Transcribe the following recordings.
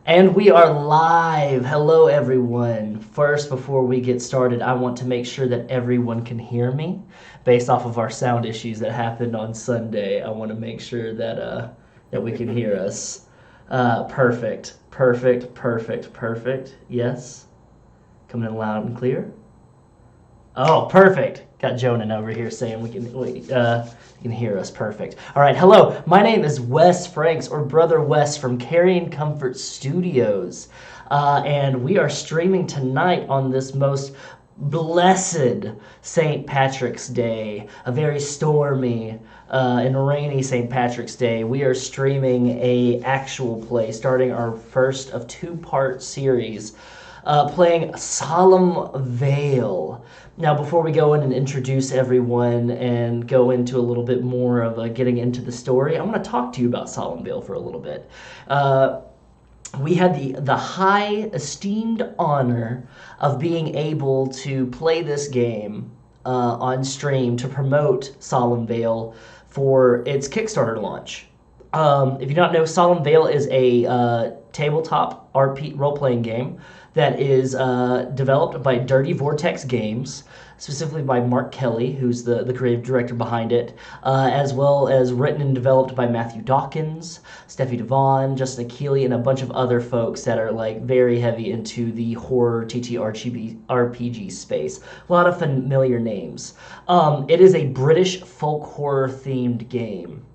And we are live. Hello, everyone. First, before we get started, I want to make sure that everyone can hear me. Based off of our sound issues that happened on Sunday, I want to make sure that we can hear us. Perfect. Yes, coming in loud and clear. Oh, perfect. Got Jonan over here saying you can hear us. Perfect. All right. Hello. My name is Wes Franks, or Brother Wes from Carrion Comfort Studios, and we are streaming tonight on this most blessed St. Patrick's Day, a very stormy and rainy St. Patrick's Day. We are streaming a actual play, starting our first of two-part series, playing Solemn Vale. Now, before we go in and introduce everyone and go into a little bit more of getting into the story, I want to talk to you about Solemn Vale for a little bit. We had the high esteemed honor of being able to play this game on stream to promote Solemn Vale for its Kickstarter launch. If you don't know, Solemn Vale is a tabletop RP role-playing game that is developed by Dirty Vortex Games, specifically by Mark Kelly, who's the creative director behind it, as well as written and developed by Matthew Dawkins, Steffi Devon, Justin Keeley, and a bunch of other folks that are like very heavy into the horror TTRPG space. A lot of familiar names. It is a British folk horror themed game.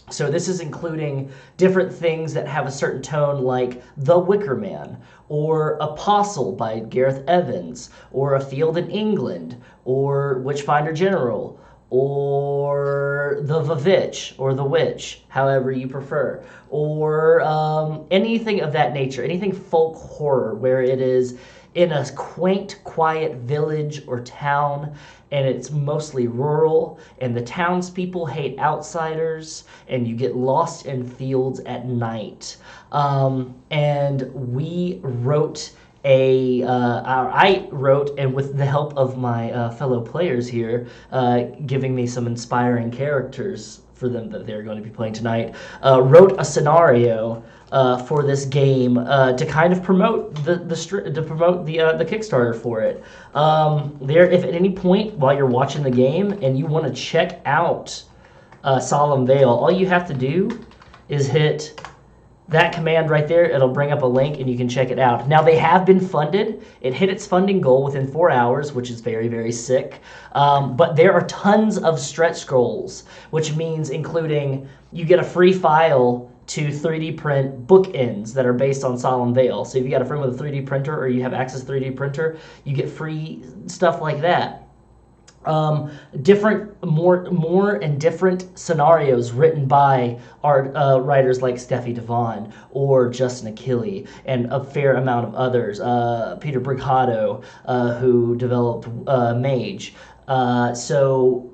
So this is including different things that have a certain tone, like The Wicker Man, or Apostle by Gareth Evans, or A Field in England, or Witchfinder General, or The Vavitch, or The Witch, however you prefer, or anything of that nature, anything folk horror where it is in a quaint, quiet village or town, and it's mostly rural, and the townspeople hate outsiders, and you get lost in fields at night. And we wrote I wrote, and with the help of my fellow players here, giving me some inspiring characters for them that they're going to be playing tonight, wrote a scenario for this game to kind of promote the Kickstarter for it. If at any point while you're watching the game and you want to check out Solemn Vale, all you have to do is hit that command right there. It'll bring up a link and you can check it out. Now, they have been funded. It hit its funding goal within 4 hours, which is very, very sick. But there are tons of stretch goals, which means including you get a free file to 3D print bookends that are based on Solemn Vale. So if you got a friend with a 3D printer or you have access to 3D printer, you get free stuff like that. More and different scenarios written by art writers like Steffi Devon or Justin Keeley and a fair amount of others. Peter Brigado, who developed Mage. So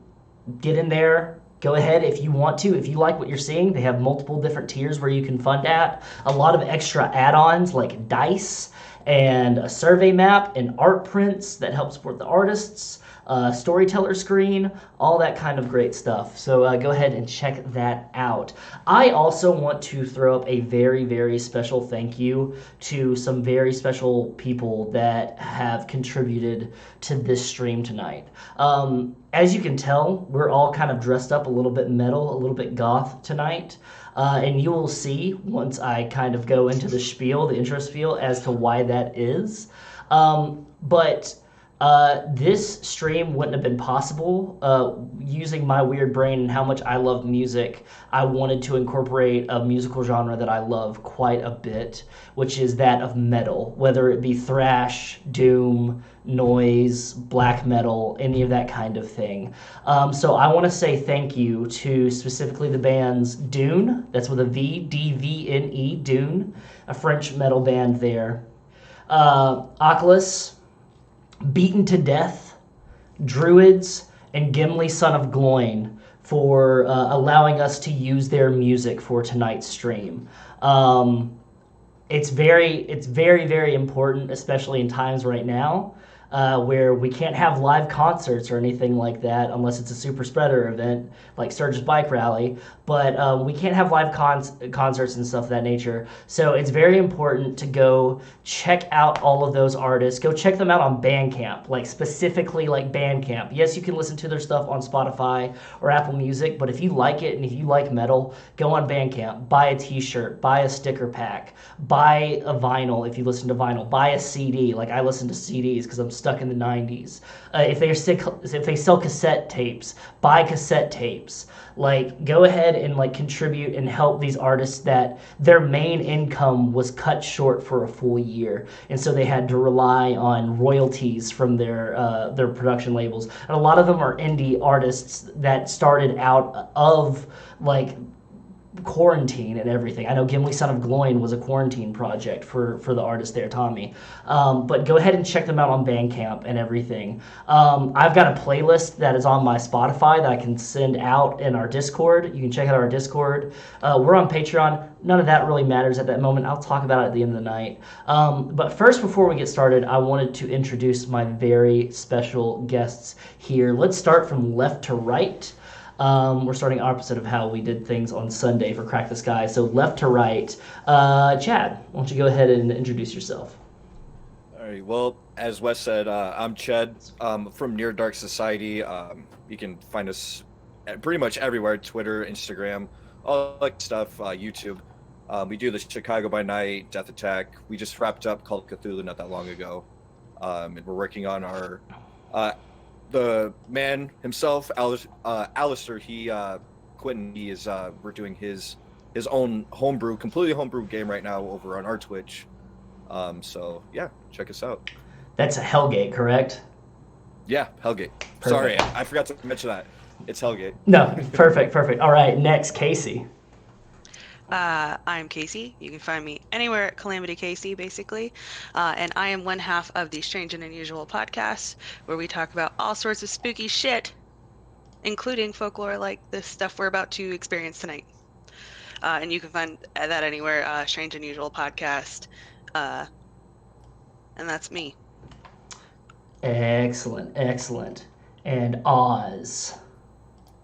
get in there. Go ahead if you want to. If you like what you're seeing, they have multiple different tiers where you can fund at. A lot of extra add-ons like dice and a survey map and art prints that help support the artists. Storyteller screen, all that kind of great stuff. So go ahead and check that out. I also want to throw up a very, very special thank you to some very special people that have contributed to this stream tonight. As you can tell, we're all kind of dressed up a little bit metal, a little bit goth tonight. And you will see once I kind of go into the intro spiel, as to why that is. But this stream wouldn't have been possible using my weird brain and how much I love music. I wanted to incorporate a musical genre that I love quite a bit, which is that of metal, whether it be thrash, doom, noise, black metal, any of that kind of thing. So I want to say thank you to specifically the bands Dune, that's with a V, D-V-N-E, Dune, a French metal band there. Oculus, Beaten to Death, Druids, and Gimli, Son of Gloin for allowing us to use their music for tonight's stream. It's very, very important, especially in times right now, where we can't have live concerts or anything like that unless it's a super spreader event like Sturgis Bike Rally. But we can't have live concerts and stuff of that nature. So it's very important to go check out all of those artists. Go check them out on Bandcamp, like specifically like Bandcamp. Yes, you can listen to their stuff on Spotify or Apple Music, but if you like it and if you like metal, go on Bandcamp, buy a t-shirt, buy a sticker pack, buy a vinyl if you listen to vinyl, buy a CD. Like I listen to CDs because I'm stuck in the 90s. If they sell cassette tapes, buy cassette tapes. Like go ahead and like contribute and help these artists that their main income was cut short for a full year, and so they had to rely on royalties from their production labels. And a lot of them are indie artists that started out of like quarantine and everything. I know Gimli Son of Gloin was a quarantine project for the artist there, Tommy. But go ahead and check them out on Bandcamp and everything. I've got a playlist that is on my Spotify that I can send out in our Discord. You can check out our Discord. We're on Patreon. None of that really matters at that moment. I'll talk about it at the end of the night. But first, before we get started, I wanted to introduce my very special guests here. Let's start from left to right. We're starting opposite of how we did things on Sunday for Crack the Sky. So left to right. Chad, why don't you go ahead and introduce yourself? All right. Well, as Wes said, I'm Chad from Near Dark Society. You can find us pretty much everywhere: Twitter, Instagram, all that stuff, YouTube. We do the Chicago by Night, Death Attack. We just wrapped up Call of Cthulhu not that long ago. And we're working on our... the man himself, Alistair, Quentin, we're doing his own completely homebrew game right now over on our Twitch. So yeah, check us out. That's Hellgate, correct? Yeah, Hellgate. Perfect. Sorry, I forgot to mention that. It's Hellgate. No, perfect. All right, next, Casey. I'm Casey. You can find me anywhere at Calamity Casey, basically. And I am one half of the Strange and Unusual podcast, where we talk about all sorts of spooky shit, including folklore like the stuff we're about to experience tonight. And you can find that anywhere, Strange and Unusual podcast. And that's me. Excellent. And Oz.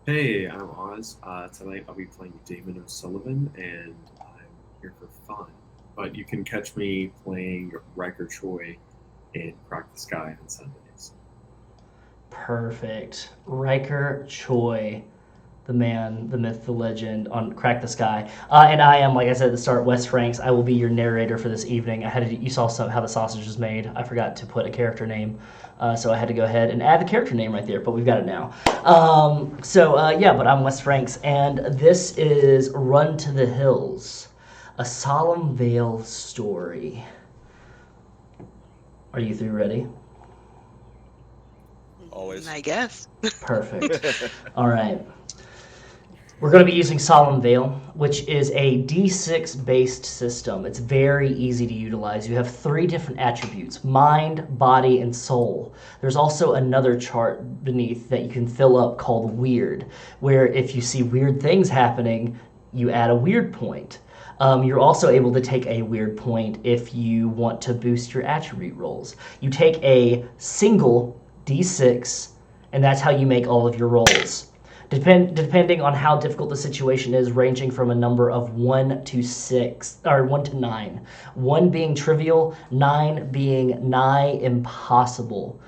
Hey, I'm Oz. Tonight I'll be playing Damon of Sullivan, and I'm here for fun. But you can catch me playing Riker Choi in Crack the Sky on Sundays. Perfect. Riker Choi, the man, the myth, the legend on Crack the Sky. And I am, like I said at the start, Wes Franks. I will be your narrator for this evening. You saw how the sausage was made. I forgot to put a character name. So I had to go ahead and add the character name right there, but we've got it now. But I'm Wes Franks, and this is Run to the Hills, a Solemn Vale story. Are you three ready? Always. I guess. Perfect. All right. We're going to be using Solemn Vale, which is a D6 based system. It's very easy to utilize. You have 3 different attributes: mind, body, and soul. There's also another chart beneath that you can fill up called Weird, where if you see weird things happening, you add a weird point. You're also able to take a weird point if you want to boost your attribute rolls. You take a single D6, and that's how you make all of your rolls. Depending on how difficult the situation is, ranging from a number of 1 to 6, or 1 to 9. 1 being trivial, 9 being nigh impossible.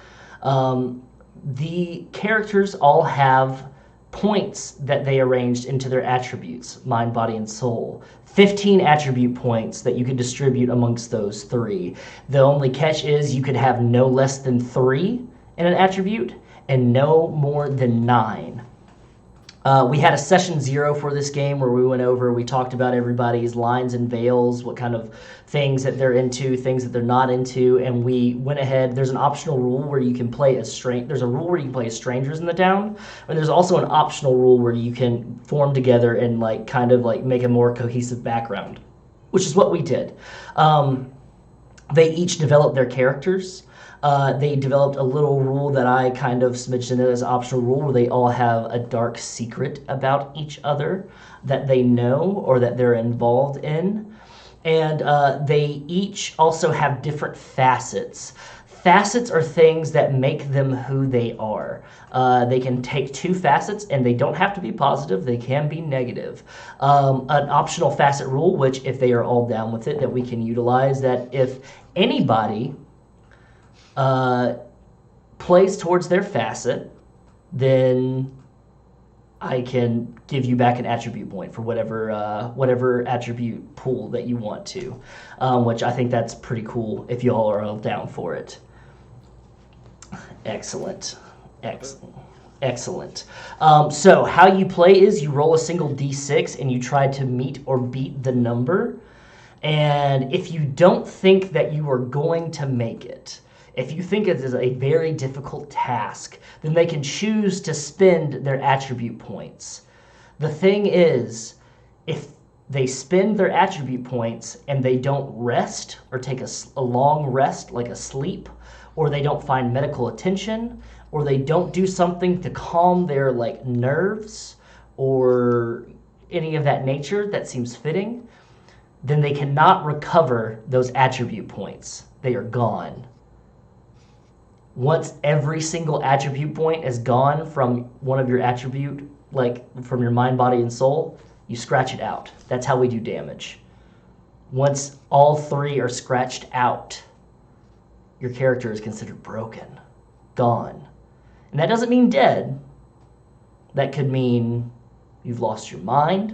The characters all have points that they arranged into their attributes: mind, body, and soul. 15 attribute points that you could distribute amongst those 3. The only catch is you could have no less than 3 in an attribute and no more than 9. We had a session 0 for this game where we talked about everybody's lines and veils, what kind of things that they're into, things that they're not into, and we went ahead. There's an optional rule where you can play there's a rule where you can play as strangers in the town, and there's also an optional rule where you can form together and make a more cohesive background, which is what we did. They each developed their characters. They developed a little rule that I kind of smidged in it as an optional rule, where they all have a dark secret about each other that they know or that they're involved in. And they each also have different facets. Facets are things that make them who they are. They can take 2 facets, and they don't have to be positive. They can be negative. An optional facet rule, which if they are all down with it, that we can utilize, that if anybody plays towards their facet, then I can give you back an attribute point for whatever attribute pool that you want to, which I think that's pretty cool if you all are all down for it. Excellent. So how you play is you roll a single d6 and you try to meet or beat the number. And if you don't think that you are going to make it, if you think it is a very difficult task, then they can choose to spend their attribute points. The thing is, if they spend their attribute points and they don't rest or take a long rest, like a sleep, or they don't find medical attention, or they don't do something to calm their nerves or any of that nature that seems fitting, then they cannot recover those attribute points. They are gone. Once every single attribute point is gone from one of your attribute, from your mind, body, and soul, you scratch it out. That's how we do damage. Once all 3 are scratched out, your character is considered broken, gone. And that doesn't mean dead. That could mean you've lost your mind,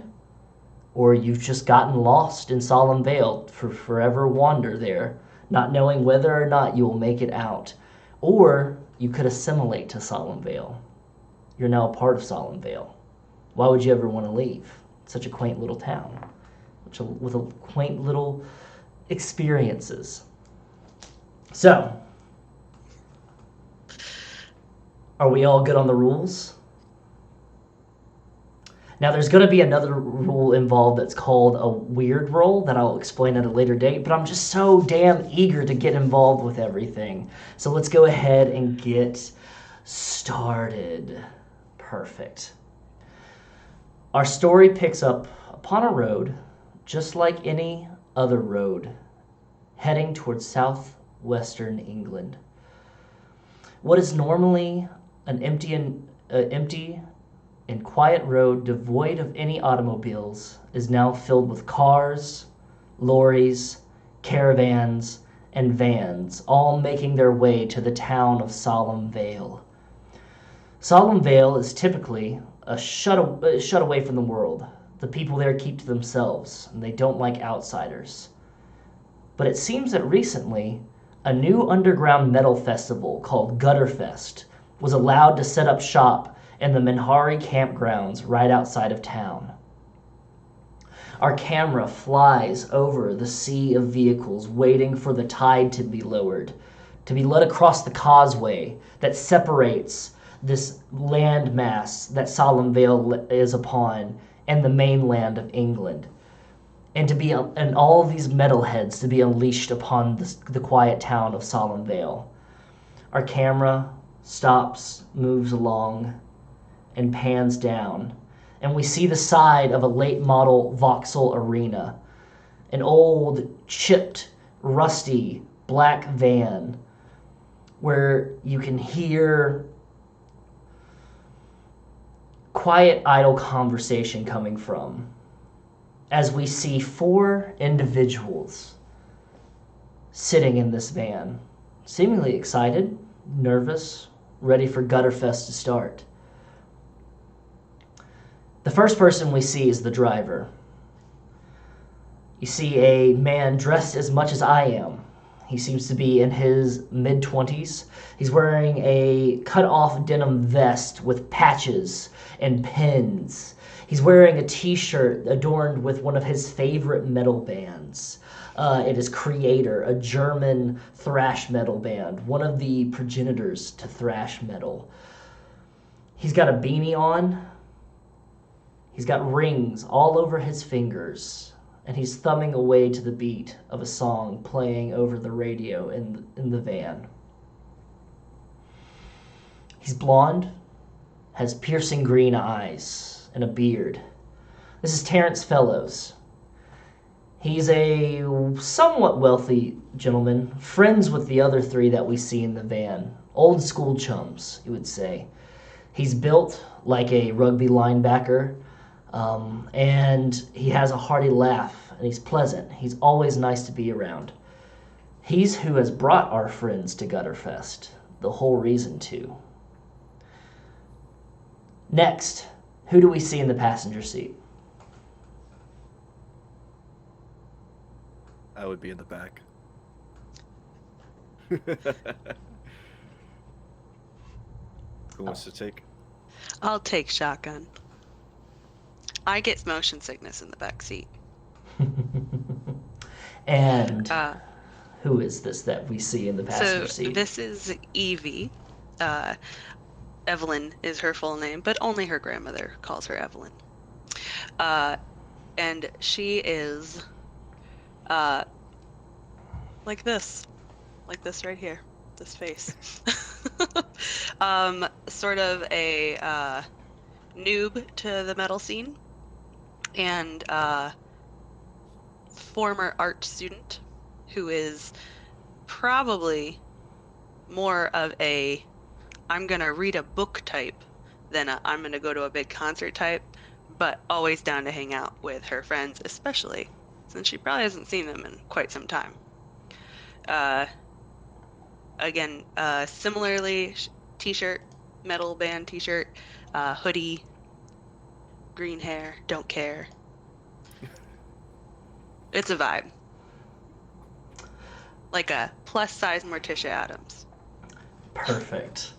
or you've just gotten lost in Solemn Vale for forever wander there, not knowing whether or not you will make it out. Or you could assimilate to Solemn Vale. You're now a part of Solemn Vale. Why would you ever want to leave? It's such a quaint little town, with a quaint little experiences. So, are we all good on the rules? Now, there's going to be another rule involved that's called a weird roll that I'll explain at a later date, but I'm just so damn eager to get involved with everything. So let's go ahead and get started. Perfect. Our story picks up upon a road, just like any other road, heading towards southwestern England. What is normally an empty and quiet road devoid of any automobiles is now filled with cars, lorries, caravans, and vans, all making their way to the town of Solemn Vale. Solemn Vale is typically shut away from the world. The people there keep to themselves, and they don't like outsiders. But it seems that recently, a new underground metal festival called Gutterfest was allowed to set up shop in the Minhari campgrounds right outside of town. Our camera flies over the sea of vehicles waiting for the tide to be lowered, to be led across the causeway that separates this landmass that Solemn Vale is upon and the mainland of England, and all of these metalheads to be unleashed upon the quiet town of Solemn Vale. Our camera stops, moves along, and pans down, and we see the side of a late model Vauxhall Arena, an old, chipped, rusty, black van where you can hear quiet, idle conversation coming from, as we see 4 individuals sitting in this van, seemingly excited, nervous, ready for Gutterfest to start. The first person we see is the driver. You see a man dressed as much as I am. He seems to be in his mid-20s. He's wearing a cut-off denim vest with patches and pins. He's wearing a t-shirt adorned with one of his favorite metal bands. It is Creator, a German thrash metal band, one of the progenitors to thrash metal. He's got a beanie on. He's got rings all over his fingers, and he's thumbing away to the beat of a song playing over the radio in the van. He's blonde, has piercing green eyes, and a beard. This is Terrance Fellows. He's a somewhat wealthy gentleman, friends with the other three that we see in the van. Old school chums, you would say. He's built like a rugby linebacker, and he has a hearty laugh, and he's pleasant. He's always nice to be around. He's who has brought our friends to Gutterfest, the whole reason to. Next, who do we see in the passenger seat? I would be in the back. Who wants to take? I'll take shotgun. I get motion sickness in the back seat. And who is this that we see in the passenger So seat? this is Evie. Evelyn is her full name, but only her grandmother calls her Evelyn. And she is like this right here, this face. Sort of a noob to the metal scene, and former art student who is probably more of a I'm gonna read a book type than a I'm gonna go to a big concert type, but always down to hang out with her friends, especially since she probably hasn't seen them in quite some time. Again, similarly, t-shirt, metal band t-shirt, hoodie, green hair, don't care. It's a vibe. Like a plus-size Morticia Addams. Perfect.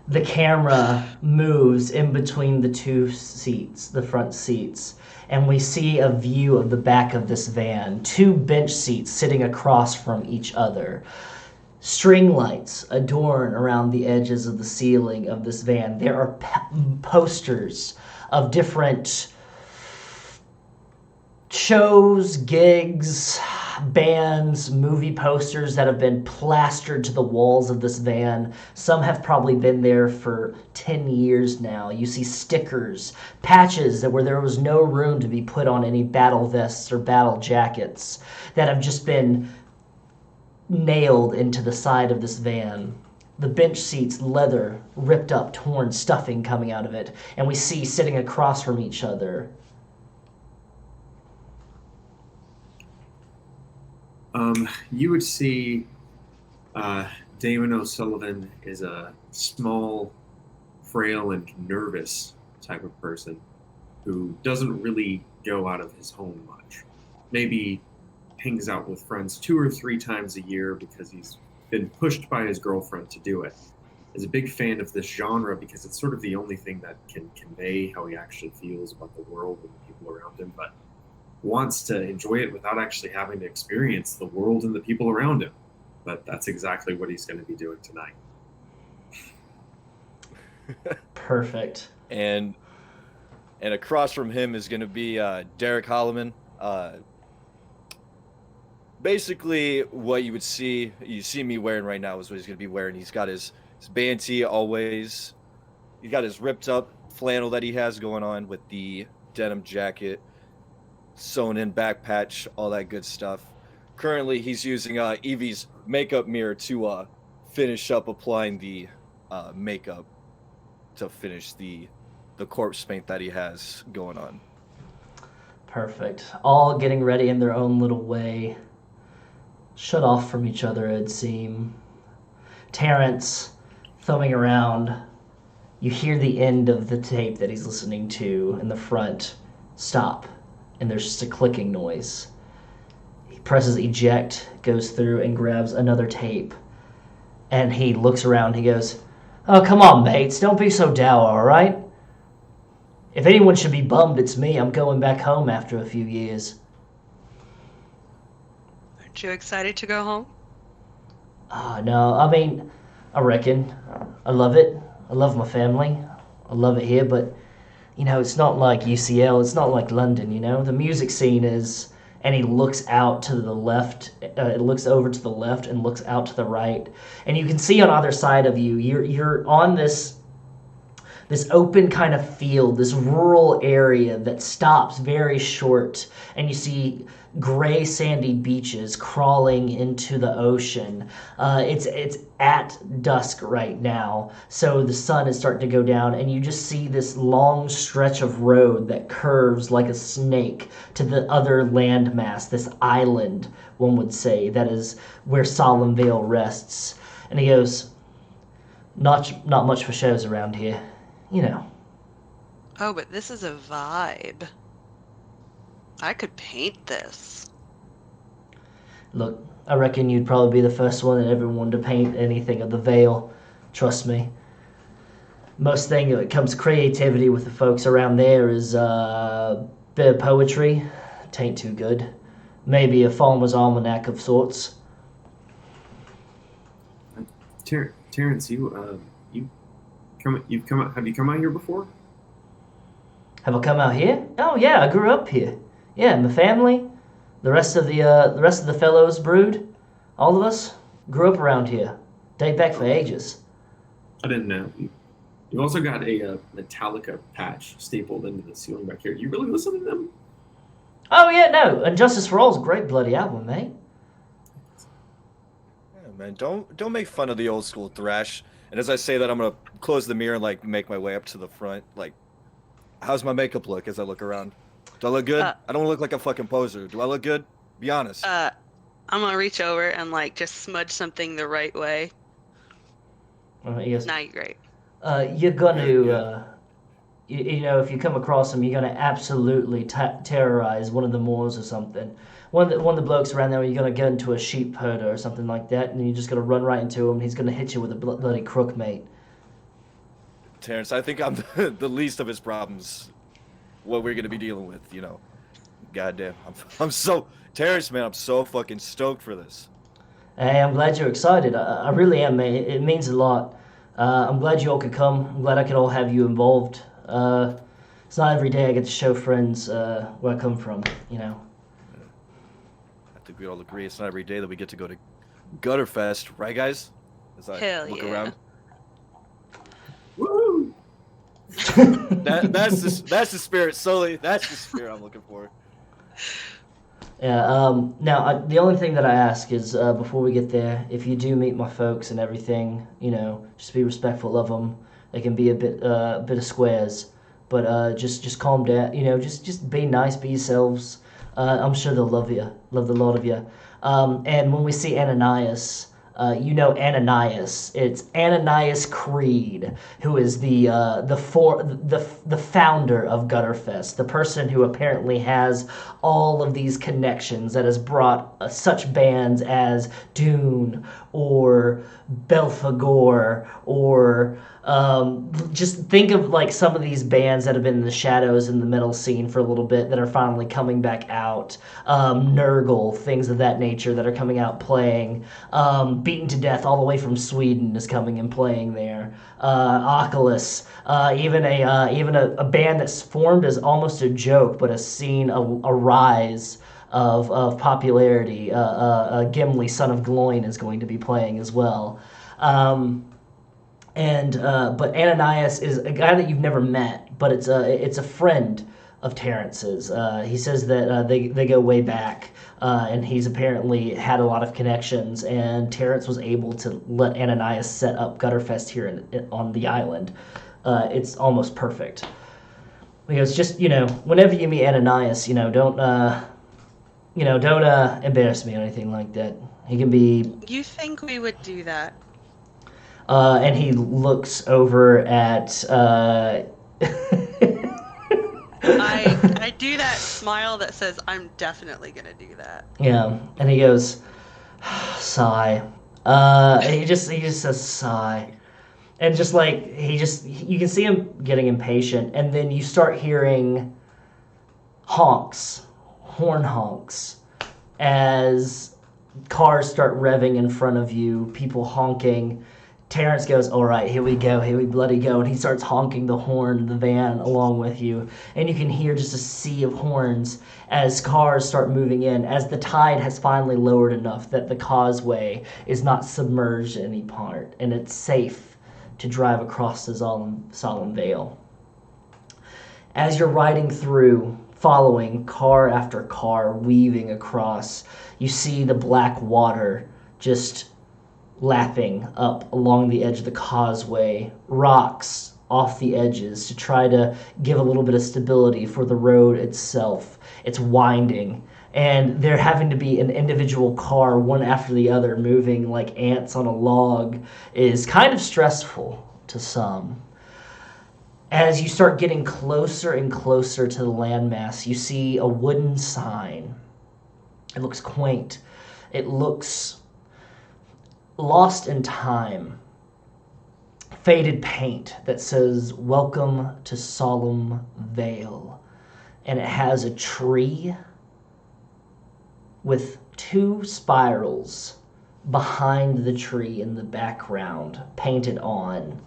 The camera moves in between the two seats, the front seats, and we see a view of the back of this van. Two bench seats sitting across from each other. String lights adorn around the edges of the ceiling of this van. There are posters of different shows, gigs, bands, movie posters that have been plastered to the walls of this van. Some have probably been there for 10 years now. You see stickers, patches that where there was no room to be put on any battle vests or battle jackets that have just been nailed into the side of this van. The bench seats, leather, ripped up, torn, stuffing coming out of it. And we see sitting across from each other you would see Damon O'Sullivan is a small, frail, and nervous type of person who doesn't really go out of his home much. Maybe hangs out with friends 2 or 3 times a year because he's been pushed by his girlfriend to do it. Is a big fan of this genre because it's sort of the only thing that can convey how he actually feels about the world and the people around him, but wants to enjoy it without actually having to experience the world and the people around him. But that's exactly what he's going to be doing tonight. Perfect. And across from him is going to be Derrick Holloman. Basically, what you see me wearing right now is what he's going to be wearing. He's got his band tee always. He's got his ripped up flannel that he has going on with the denim jacket, sewn in back patch, all that good stuff. Currently, he's using Evie's makeup mirror to finish up applying the makeup to finish the corpse paint that he has going on. Perfect. All getting ready in their own little way. Shut off from each other, it'd seem. Terrance thumbing around. You hear the end of the tape that he's listening to in the front stop, and there's just a clicking noise. He presses eject, goes through and grabs another tape, and he looks around. He goes, "Oh, come on, mates, don't be so dour, all right? If anyone should be bummed, it's me. I'm going back home after a few years." Aren't you excited to go home? No, I mean, I reckon. I love it. I love my family. I love it here, but, it's not like UCL. It's not like London, The music scene is, and he looks out to the left, looks over to the left and looks out to the right. And you can see on either side of you, you're on this this open kind of field, this rural area that stops very short, and you see gray sandy beaches crawling into the ocean. It's at dusk right now, so the sun is starting to go down, and you just see this long stretch of road that curves like a snake to the other landmass, this island, one would say, that is where Solemn Vale rests. And he goes, not much for shows around here, you know. Oh, but this is a vibe. I could paint this. Look, I reckon you'd probably be the first one that ever wanted to paint anything of the Vale. Trust me. Most thing when it comes to creativity with the folks around there is a bit of poetry. Tain't too good. Maybe a farmer's almanac of sorts. Terrance, have you come out here before? Have I come out here? Oh yeah, I grew up here. Yeah, my family, the rest of the Fellows brood, all of us grew up around here. Date back for ages. I didn't know. You've also got a Metallica patch stapled into the ceiling back here. You really listen to them? Oh yeah, no. And Justice for All is a great bloody album, mate. Man, don't make fun of the old school thrash. And as I say that, I'm gonna close the mirror and like make my way up to the front. Like, how's my makeup look as I look around? Do I look good? I don't look like a fucking poser. Do I look good? Be honest. I'm gonna reach over and like just smudge something the right way. Yes. Now you're great. You're gonna, you know, if you come across him, you're gonna absolutely terrorize one of the Moors or something. One of the blokes around there, you're gonna get into a sheep herder or something like that, and you're just gonna run right into him. And he's gonna hit you with a bloody crook, mate. Terrance, I think I'm the least of his problems. What we're gonna be dealing with, you know. Goddamn, I'm so Terrance, man. I'm so fucking stoked for this. Hey, I'm glad you're excited. I really am, mate. It means a lot. I'm glad you all could come. I'm glad I could all have you involved. It's not every day I get to show friends where I come from, you know. I think we all agree it's not every day that we get to go to Gutterfest, right, guys? As I Hell look yeah. around. Woo! That's the spirit. Solely, that's the spirit I'm looking for. Yeah. Now, the only thing that I ask is before we get there, if you do meet my folks and everything, you know, just be respectful of them. They can be a bit of squares, but just calm down. You know, just be nice, be yourselves. I'm sure they'll love you, love the lot of you. And when we see Ananias, you know Ananias. It's Ananias Creed, who is the founder of Gutterfest, the person who apparently has all of these connections that has brought such bands as Dune or Belphegor or just think of like some of these bands that have been in the shadows in the metal scene for a little bit that are finally coming back out. Nurgle, things of that nature that are coming out playing. Beaten to Death all the way from Sweden is coming and playing there. Oculus, even a band that's formed as almost a joke but has seen a rise of popularity. Gimli, son of Gloin, is going to be playing as well. But Ananias is a guy that you've never met, but it's a friend of Terrance's. He says that they go way back, and he's apparently had a lot of connections, and Terrance was able to let Ananias set up Gutterfest here on the island. It's almost perfect. Because just, you know, whenever you meet Ananias, you know, don't embarrass me or anything like that. He can be... You think we would do that? And he looks over at... I do that smile that says, I'm definitely going to do that. Yeah, and he goes, sigh. He just says sigh. And just like, you can see him getting impatient, and then you start hearing horn honks, as cars start revving in front of you, people honking. Terrance goes, all right, here we bloody go. And he starts honking the horn, the van, along with you. And you can hear just a sea of horns as cars start moving in, as the tide has finally lowered enough that the causeway is not submerged in any part. And it's safe to drive across the Solemn Vale. As you're riding through, following car after car, weaving across, you see the black water just lapping up along the edge of the causeway, rocks off the edges to try to give a little bit of stability for the road itself. It's winding, and there having to be an individual car, one after the other, moving like ants on a log is kind of stressful to some. As you start getting closer and closer to the landmass, you see a wooden sign. It looks quaint. It looks lost in time. Faded paint that says, "Welcome to Solemn Vale." And it has a tree with 2 spirals behind the tree in the background, painted on,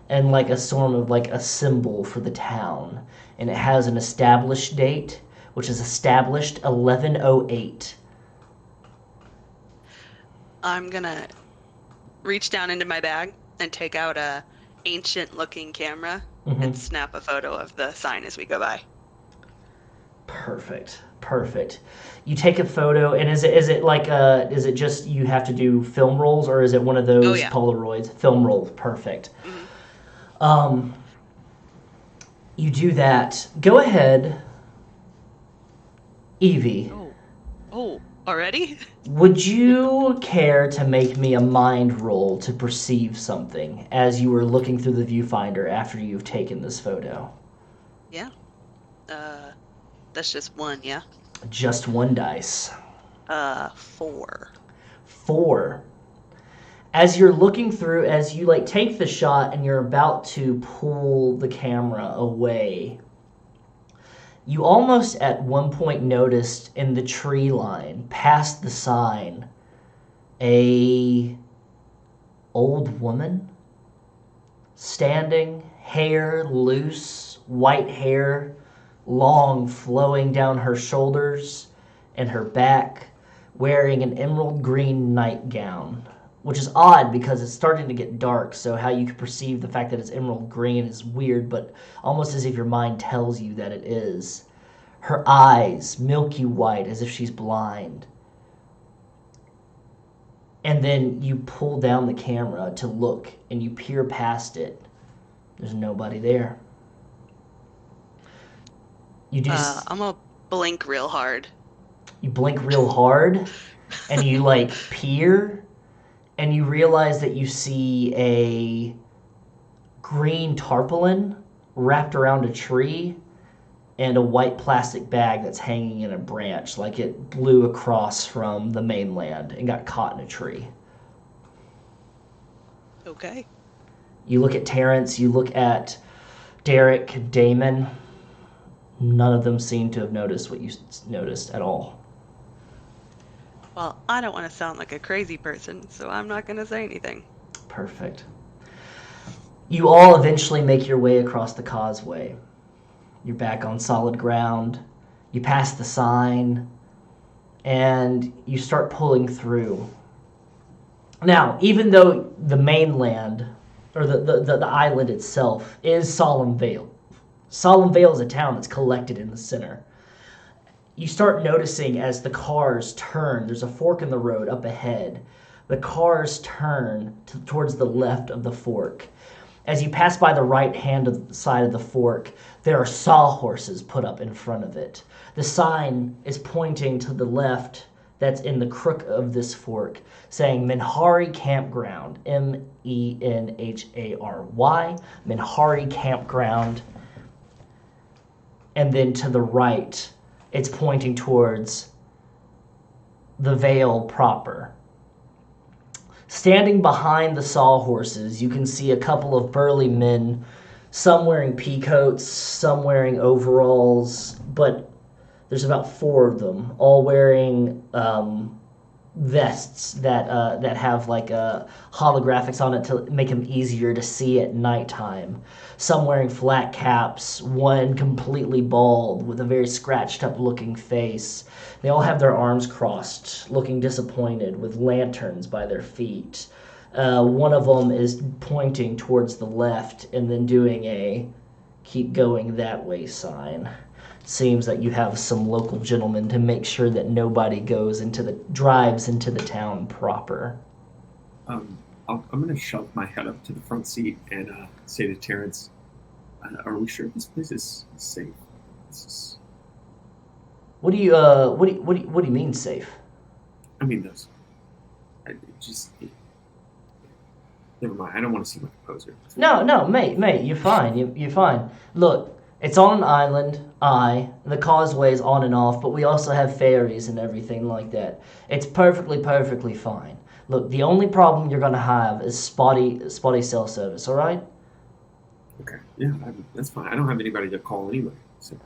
and like a sort of like a symbol for the town. And it has an established date, which is established 1108. I'm gonna reach down into my bag and take out a ancient-looking camera and snap a photo of the sign as we go by. Perfect. You take a photo, and is it like is it just you have to do film rolls, or is it one of those Polaroids? Film roll, perfect. You do that. Go ahead, Evie. Oh, already? Would you care to make me a mind roll to perceive something as you were looking through the viewfinder after you've taken this photo? Yeah. That's just 1, yeah? Just 1 dice. 4. 4. As you're looking through, as you like take the shot and you're about to pull the camera away, you almost at one point noticed in the tree line, past the sign, a old woman standing, hair loose, white hair, long flowing down her shoulders and her back, wearing an emerald green nightgown, which is odd because it's starting to get dark, so how you can perceive the fact that it's emerald green is weird, but almost as if your mind tells you that it is. Her eyes, milky white, as if she's blind. And then you pull down the camera to look, and you peer past it. There's nobody there. You do. I'm gonna blink real hard. You blink real hard, and you like peer, and you realize that you see a green tarpaulin wrapped around a tree and a white plastic bag that's hanging in a branch, like it blew across from the mainland and got caught in a tree. Okay. You look at Terrance, you look at Derrick, Damon. None of them seem to have noticed what you noticed at all. Well, I don't want to sound like a crazy person, so I'm not going to say anything. Perfect. You all eventually make your way across the causeway. You're back on solid ground. You pass the sign, and you start pulling through. Now, even though the mainland, or the island itself, is Solemn Vale, Solemn Vale is a town that's collected in the center. You start noticing as the cars turn, there's a fork in the road up ahead. The cars turn towards the left of the fork. As you pass by the right-hand side of the fork, there are sawhorses put up in front of it. The sign is pointing to the left, that's in the crook of this fork, saying Menhari Campground, Menhary, Menhari Campground. And then to the right, it's pointing towards the Vale proper. Standing behind the sawhorses, you can see a couple of burly men, some wearing peacoats, some wearing overalls, but there's about 4 of them, all wearing vests that have like holographics on it to make them easier to see at nighttime. Some wearing flat caps, one completely bald with a very scratched up looking face. They all have their arms crossed, looking disappointed, with lanterns by their feet. One of them is pointing towards the left and then doing a keep going that way sign. Seems that you have some local gentlemen to make sure that nobody drives into the town proper. I'm going to shove my head up to the front seat and say to Terrance, "Are we sure this place is safe?" What do you mean safe? I mean, never mind. I don't want to seem like a poser. No, mate, you're fine. You're fine. Look, it's on an island. The causeway's on and off, but we also have ferries and everything like that. It's perfectly fine. Look, the only problem you're gonna have is spotty cell service. All right? Okay. Yeah, that's fine. I don't have anybody to call anyway, so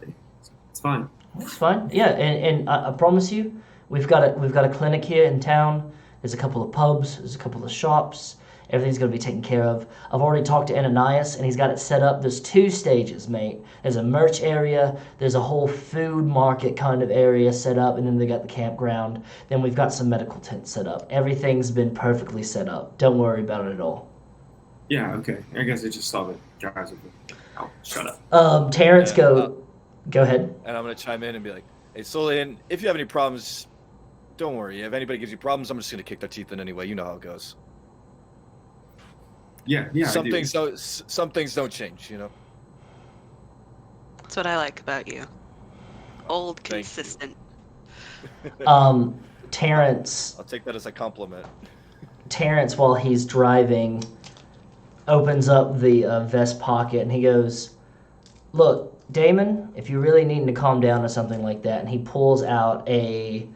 it's fine. It's fine. Yeah, and I promise you, we've got a clinic here in town. There's a couple of pubs. There's a couple of shops. Everything's going to be taken care of. I've already talked to Ananias, and he's got it set up. There's 2 stages, mate. There's a merch area. There's a whole food market kind of area set up, and then they got the campground. Then we've got some medical tents set up. Everything's been perfectly set up. Don't worry about it at all. Yeah, okay. I guess I just saw that guys are... Oh, shut up. Terrance, go ahead. And I'm going to chime in and be like, hey, Solian, if you have any problems, don't worry. If anybody gives you problems, I'm just going to kick their teeth in anyway. You know how it goes. Yeah. Some things don't change, you know. That's what I like about you. Old, consistent. Terrance. I'll take that as a compliment. Terrance, while he's driving, opens up the vest pocket and he goes, "Look, Damon, if you really need to calm down or something like that," and he pulls out a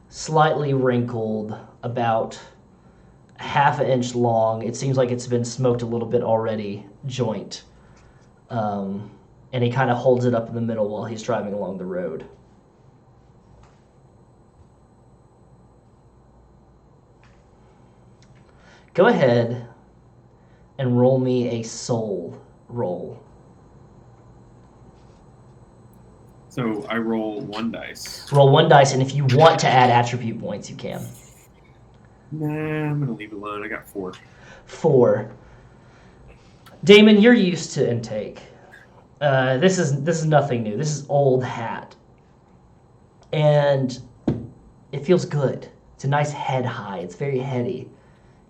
slightly wrinkled, about half an inch long, it seems like it's been smoked a little bit already, joint. And he kind of holds it up in the middle while he's driving along the road. Go ahead and roll me a soul roll. So I roll 1 dice. Roll 1 dice, and if you want to add attribute points, you can. Nah, I'm gonna leave it alone. I got 4. 4. Damon, you're used to intake. This is nothing new. This is old hat, and it feels good. It's a nice head high. It's very heady.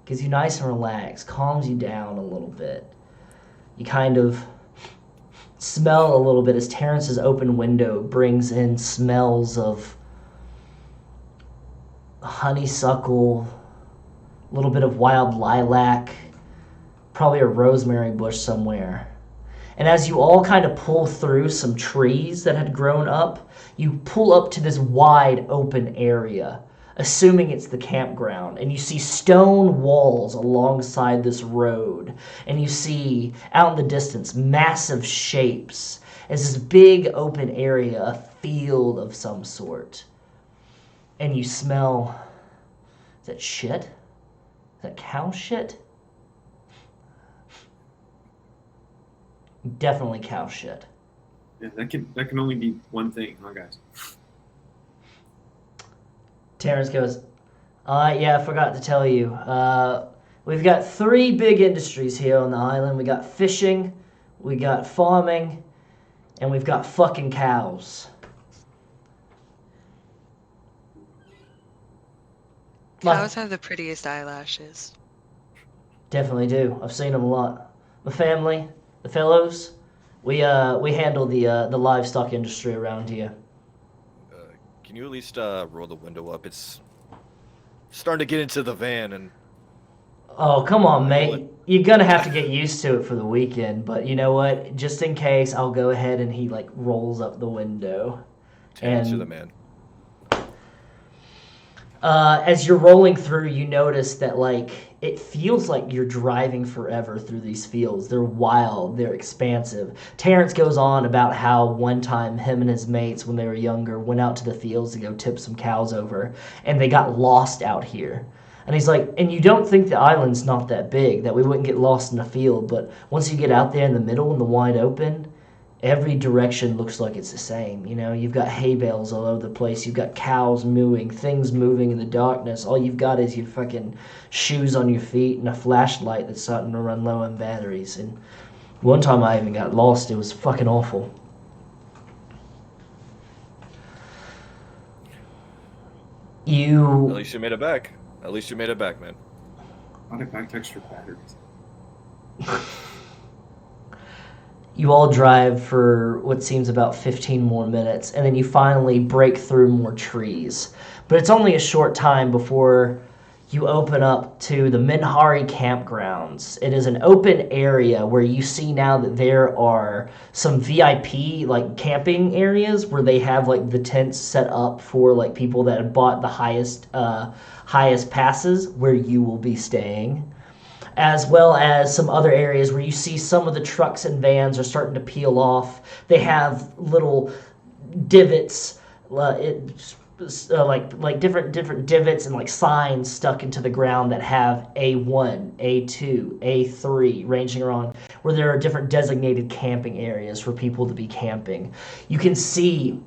Gives you nice and relaxed. Calms you down a little bit. You kind of smell a little bit as Terrance's open window brings in smells of honeysuckle, a little bit of wild lilac, probably a rosemary bush somewhere. And as you all kind of pull through some trees that had grown up, you pull up to this wide open area, assuming it's the campground, and you see stone walls alongside this road, and you see out in the distance massive shapes as this big open area, a field of some sort. And you smell, is that shit? Is that cow shit? Definitely cow shit. Yeah, that can only be one thing, huh, guys? Terrance goes, yeah, I forgot to tell you. We've got 3 big industries here on the island. We got fishing, we got farming, and we've got fucking cows. Cows have the prettiest eyelashes. Definitely do. I've seen them a lot. My family, the Fellows, we handle the livestock industry around here. Can you at least roll the window up? It's starting to get into the van, and Oh, come on, mate. You're gonna have to get used to it for the weekend, but you know what? Just in case, I'll go ahead and he rolls up the window. Terrance, you're the man. As you're rolling through, you notice that it feels like you're driving forever through these fields. They're wild, they're expansive. Terrance goes on about how one time him and his mates, when they were younger, went out to the fields to go tip some cows over, and they got lost out here. And he's like, and you don't think the island's not that big, that we wouldn't get lost in the field, but once you get out there in the middle in the wide open, every direction looks like it's the same. You know, you've got hay bales all over the place. You've got cows mooing, things moving in the darkness. All you've got is your fucking shoes on your feet and a flashlight that's starting to run low on batteries. And one time I even got lost. It was fucking awful. At least you made it back. At least you made it back, man. Why did back extra batteries? You all drive for what seems about 15 more minutes, and then you finally break through more trees. But it's only a short time before you open up to the Minhari campgrounds. It is an open area where you see now that there are some VIP like camping areas where they have like the tents set up for like people that have bought the highest passes where you will be staying, as well as some other areas where you see some of the trucks and vans are starting to peel off. They have little divots, like different divots and like signs stuck into the ground that have A1, A2, A3, ranging around where there are different designated camping areas for people to be camping. You can see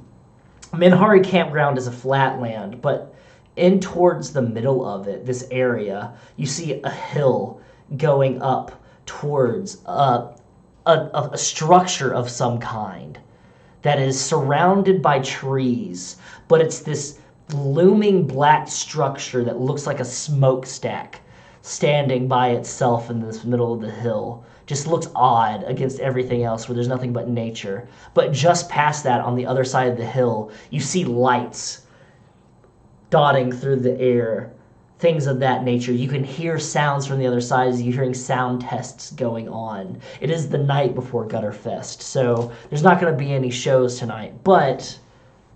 Minhari Campground is a flat land, but in towards the middle of it, this area, you see a hill going up towards a structure of some kind that is surrounded by trees, but it's this looming black structure that looks like a smokestack standing by itself in this middle of the hill. Just looks odd against everything else where there's nothing but nature. But just past that, on the other side of the hill, you see lights dotting through the air, things of that nature. You can hear sounds from the other side as you're hearing sound tests going on. It is the night before Gutterfest, so there's not going to be any shows tonight, but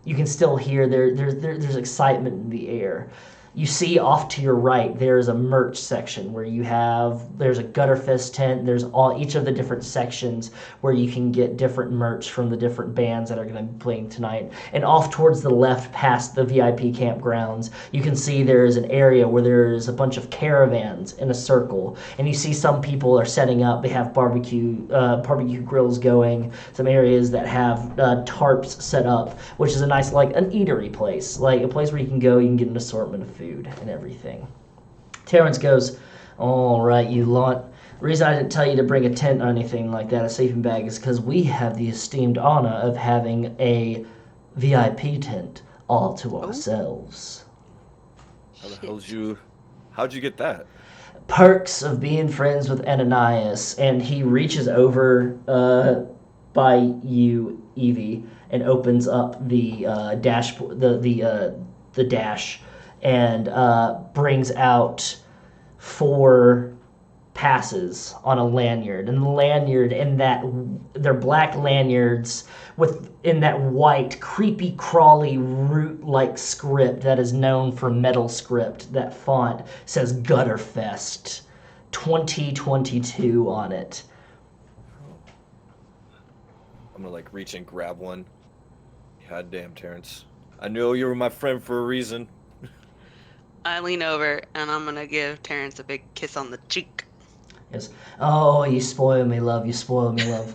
you can still hear there's excitement in the air. You see off to your right, there's a merch section where there's a Gutterfest tent. There's each of the different sections where you can get different merch from the different bands that are going to be playing tonight. And off towards the left, past the VIP campgrounds, you can see there's an area where there's a bunch of caravans in a circle. And you see some people are setting up. They have barbecue grills going. Some areas that have tarps set up, which is a nice, like an eatery place, like a place where you can go, you can get an assortment of food and everything. Terrance goes, all right, you lot. The reason I didn't tell you to bring a tent or anything like that, a sleeping bag, is because we have the esteemed honor of having a VIP tent all to ourselves. How'd you get that? Perks of being friends with Ananias. And he reaches over by you, Evie, and opens up the dashboard, the dash, and brings out 4 passes on a lanyard. And the lanyard, they're black lanyards in that white, creepy, crawly, root-like script that is known for metal script. That font says Gutterfest 2022 on it. I'm gonna reach and grab one. God damn, Terrance. I knew you were my friend for a reason. I lean over and I'm gonna give Terrance a big kiss on the cheek. Yes. Oh, you spoil me, love. You spoil me, love.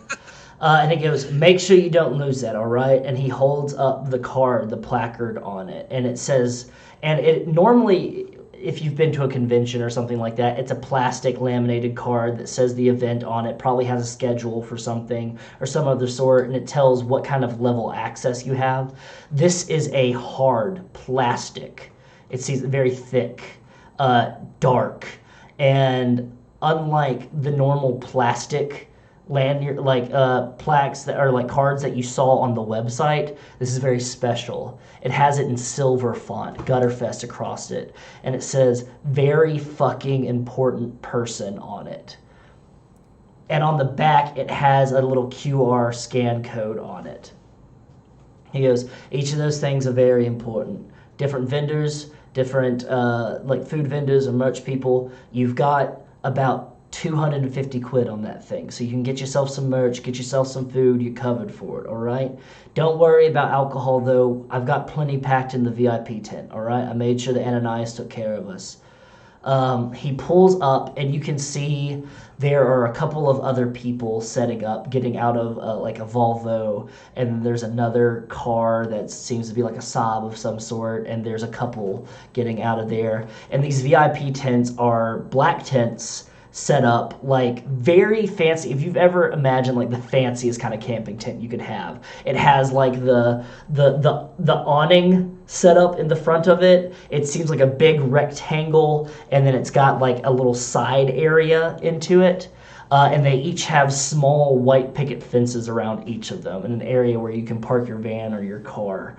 And he goes, make sure you don't lose that, all right? And he holds up the card, the placard on it, and it says, and it normally, if you've been to a convention or something like that, it's a plastic laminated card that says the event on it, probably has a schedule for something or some other sort, and it tells what kind of level access you have. This is a hard plastic. It's very thick, dark, and unlike the normal plastic lanyard, plaques that are cards that you saw on the website, this is very special. It has it in silver font, Gutterfest across it, and it says very fucking important person on it. And on the back, it has a little QR scan code on it. He goes, each of those things are very important. Different vendors, different food vendors or merch people. You've got about 250 quid on that thing. So you can get yourself some merch, get yourself some food, you're covered for it, all right? Don't worry about alcohol, though. I've got plenty packed in the VIP tent, all right? I made sure that Ananias took care of us. He pulls up, and you can see there are a couple of other people setting up, getting out of like a Volvo, and there's another car that seems to be like a Saab of some sort, and there's a couple getting out of there. And these VIP tents are black tents set up like very fancy. If you've ever imagined like the fanciest kind of camping tent you could have, it has like the awning set up in the front of it. It seems like a big rectangle, and then it's got like a little side area into it. And they each have small white picket fences around each of them, in an area where you can park your van or your car.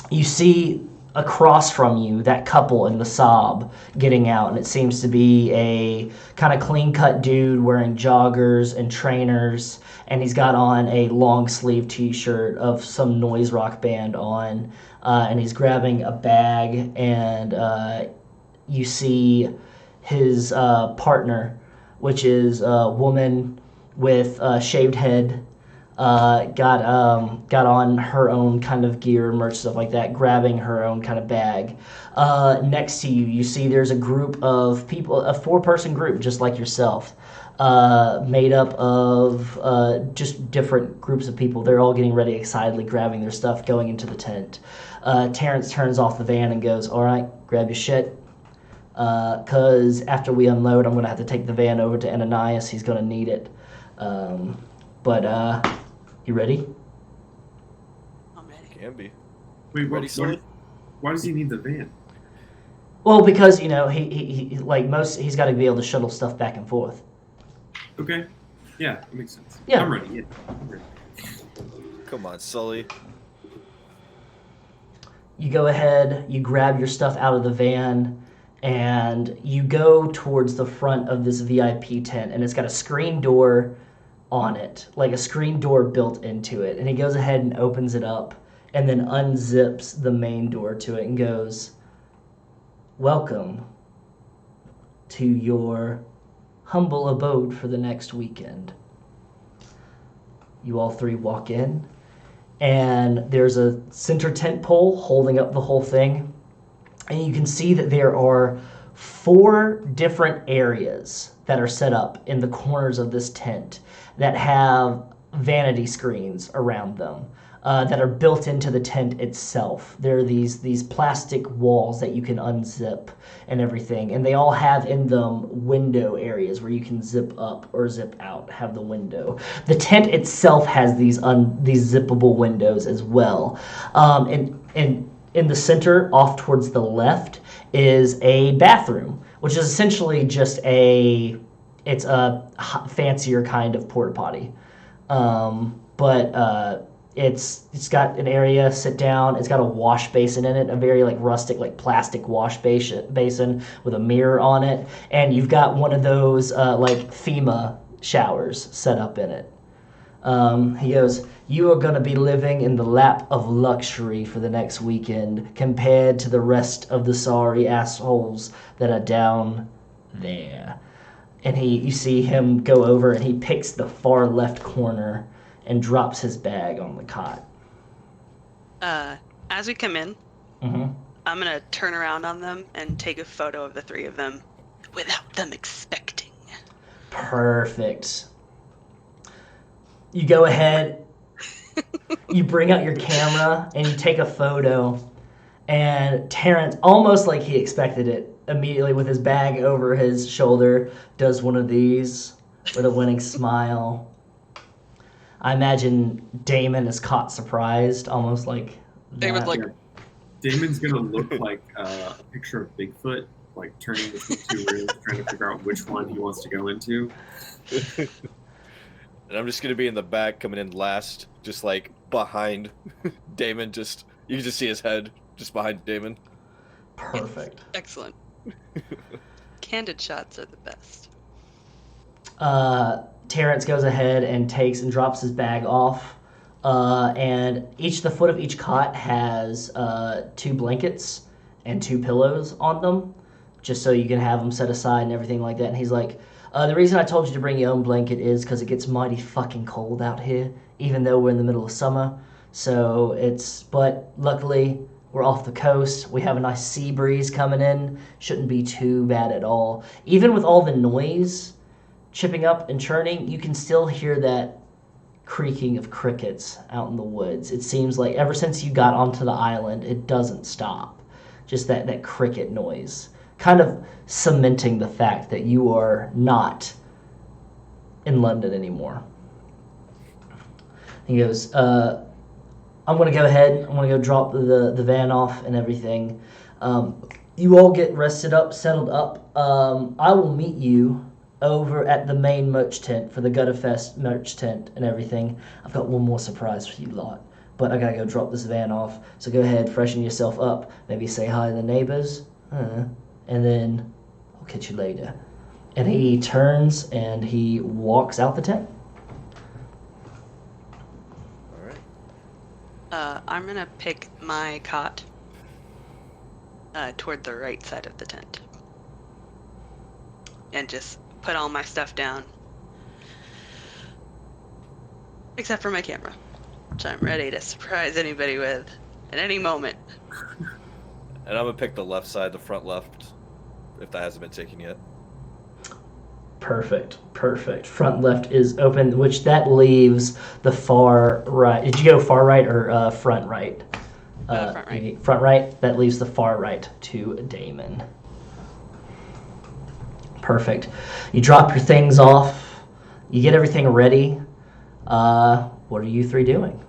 You see across from you that couple in the Saab getting out, and it seems to be a kind of clean-cut dude wearing joggers and trainers, and he's got on a long-sleeve t-shirt of some noise rock band on, and he's grabbing a bag, and you see his partner, which is a woman with a shaved head, got on her own kind of gear, merch, stuff like that, grabbing her own kind of bag. Next to you, you see there's a group of people, a 4-person group, just like yourself, made up of just different groups of people. They're all getting ready, excitedly grabbing their stuff, going into the tent. Terrance turns off the van and goes, "All right, grab your shit. Because after we unload, I'm going to have to take the van over to Ananias. He's going to need it. You ready?" I'm ready. Can be. Wait, Ready, Sully? why does he need the van? Well, because, you know, he like most, he's got to be able to shuttle stuff back and forth. Okay. Yeah, that makes sense. Yeah. I'm ready. Yeah, I'm ready. Come on, Sully. You go ahead, you grab your stuff out of the van, and you go towards the front of this VIP tent, and it's got a screen door on it, like a screen door built into it. And he goes ahead and opens it up, and then unzips the main door to it and goes, "Welcome to your humble abode for the next weekend." You all three walk in, and there's a center tent pole holding up the whole thing. And you can see that there are 4 different areas that are set up in the corners of this tent that have vanity screens around them that are built into the tent itself. There are these plastic walls that you can unzip and everything, and they all have in them window areas where you can zip up or zip out, have the window. The tent itself has these zippable windows as well. And in the center, off towards the left, is a bathroom, which is essentially just it's a fancier kind of porta potty. It's got an area, sit down, it's got a wash basin in it, a very like rustic, like plastic wash basin with a mirror on it, and you've got one of those like FEMA showers set up in it. He goes, "You are going to be living in the lap of luxury for the next weekend compared to the rest of the sorry assholes that are down there." And you see him go over, and he picks the far left corner and drops his bag on the cot. As we come in, Mm-hmm. I'm going to turn around on them and take a photo of the 3 of them without them expecting. Perfect. You go ahead, you bring out your camera, and you take a photo. And Terrance, almost like he expected it, immediately with his bag over his shoulder, does one of these with a winning smile. I imagine Damon is caught surprised, almost like Damon's that. like, Damon's gonna look like a picture of Bigfoot, like turning between 2 rooms, trying to figure out which one he wants to go into. And I'm just gonna be in the back, coming in last, just like behind Damon. You can just see his head just behind Damon. Perfect. excellent. Candid shots are the best. Terrance goes ahead and takes and drops his bag off. And the foot of each cot has 2 blankets and 2 pillows on them, just so you can have them set aside and everything like that. And he's like, the reason I told you to bring your own blanket is because it gets mighty fucking cold out here, even though we're in the middle of summer. But luckily, We're off the coast. We have a nice sea breeze coming in. Shouldn't be too bad at all. Even with all the noise chipping up and churning, you can still hear that creaking of crickets out in the woods. It seems like ever since you got onto the island, it doesn't stop. Just that cricket noise. Kind of cementing the fact that you are not in London anymore. He goes, I'm going to go ahead. I'm going to go drop the van off and everything. You all get rested up, settled up. I will meet you over at the main merch tent for the Gutterfest merch tent and everything. I've got one more surprise for you lot, but I gotta go drop this van off. So go ahead, freshen yourself up, maybe say hi to the neighbors, and then I'll catch you later. And he turns and he walks out the tent. All right. I'm gonna pick my cot toward the right side of the tent and just put all my stuff down, except for my camera, which I'm ready to surprise anybody with at any moment. And I'm gonna pick the left side, the front left, if that hasn't been taken yet. Perfect. Front left is open, which that leaves the far right. Did you go far right or front right? Front right. Front right. That leaves the far right to Damon. Perfect. You drop your things off. You get everything ready. What are you three doing?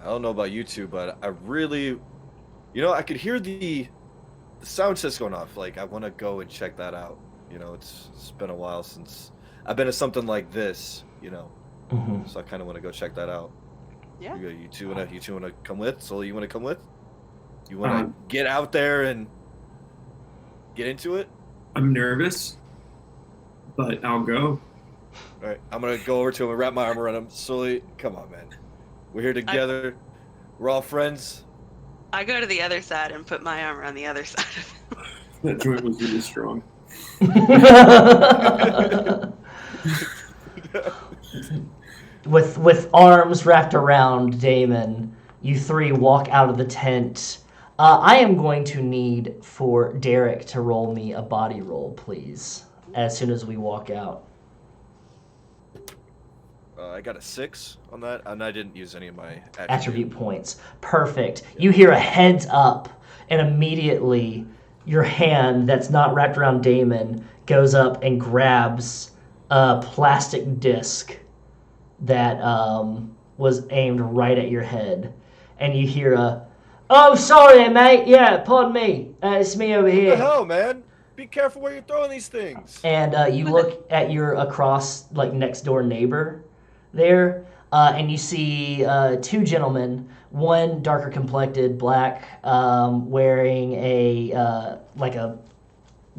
I don't know about you two, but I really, I could hear the sound system going off. Like, I want to go and check that out. It's been a while since I've been to something like this. Mm-hmm. So I kind of want to go check that out. Yeah. You two want to come with? Sully, you want to come with? You want to get out there and get into it? I'm nervous, but I'll go. All right, I'm gonna go over to him and wrap my arm around him. Sully, come on, man. We're here together. We're all friends. I go to the other side and put my arm around the other side of him. That joint was really strong. With arms wrapped around Damon, you three walk out of the tent. I am going to need for Derrick to roll me a body roll, please, as soon as we walk out. I got a 6 on that, and I didn't use any of my Attribute points. Perfect. You hear a heads up, and immediately your hand that's not wrapped around Damon goes up and grabs a plastic disc that was aimed right at your head. And you hear a, "Oh, sorry, mate. Yeah, pardon me. It's me over here." What the hell, man? Be careful where you're throwing these things. And you look at your next door neighbor there, and you see 2 gentlemen, one darker complected, black, wearing a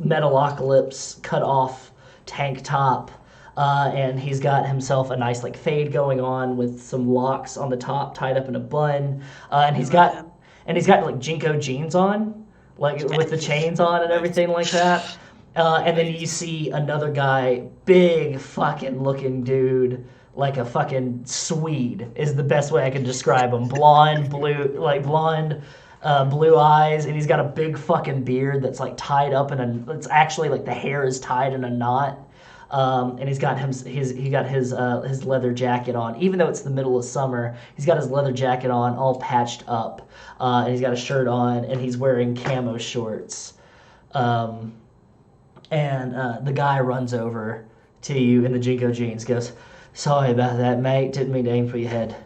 Metalocalypse cut off tank top, and he's got himself a nice fade going on with some locks on the top tied up in a bun, and he's got Jinko jeans on, with the chains on and everything like that. And then you see another guy, big fucking looking dude, like a fucking Swede is the best way I can describe him. Blonde, blue eyes, and he's got a big fucking beard that's tied up it's actually the hair is tied in a knot. And he's got his leather jacket on, even though it's the middle of summer. He's got his leather jacket on, all patched up, and he's got a shirt on, and he's wearing camo shorts. And the guy runs over to you in the Jinko jeans, goes, "Sorry about that, mate. Didn't mean to aim for your head."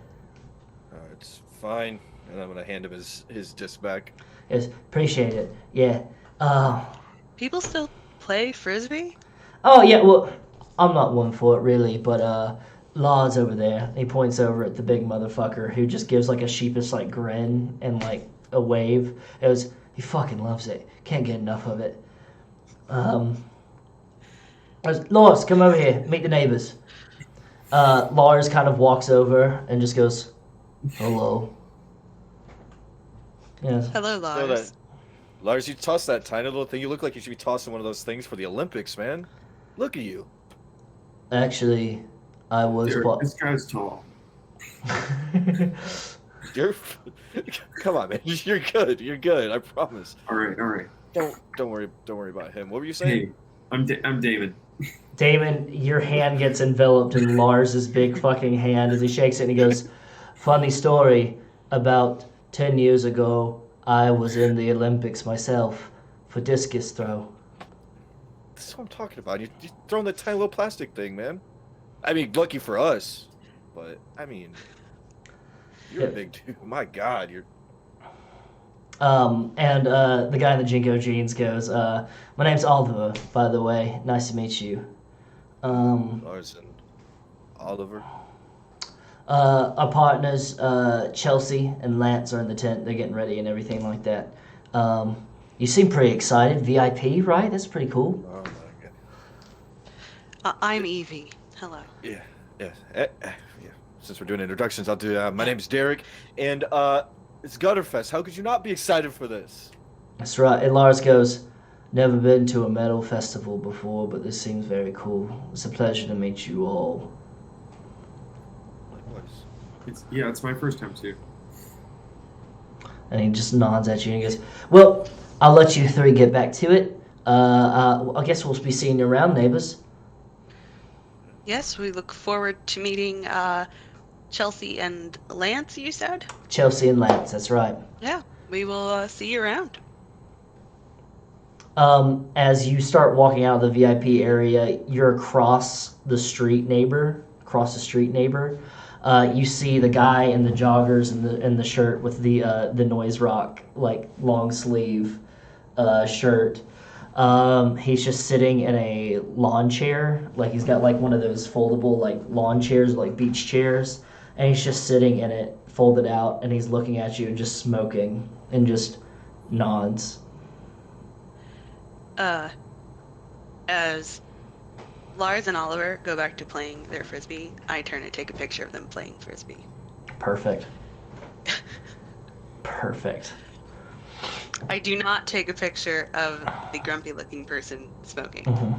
It's fine, and I'm gonna hand him his disc back. Yes, appreciate it. Yeah. People still play Frisbee? Oh, yeah, well, I'm not one for it, really, but Law's over there. He points over at the big motherfucker who just gives a sheepish grin and a wave. He fucking loves it. Can't get enough of it. Lars, come over here. Meet the neighbors. Lars kind of walks over and just goes, "Hello." Yes. Hello, Lars. Lars, you toss that tiny little thing. You look like you should be tossing one of those things for the Olympics, man. Look at you. Actually, I was... Derrick, this guy's tall. You're come on, man. You're good. You're good. I promise. All right. Don't worry about him. What were you saying? Hey, I'm Damon. Damon, your hand gets enveloped in Lars's big fucking hand as he shakes it and he goes, "Funny story. About 10 years ago, I was in the Olympics myself for discus throw." That's what I'm talking about. You're throwing that tiny little plastic thing, man. I mean, lucky for us, but I mean, you're a big dude. My God, you're. And the guy in the Jinko jeans goes, "My name's Oliver, by the way. Nice to meet you." Lars and Oliver. Our partners, Chelsea and Lance, are in the tent. They're getting ready and everything like that. You seem pretty excited. VIP, right? That's pretty cool. Oh my God. I'm Evie. Hello. Yeah. Since we're doing introductions, I'll do. My name's Derrick, and it's Gutterfest. How could you not be excited for this? That's right. And Lars goes, "Never been to a metal festival before, but this seems very cool. It's a pleasure to meet you all." Likewise. It's my first time too. And he just nods at you and he goes, "Well, I'll let you three get back to it. I guess we'll be seeing you around, neighbors." Yes, we look forward to meeting Chelsea and Lance, you said? Chelsea and Lance, that's right. Yeah, we will see you around. As you start walking out of the VIP area, you're across the street neighbor. You see the guy in the joggers and the shirt with the noise rock like long sleeve shirt. He's just sitting in a lawn chair, like he's got like one of those foldable like lawn chairs, like beach chairs, and he's just sitting in it, folded out, and he's looking at you and just smoking and just nods. As Lars and Oliver go back to playing their frisbee, I turn and take a picture of them playing frisbee. Perfect. Perfect. I do not take a picture of the grumpy-looking person smoking. Mm-hmm.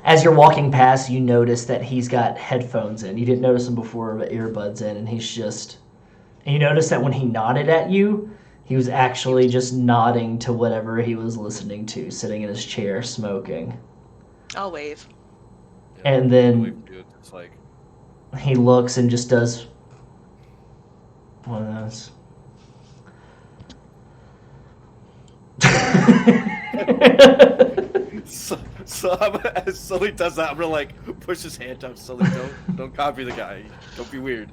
As you're walking past, you notice that he's got headphones in. You didn't notice him before, but earbuds in, and and you notice that when he nodded at you, he was actually just nodding to whatever he was listening to, sitting in his chair smoking. I'll wave. Yeah, And then it's like he looks and just does one of those. so he does that. I'm gonna like push his hand down slowly. Don't copy the guy. Don't be weird.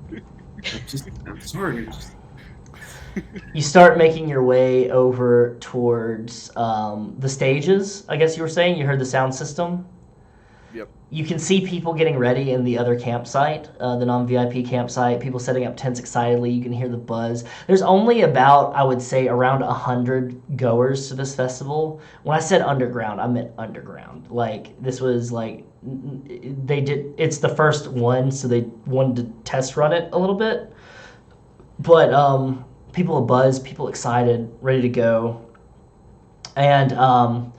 I'm sorry. You start making your way over towards the stages. I guess you were saying you heard the sound system. Yep. You can see people getting ready in the other campsite, the non-VIP campsite, people setting up tents excitedly. You can hear the buzz. There's only about, I would say, around 100 goers to this festival. When I said underground, I meant underground. Like, this was like, it's the first one, so they wanted to test run it a little bit. But people abuzz, people excited, ready to go. And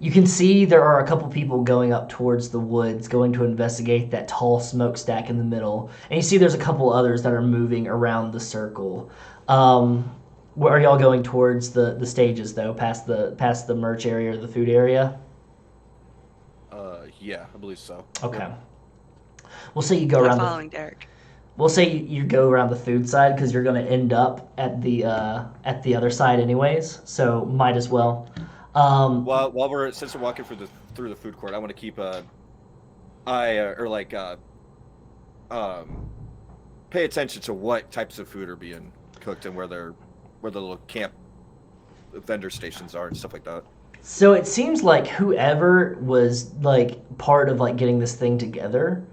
you can see there are a couple people going up towards the woods, going to investigate that tall smokestack in the middle. And you see there's a couple others that are moving around the circle. Where are y'all going towards the stages, though, past the merch area or the food area? Yeah, I believe so. Okay. We'll say you go around. Following Derrick. We'll say you go around the food side because you're going to end up at the other side anyways. So might as well. While since we're walking through the food court, I want to keep pay attention to what types of food are being cooked and where the little camp vendor stations are and stuff like that. So it seems like whoever was like part of like getting this thing together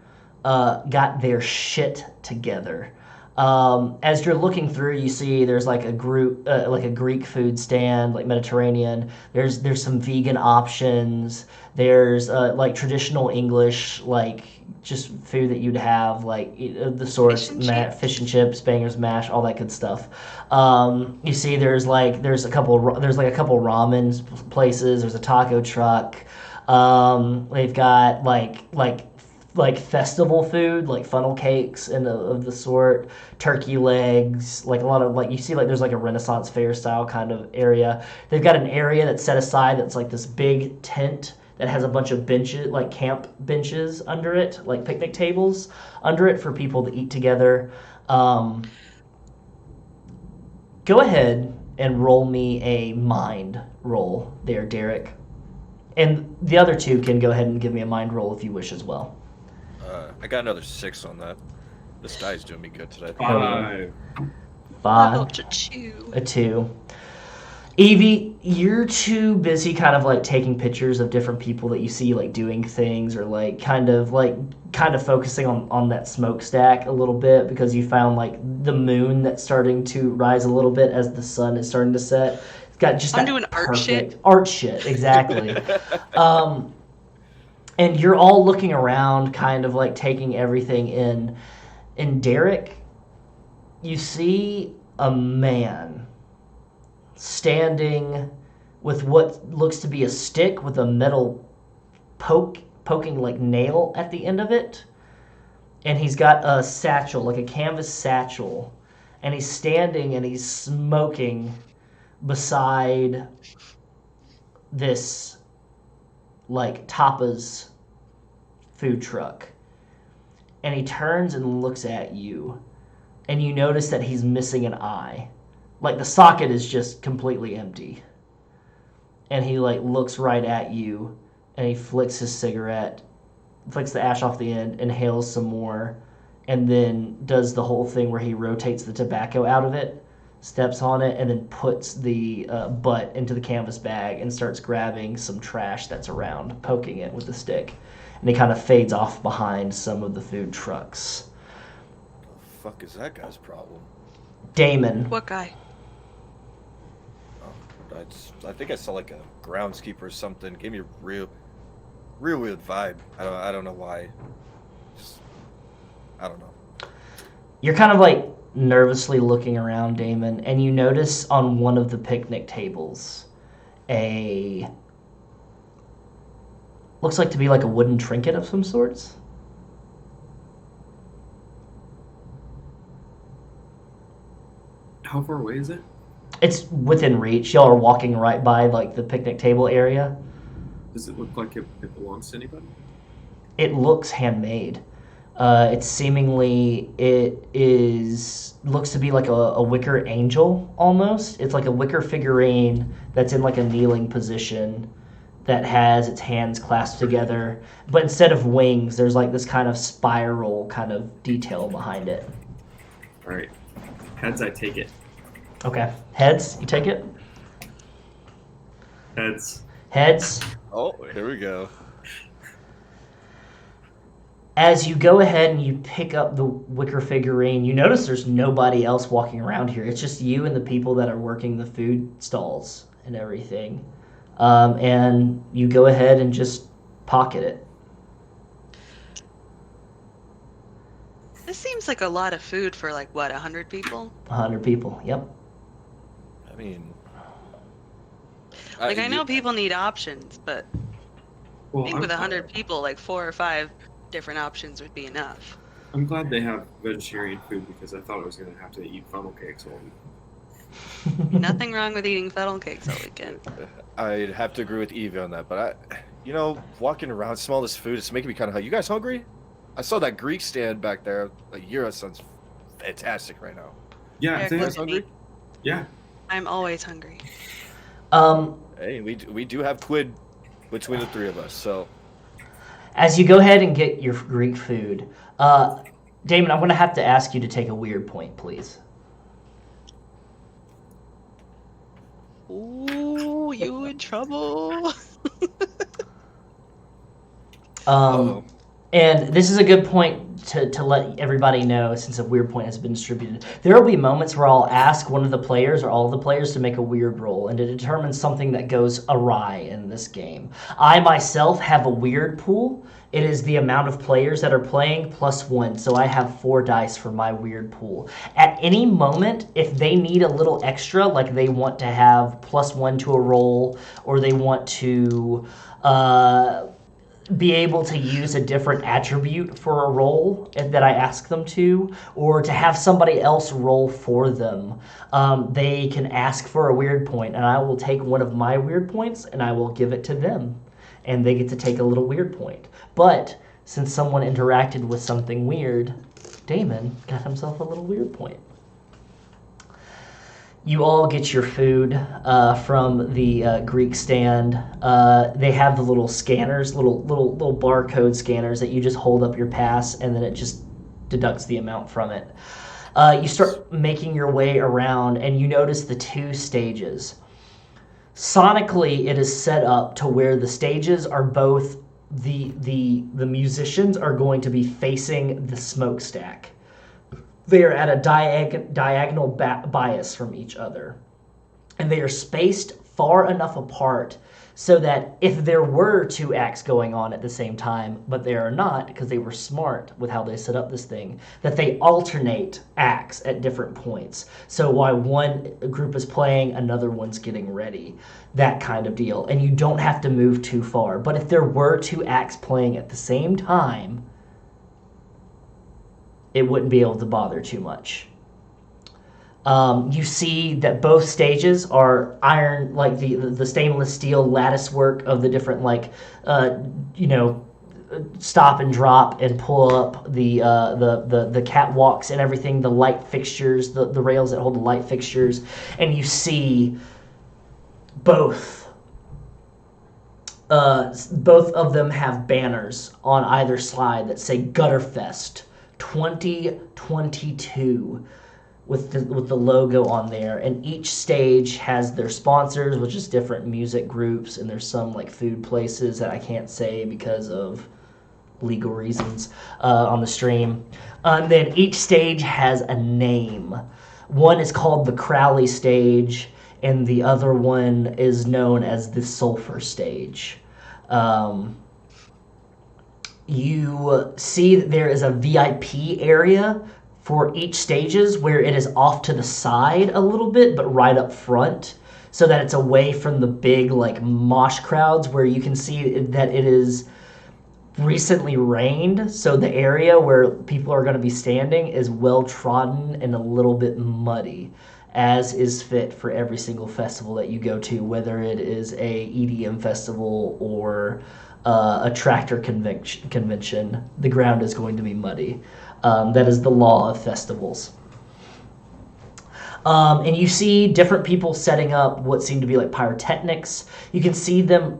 got their shit together. As you're looking through, you see there's like a group, like a Greek food stand, like Mediterranean. There's some vegan options. There's like traditional English, like just food that you'd have, like the sorts, fish and chips, bangers, mash, all that good stuff. You see there's a couple ramen places. There's a taco truck. They've got like like festival food, like funnel cakes and of the sort, turkey legs, like a lot of like you see like there's like a Renaissance fair style kind of area. They've got an area that's set aside that's like this big tent that has a bunch of benches, like camp benches under it, like picnic tables under it for people to eat together. Go ahead and roll me a mind roll there, Derrick. And the other two can go ahead and give me a mind roll if you wish as well. I got another 6 on that. This guy's doing me good today. 5. Level 5. to 2. A 2. Evie, you're too busy kind of like taking pictures of different people that you see like doing things or like kind of focusing on that smokestack a little bit because you found like the moon that's starting to rise a little bit as the sun is starting to set. It's got just I'm that doing art shit. Art shit, exactly. And you're all looking around, kind of like taking everything in. And Derrick, you see a man standing with what looks to be a stick with a metal poking like nail at the end of it. And he's got a satchel, like a canvas satchel. And he's standing and he's smoking beside this like tapas food truck, and he turns and looks at you, and you notice that he's missing an eye, like the socket is just completely empty, and he like looks right at you, and he flicks his cigarette, flicks the ash off the end, inhales some more, and then does the whole thing where he rotates the tobacco out of it, steps on it, and then puts the butt into the canvas bag and starts grabbing some trash that's around, poking it with the stick. And he kind of fades off behind some of the food trucks. What the fuck is that guy's problem? Damon. What guy? Oh, I think I saw like a groundskeeper or something. Gave me a real weird vibe. I don't know why. I don't know. You're kind of like nervously looking around, Damon, and you notice on one of the picnic tables looks like to be like a wooden trinket of some sorts. How far away is it? It's within reach. Y'all are walking right by like the picnic table area. Does it look like it belongs to anybody? It looks handmade. Looks to be like a wicker angel almost. It's like a wicker figurine that's in like a kneeling position that has its hands clasped together, but instead of wings, there's like this kind of spiral kind of detail behind it. All right, heads, I take it. Okay, heads, you take it? Heads. Heads. Oh, here we go. As you go ahead and you pick up the wicker figurine, you notice there's nobody else walking around here. It's just you and the people that are working the food stalls and everything. And you go ahead and just pocket it. This seems like a lot of food for like, what, 100 people? 100 people, yep. I mean... Like, I know people need options, but Well, I think with 100 people, like 4 or 5 different options would be enough. I'm glad they have vegetarian food because I thought I was going to have to eat funnel cakes all week. Nothing wrong with eating funnel cakes all weekend. I'd have to agree with Evie on that, but walking around, smell this food, it's making me kind of hungry. You guys hungry? I saw that Greek stand back there. The gyro sounds fantastic right now. Yeah, Eric, they look have, at me. yeah. I'm always hungry. Hey, we do have quid between the three of us, so... As you go ahead and get your Greek food, Damon, I'm going to have to ask you to take a weird point, please. Ooh, you in trouble. And this is a good point to let everybody know, since a weird point has been distributed. There will be moments where I'll ask one of the players or all of the players to make a weird roll and to determine something that goes awry in this game. I myself have a weird pool. It is the amount of players that are playing plus 1, so I have 4 dice for my weird pool. At any moment, if they need a little extra, like they want to have plus 1 to a roll, or they want to be able to use a different attribute for a roll that I ask them to, or to have somebody else roll for them. They can ask for a weird point, and I will take one of my weird points and I will give it to them, and they get to take a little weird point. But since someone interacted with something weird, Damon got himself a little weird point. You all get your food from the Greek stand. They have the little scanners, little barcode scanners that you just hold up your pass, and then it just deducts the amount from it. You start making your way around, and you notice the 2 stages. Sonically, it is set up to where the stages are both the musicians are going to be facing the smokestack. They are at a diagonal bias from each other, and they are spaced far enough apart so that if there were 2 acts going on at the same time, but they are not because they were smart with how they set up this thing, that they alternate acts at different points. So while one group is playing, another one's getting ready, that kind of deal. And you don't have to move too far. But if there were 2 acts playing at the same time, it wouldn't be able to bother too much. You see that both stages are iron, like the stainless steel lattice work of the different, like, stop and drop and pull up the catwalks and everything, the light fixtures, the rails that hold the light fixtures, and you see both of them have banners on either side that say Gutterfest 2022 with the logo on there, and each stage has their sponsors, which is different music groups, and there's some like food places that I can't say because of legal reasons on the stream. And then each stage has a name. One is called the Crowley stage, and the other one is known as the Sulfur stage. You see that there is a VIP area for each stages where it is off to the side a little bit, but right up front, so that it's away from the big like mosh crowds where you can see that it is recently rained, so the area where people are going to be standing is well trodden and a little bit muddy, as is fit for every single festival that you go to, whether it is a EDM festival or a tractor convention. The ground is going to be muddy. That is the law of festivals. And you see different people setting up what seem to be like pyrotechnics. You can see them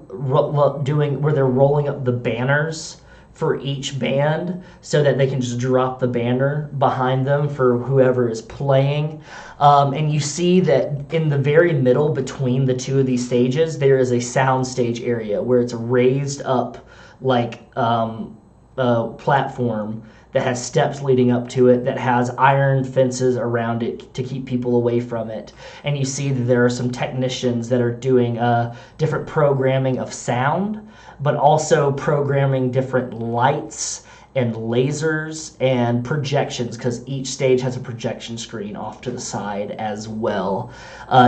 doing where they're rolling up the banners for each band so that they can just drop the banner behind them for whoever is playing. And you see that in the very middle between the 2 of these stages, there is a sound stage area where it's a raised up like platform that has steps leading up to it, that has iron fences around it to keep people away from it. And you see that there are some technicians that are doing different programming of sound, but also programming different lights and lasers and projections, because each stage has a projection screen off to the side as well.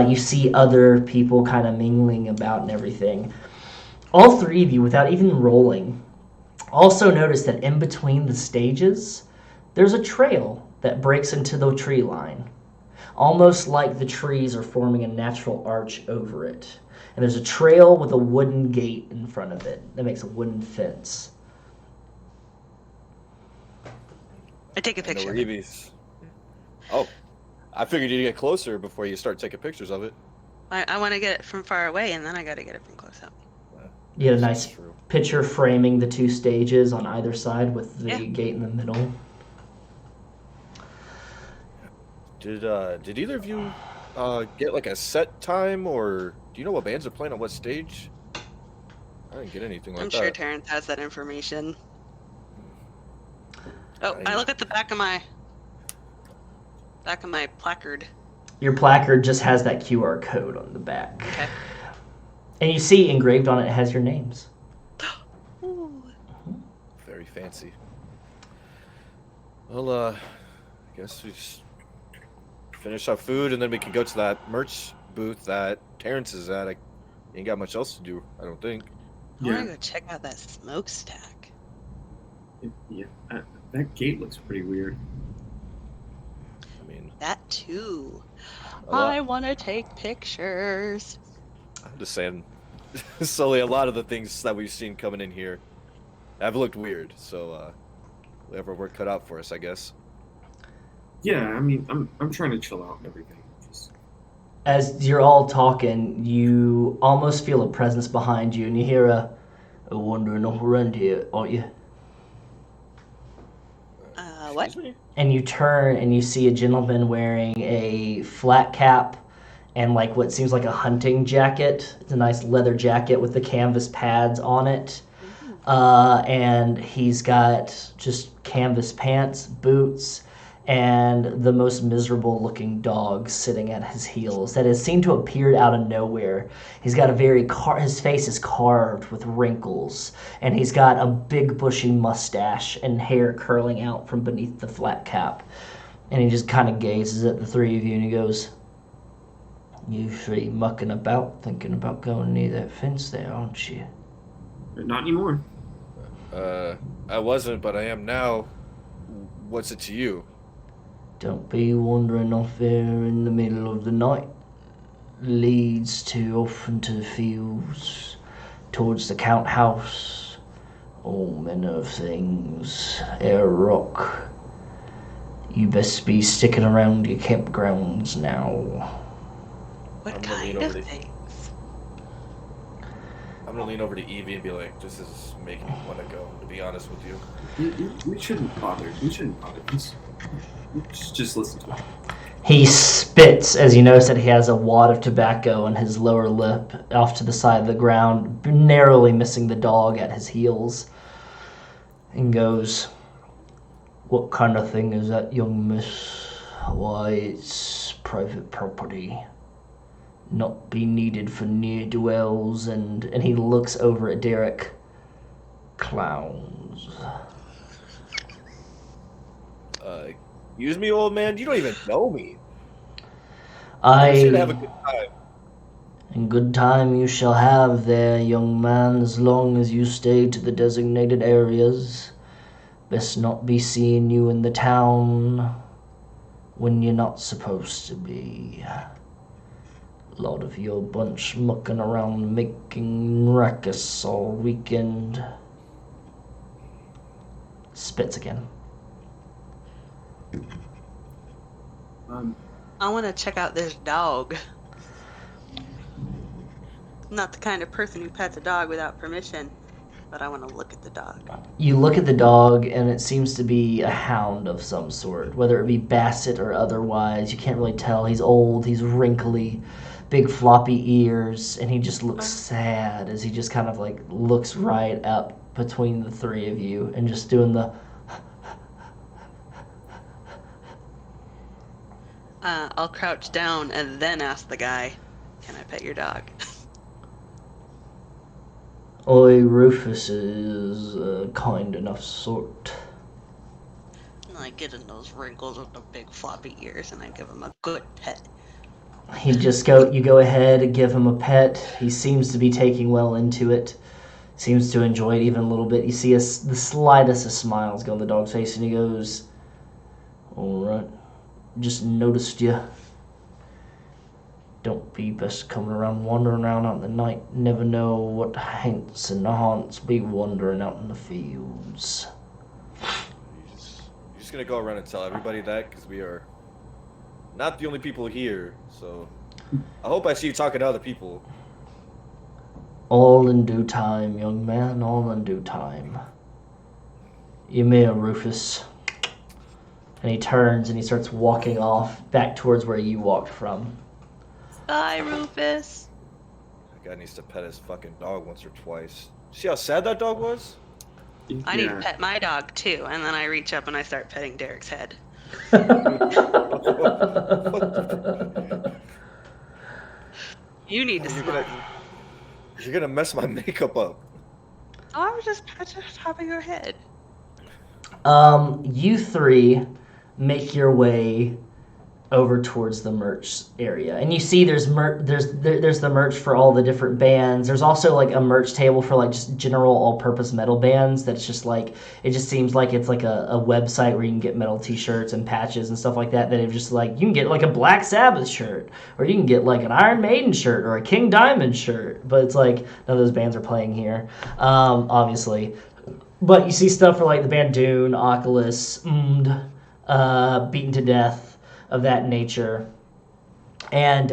You see other people kind of mingling about and everything. All 3 of you, without even rolling, also notice that in between the stages, there's a trail that breaks into the tree line, almost like the trees are forming a natural arch over it. And there's a trail with a wooden gate in front of it that makes a wooden fence. I take a picture. Oh, I figured you'd get closer before you start taking pictures of it. I want to get it from far away, and then I got to get it from close up. You get a nice picture framing the 2 stages on either side with the gate in the middle. Did either of you get like a set time, or do you know what bands are playing on what stage? I didn't get anything like that. I'm sure Terrance has that information. Oh, I look at the back of my placard. Your placard just has that QR code on the back. Okay. And you see engraved on it has your names. Ooh. Very fancy. Well, I guess we just finish our food and then we can go to that merch booth that Terrance is at. Ain't got much else to do, I don't think. I want to go check out that smokestack. Yeah, that gate looks pretty weird. I mean, That too. a lot- I want to take pictures. I'm just saying, slowly a lot of the things that we've seen coming in here have looked weird. So, we have our work cut out for us, I guess. Yeah, I mean, I'm trying to chill out and everything. Just As you're all talking, you almost feel a presence behind you, and you hear a wandering up around here, aren't you? What? Excuse me? And you turn and you see a gentleman wearing a flat cap and like what seems like a hunting jacket. It's a nice leather jacket with the canvas pads on it. And he's got just canvas pants, boots, and the most miserable looking dog sitting at his heels that has seemed to have appeared out of nowhere. He's got a his face is carved with wrinkles, and he's got a big bushy mustache and hair curling out from beneath the flat cap. And he just kind of gazes at the three of you and he goes, "You three mucking about, thinking about going near that fence there, aren't you?" not anymore. I wasn't, but I am now. What's it to you? Don't be wandering off there in the middle of the night. Leads off into the fields, towards the count house. All manner of things. Air rock. You best be sticking around your campgrounds now. What I'm gonna kind lean of over to- things? I'm gonna lean over to Evie and be like, "This is making me want to go." To be honest with you. We shouldn't bother. Just listen to it. He spits as you notice that he has a wad of tobacco on his lower lip off to the side of the ground, narrowly missing the dog at his heels, and goes, "What kind of thing is that, young miss? Why, it's private property. Not be needed for near-dwells," and he looks over at Derrick. "Clowns." Excuse me, old man. You don't even know me. I'm just here to have a good time. And good time you shall have there, young man, as long as you stay to the designated areas. Best not be seeing you in the town when you're not supposed to be. Lot of your bunch mucking around making ruckus all weekend. Spits again. I want to check out this dog. I'm not the kind of person who pets a dog without permission, but I want to look at the dog. You look at the dog, and it seems to be a hound of some sort, whether it be basset or otherwise. You can't really tell. He's old, he's wrinkly, big floppy ears, and he just looks sad as he just kind of like looks right up between the three of you and just doing the... I'll crouch down and then ask the guy, "Can I pet your dog?" Oi, Rufus is a kind enough sort. And I get in those wrinkles with the big floppy ears and I give him a good pet. You go ahead and give him a pet. He seems to be taking well into it. Seems to enjoy it even a little bit. You see the slightest of smiles go on the dog's face, and he goes, "All right, just noticed you. Don't be best coming around wandering around out in the night. Never know what haints and haunts be wandering out in the fields." You're just gonna go around and tell everybody that, because we are not the only people here. So I hope I see you talking to other people. All in due time, young man, all in due time. Ymir, Rufus. And he turns and he starts walking off back towards where you walked from. Bye, Rufus. That guy needs to pet his fucking dog once or twice. See how sad that dog was? I need to pet my dog too, and then I reach up and I start petting Derrick's head. You need to smile. You're gonna mess my makeup up. Oh, I was just touching the top of your head. You three make your way over towards the merch area, and you see there's the merch for all the different bands. There's also like a merch table for like just general all-purpose metal bands. That's just like, it just seems like it's like a website where you can get metal t-shirts and patches and stuff like that. That have just like, you can get like a Black Sabbath shirt, or you can get like an Iron Maiden shirt or a King Diamond shirt. But it's like none of those bands are playing here, obviously. But you see stuff for like the band Dune, Oculus, Beaten to Death, of that nature. And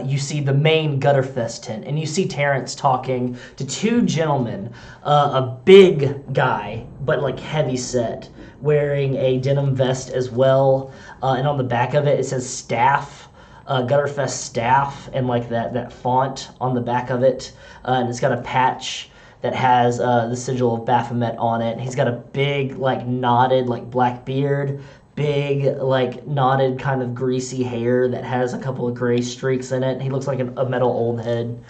you see the main Gutterfest tent, and you see Terrance talking to two gentlemen, a big guy, but like heavy set, wearing a denim vest as well, and on the back of it says staff, Gutterfest staff, and like that font on the back of it, and it's got a patch that has the sigil of Baphomet on it. He's got a big like knotted like black beard, big, like, knotted kind of greasy hair that has a couple of gray streaks in it. He looks like a metal old head.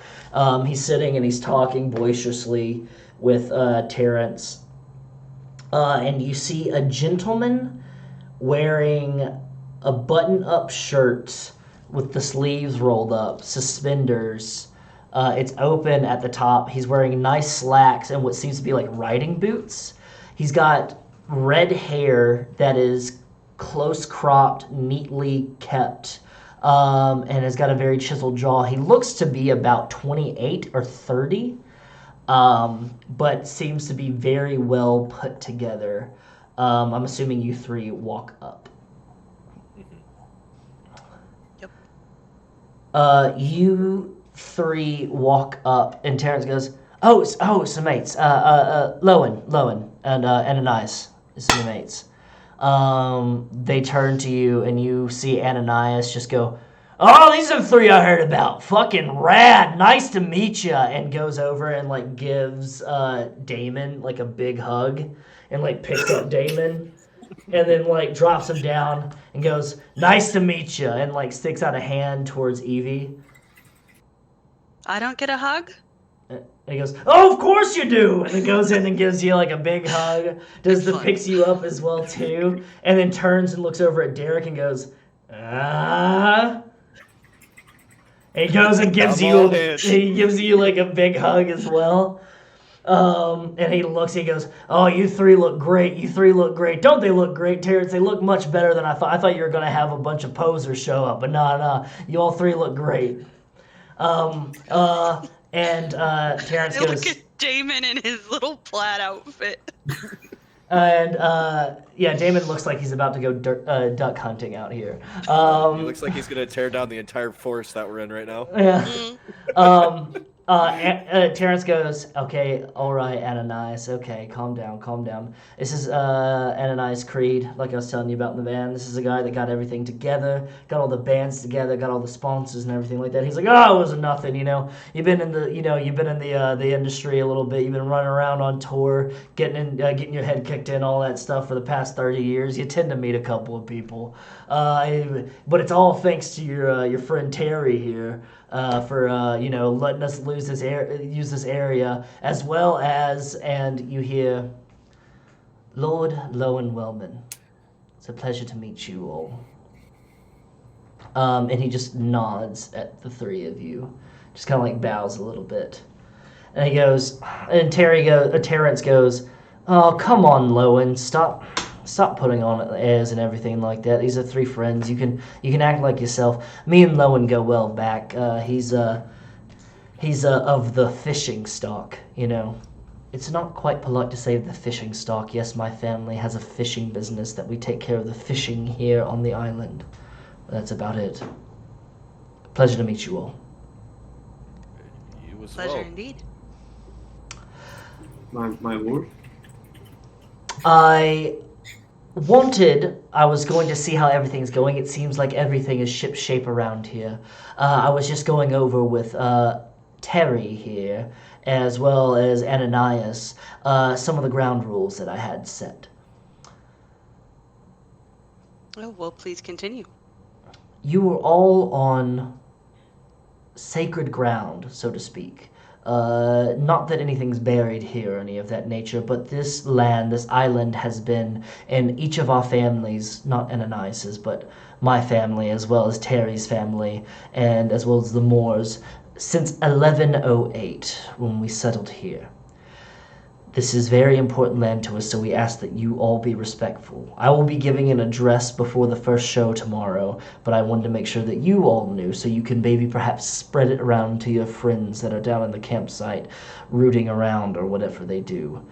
He's sitting and he's talking boisterously with Terrance. And you see a gentleman wearing a button-up shirt with the sleeves rolled up, suspenders. It's open at the top. He's wearing nice slacks and what seems to be like riding boots. He's got red hair that is close cropped, neatly kept, and has got a very chiseled jaw. He looks to be about 28 or 30, but seems to be very well put together. I'm assuming you three walk up. Yep. You three walk up, and Terrance goes, "Oh, some mates. Lowen, and Ananias is some mates." They turn to you, and you see Ananias just go, "Oh, these are the three I heard about. Fucking rad. Nice to meet ya." And goes over and like gives Damon like a big hug, and like picks up Damon, and then like drops him down and goes, "Nice to meet ya," and like sticks out a hand towards Evie. I don't get a hug? And he goes, "Oh, of course you do!" And then goes in and gives you like a big hug. Picks you up as well too, and then turns and looks over at Derrick and goes, "Ah." And he goes and gives you like a big hug as well. And he looks, he goes, "Oh, you three look great. You three look great. Don't they look great, Terrance? They look much better than I thought. I thought you were gonna have a bunch of posers show up, but nah. You all three look great." And Terrance I goes, look at Damon in his little plaid outfit. and yeah, Damon looks like he's about to go duck hunting out here. He looks like he's gonna tear down the entire forest that we're in right now. Yeah. Terrance goes, "Okay, all right, Ananias. Okay, calm down. This is Ananias Creed, like I was telling you about in the band. This is a guy that got everything together, got all the bands together, got all the sponsors and everything like that." He's like, "Oh, it wasn't nothing, you know. You've been in the industry a little bit. You've been running around on tour, getting your head kicked in, all that stuff for the past 30 years. You tend to meet a couple of people, but it's all thanks to your friend Terry here." For letting us use this area, as well as, and you hear, "Lord Lowen Wellman, it's a pleasure to meet you all." And he just nods at the three of you, just kind of like bows a little bit, and he goes, and Terrance goes, "Oh, come on, Lowen, stop putting on airs and everything like that. These are three friends. You can act like yourself. Me and Lowen go well back. He's of the fishing stock, you know. It's not quite polite to say the fishing stock. Yes, my family has a fishing business that we take care of the fishing here on the island. That's about it. Pleasure to meet you all." You as Pleasure well. indeed. My lord. I was going to see how everything's going. It seems like everything is shipshape around here. I was just going over with Terry here, as well as Ananias, some of the ground rules that I had set. Oh, well, please continue. You were all on sacred ground, so to speak. Not that anything's buried here or any of that nature, but this land, this island has been in each of our families, not Ananias's, but my family, as well as Terry's family, and as well as the Moors, since 1108, when we settled here. This is very important land to us, so we ask that you all be respectful. I will be giving an address before the first show tomorrow, but I wanted to make sure that you all knew, so you can maybe perhaps spread it around to your friends that are down in the campsite, rooting around or whatever they do.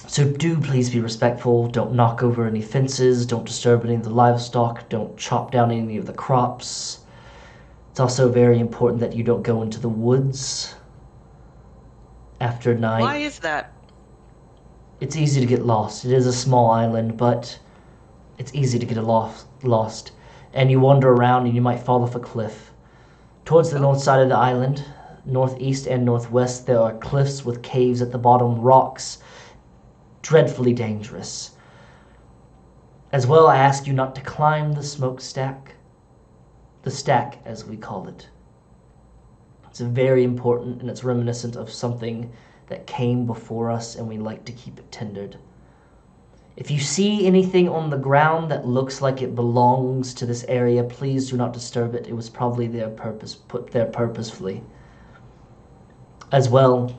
So do please be respectful. Don't knock over any fences. Don't disturb any of the livestock. Don't chop down any of the crops. It's also very important that you don't go into the woods after night. Why is that? It's easy to get lost. It is a small island, but it's easy to get lost. And you wander around and you might fall off a cliff. Towards the north side of the island, northeast and northwest, there are cliffs with caves at the bottom, rocks, dreadfully dangerous. As well, I ask you not to climb the smokestack. The stack, as we call it. It's very important, and it's reminiscent of something that came before us, and we like to keep it tendered. If you see anything on the ground that looks like it belongs to this area, please do not disturb it. It was probably put there purposefully. As well,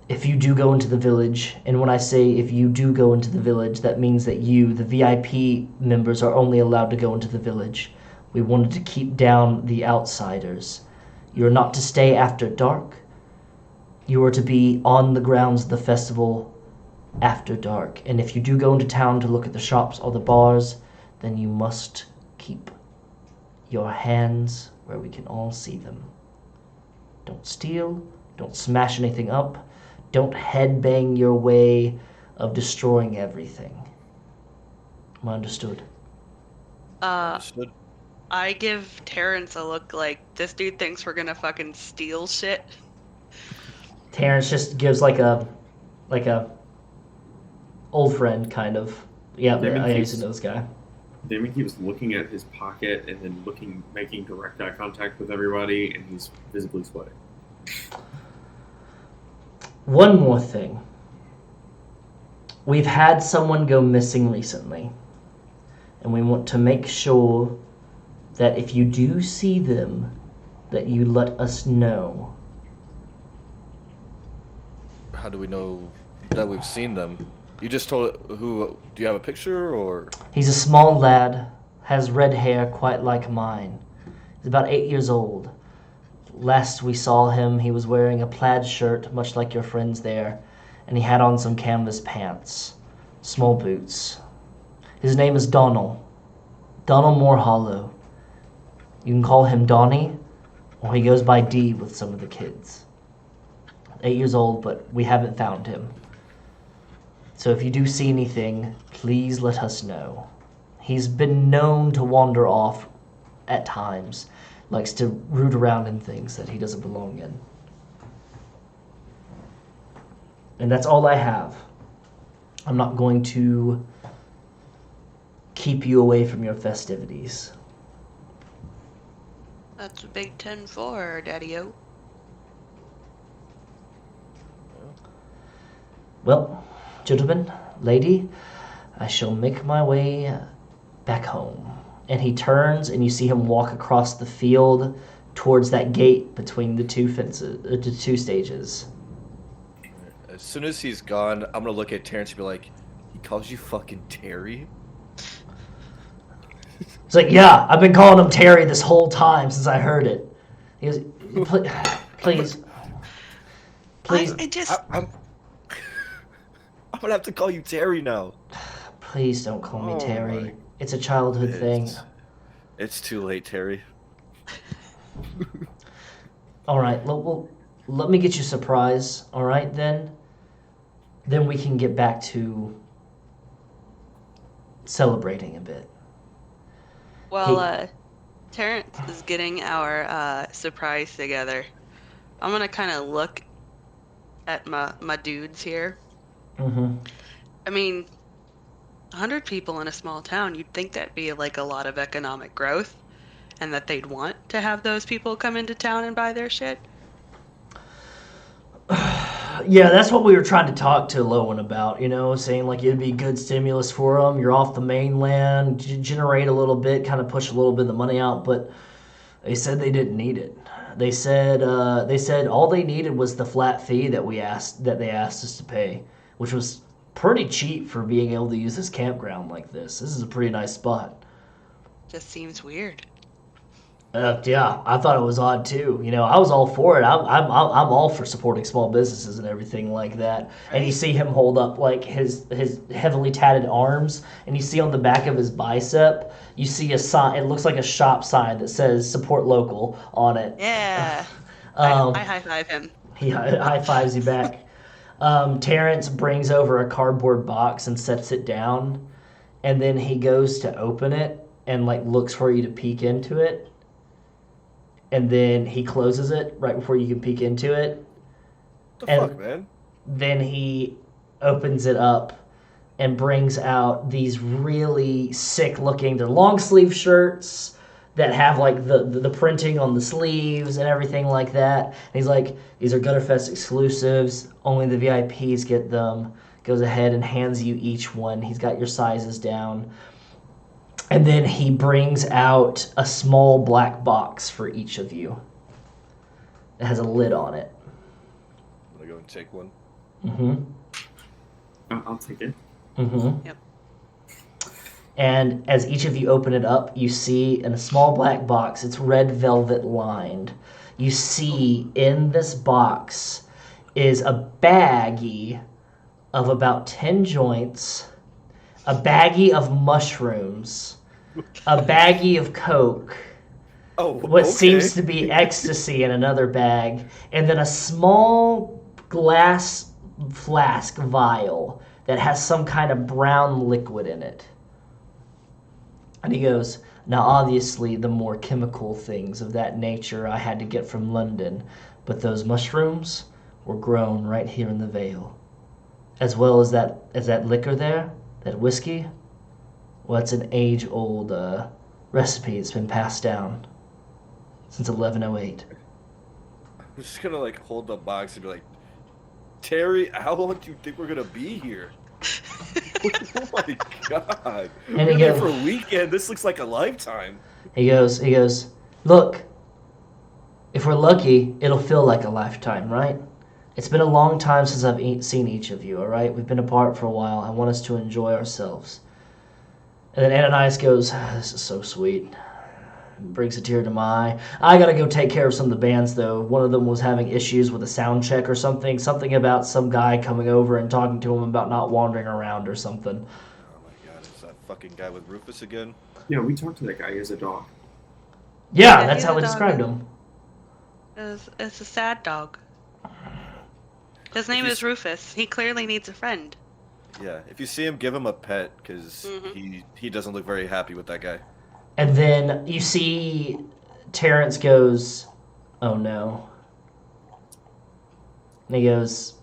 if you do go into the village, and when I say if you do go into the village, that means that you, the VIP members, are only allowed to go into the village. We wanted to keep down the outsiders. You are not to stay after dark. You are to be on the grounds of the festival after dark. And if you do go into town to look at the shops or the bars, then you must keep your hands where we can all see them. Don't steal. Don't smash anything up. Don't headbang your way of destroying everything. Am I understood? Understood. I give Terrance a look like this dude thinks we're gonna fucking steal shit. Terrance just gives like a old friend kind of. Yeah, Damon I keeps- used to know this guy. Damon keeps looking at his pocket and then making direct eye contact with everybody, and he's visibly sweating. One more thing. We've had someone go missing recently, and we want to make sure that if you do see them, that you let us know. How do we know that we've seen them? You just told who? Do you have a picture or? He's a small lad, has red hair quite like mine. He's about 8 years old. Last we saw him, he was wearing a plaid shirt, much like your friends there, and he had on some canvas pants, small boots. His name is Donald Morehollow. You can call him Donnie, or he goes by D with some of the kids. 8 years old, but we haven't found him. So if you do see anything, please let us know. He's been known to wander off at times, likes to root around in things that he doesn't belong in. And that's all I have. I'm not going to keep you away from your festivities. That's a big 10-4, Daddy-O. Well, gentlemen, lady, I shall make my way back home. And he turns, and you see him walk across the field towards that gate between the two fences, the two stages. As soon as he's gone, I'm gonna look at Terrance and be like, "He calls you fucking Terry?" It's like, yeah, I've been calling him Terry this whole time since I heard it. He goes, please. I just... I'm gonna have to call you Terry now. Please don't call me Oh Terry. my- It's a childhood thing. It's too late, Terry. All right, well, let me get you a surprise. All right, then we can get back to celebrating a bit. Well, Terrance is getting our surprise together. I'm gonna kind of look at my dudes here. Mm-hmm. I mean, 100 people in a small town, you'd think that'd be like a lot of economic growth, and that they'd want to have those people come into town and buy their shit. Yeah, that's what we were trying to talk to Lowen about, saying like it'd be good stimulus for them. You're off the mainland, generate a little bit, kind of push a little bit of the money out, but they said they didn't need it. They said all they needed was the flat fee that they asked us to pay, which was pretty cheap for being able to use this campground like this. This is a pretty nice spot. Just seems weird. Yeah, I thought it was odd too. I was all for it. I'm all for supporting small businesses and everything like that. And you see him hold up like his heavily tatted arms, and you see on the back of his bicep, you see a sign. It looks like a shop sign that says "Support Local" on it. Yeah. Um, I high five him. He high fives you back. Terrance brings over a cardboard box and sets it down, and then he goes to open it and like looks for you to peek into it. And then he closes it right before you can peek into it. What the fuck, man? Then he opens it up and brings out these really sick-looking, they're long-sleeve shirts that have like the printing on the sleeves and everything like that. And he's like, these are Gutterfest exclusives. Only the VIPs get them. Goes ahead and hands you each one. He's got your sizes down. And then he brings out a small black box for each of you. It has a lid on it. I'm gonna go and take one. Mm-hmm. I'll take it. Mm-hmm. Yep. And as each of you open it up, you see in a small black box, it's red velvet lined. You see in this box is a baggie of about 10 joints, a baggie of mushrooms, a baggie of coke, what seems to be ecstasy in another bag, and then a small glass flask vial that has some kind of brown liquid in it. And he goes, now obviously the more chemical things of that nature I had to get from London, but those mushrooms were grown right here in the Vale. As well as that liquor there, that whiskey, well, it's an age-old recipe that's been passed down since 1108. I'm just gonna like hold the box and be like, Terry, how long do you think we're gonna be here? Oh my god. And We're he here goes, for a weekend. This looks like a lifetime. he goes, look, if we're lucky, it'll feel like a lifetime, right? It's been a long time since I've seen each of you, all right? We've been apart for a while. I want us to enjoy ourselves. And then Ananias goes, this is so sweet. Brings a tear to my eye. I gotta go take care of some of the bands, though. One of them was having issues with a sound check or something. Something about some guy coming over and talking to him about not wandering around or something. Oh my god, it's that fucking guy with Rufus again? Yeah, we talked to that guy. He has a dog. Yeah, Yeah, that's he's how a we dog. described him. It's a sad dog. His name is Rufus. He clearly needs a friend. Yeah, if you see him, give him a pet, because he doesn't look very happy with that guy. And then you see Terrance goes, oh no. And he goes,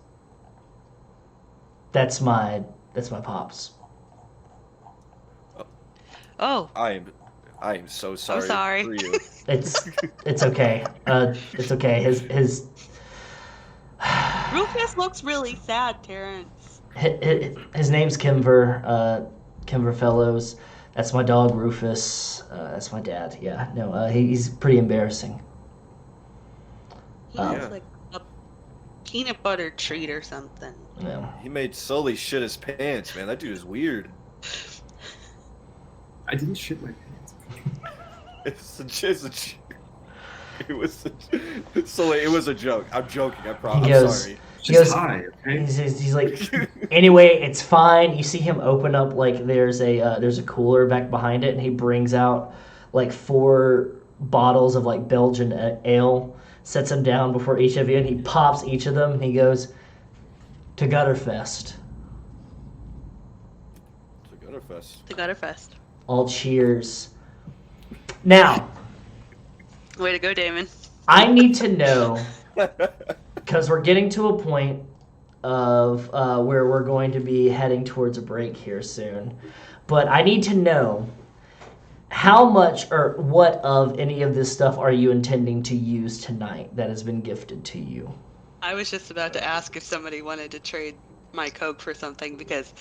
that's my pops. Oh, I am so sorry. sorry. For you. It's okay. It's okay. His Rufus looks really sad, Terrance. his name's Kimber. Kimber Fellows. That's my dog Rufus. That's my dad. Yeah. No. He's pretty embarrassing. He looks like a peanut butter treat or something. No. He made Sully shit his pants, man. That dude is weird. I didn't shit my pants. It was a joke. I'm joking. I promise. He I'm goes- sorry. Just hi, okay? He's like, anyway, it's fine. You see him open up like there's a cooler back behind it, and he brings out like 4 bottles of like Belgian ale, sets them down before each of you, and he pops each of them, and he goes, to Gutterfest. It's a Gutterfest. The Gutterfest. All cheers. Now, Way to go, Damon. I need to know, because we're getting to a point of where we're going to be heading towards a break here soon. But I need to know how much or what of any of this stuff are you intending to use tonight that has been gifted to you? I was just about to ask if somebody wanted to trade my Coke for something because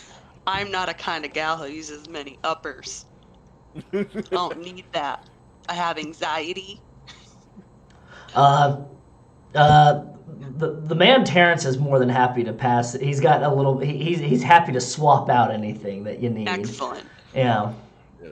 I'm not a kind of gal who uses many uppers. I don't need that. I have anxiety. Uh, uh, the man Terrance is more than happy to pass. He's got a little. He's happy to swap out anything that you need. Excellent. Yeah. Yeah.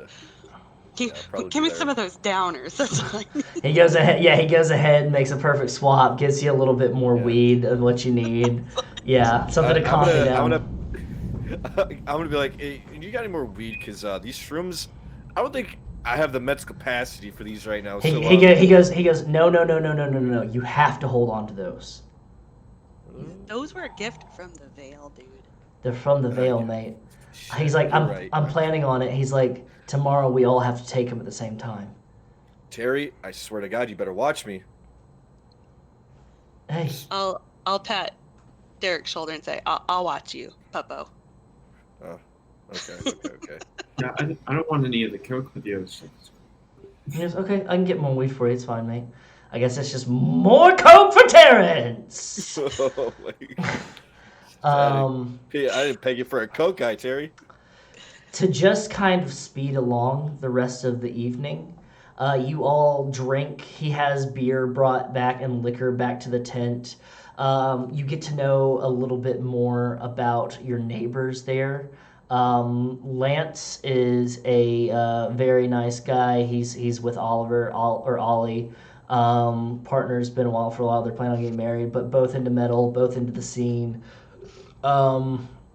Give, Yeah, probably give me there. some of those downers. That's what I need. He goes ahead. Yeah, he goes ahead, makes a perfect swap, gives you a little bit more Yeah. weed than what you need. Yeah, something to calm you down. I'm gonna be like, hey, you got any more weed? Because these shrooms, I don't think I have the mental capacity for these right now. He, So he goes. No. You have to hold on to those. Those were a gift from the Vale, dude. They're from the Vale, yeah. mate. Shit, He's like, you're right. I'm planning on it. He's like, tomorrow we all have to take them at the same time. Terry, I swear to God, you better watch me. Hey, I'll pat Derrick's shoulder and say, I'll watch you, Puppo. Oh, okay. Yeah, I don't want any of the Coke with you. he goes, okay, I can get more weed for you. It's fine, mate. I guess it's just more Coke for Terrance. Oh my Hey, I didn't peg you for a Coke guy, Terry. to just kind of speed along the rest of the evening, you all drink. He has beer brought back and liquor back to the tent. You get to know a little bit more about your neighbors there. Lance is a very nice guy. He's with Oliver or Ollie. Partner's been a while for a while. They're planning on getting married, but both into metal, both into the scene.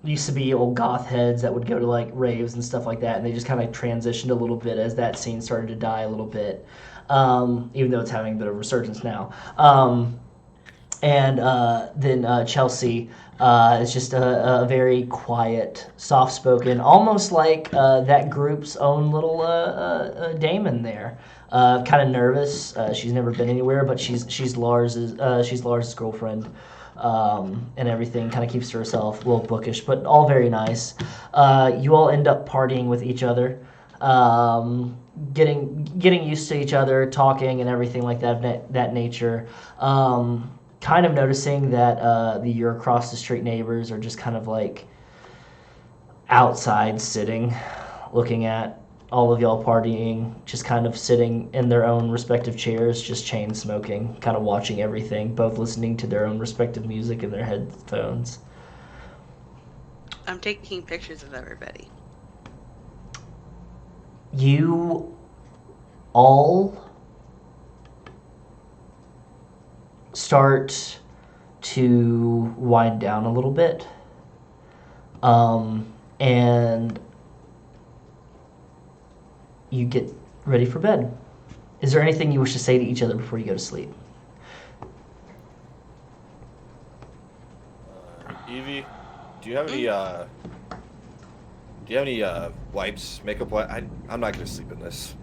Used to be old goth heads that would go to like raves and stuff like that, and they just kind of transitioned a little bit as that scene started to die a little bit, even though it's having a bit of resurgence now. And then Chelsea is just a very quiet, soft-spoken, almost like that group's own little Damon there. Kind of nervous. She's never been anywhere, but she's Lars's girlfriend. And everything kind of keeps to herself, a little bookish, but all very nice. You all end up partying with each other, getting used to each other, talking and everything like that nature. Kind of noticing that your across the street neighbors are just kind of like outside sitting, looking at all of y'all partying, just kind of sitting in their own respective chairs, just chain smoking, kind of watching everything, both listening to their own respective music in their headphones. I'm taking pictures of everybody. You all start to wind down a little bit. And you get ready for bed. Is there anything you wish to say to each other before you go to sleep? Evie, do you have any wipes, makeup wipes? I'm not gonna sleep in this.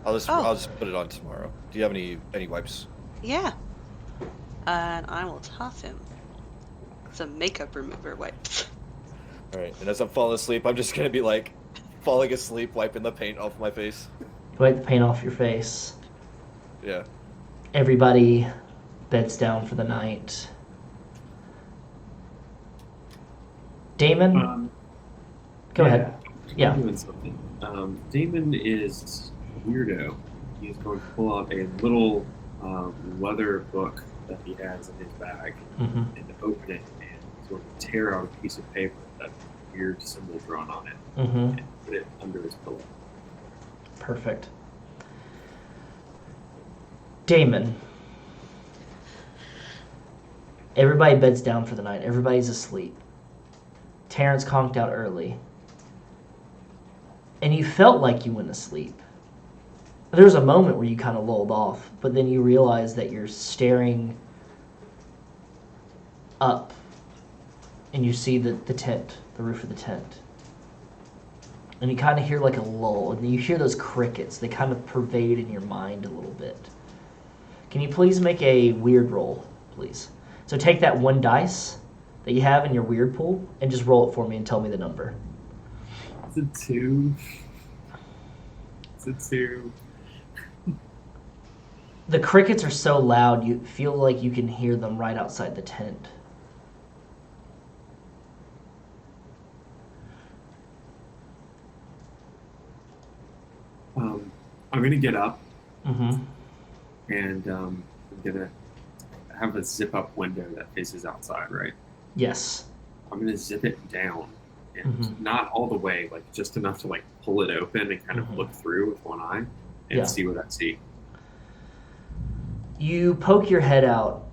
I'll just put it on tomorrow. Do you have any wipes? Yeah. And I will toss him some makeup remover wipes. All right. And as I'm falling asleep, I'm just gonna be like falling asleep, wiping the paint off my face. Wipe the paint off your face. Yeah. Everybody beds down for the night. Damon? Go ahead. Yeah. I'm doing something. Damon is a weirdo. He's going to pull out a little leather book that he has in his bag Mm-hmm. and open it, and he's going to tear out a piece of paper that has a weird symbol drawn on it Mm-hmm. and put it under his pillow. Perfect. Damon. Everybody beds down for the night. Everybody's asleep. Terrance conked out early. And you felt like you went to sleep. There was a moment where you kind of lulled off, but then you realize that you're staring up and you see the tent, the roof of the tent. And you kind of hear like a lull, and you hear those crickets. They kind of pervade in your mind a little bit. Can you please make a weird roll, please? So take that one dice that you have in your weird pool and just roll it for me and tell me the number. It's a 2. It's a 2. The crickets are so loud, you feel like you can hear them right outside the tent. I'm gonna get up Mm-hmm. and I'm gonna have a zip up window that faces outside, right? Yes. I'm gonna zip it down, and Mhm. not all the way, like just enough to like pull it open and kind of Mhm. look through with one eye and Yeah. see what I see. You poke your head out,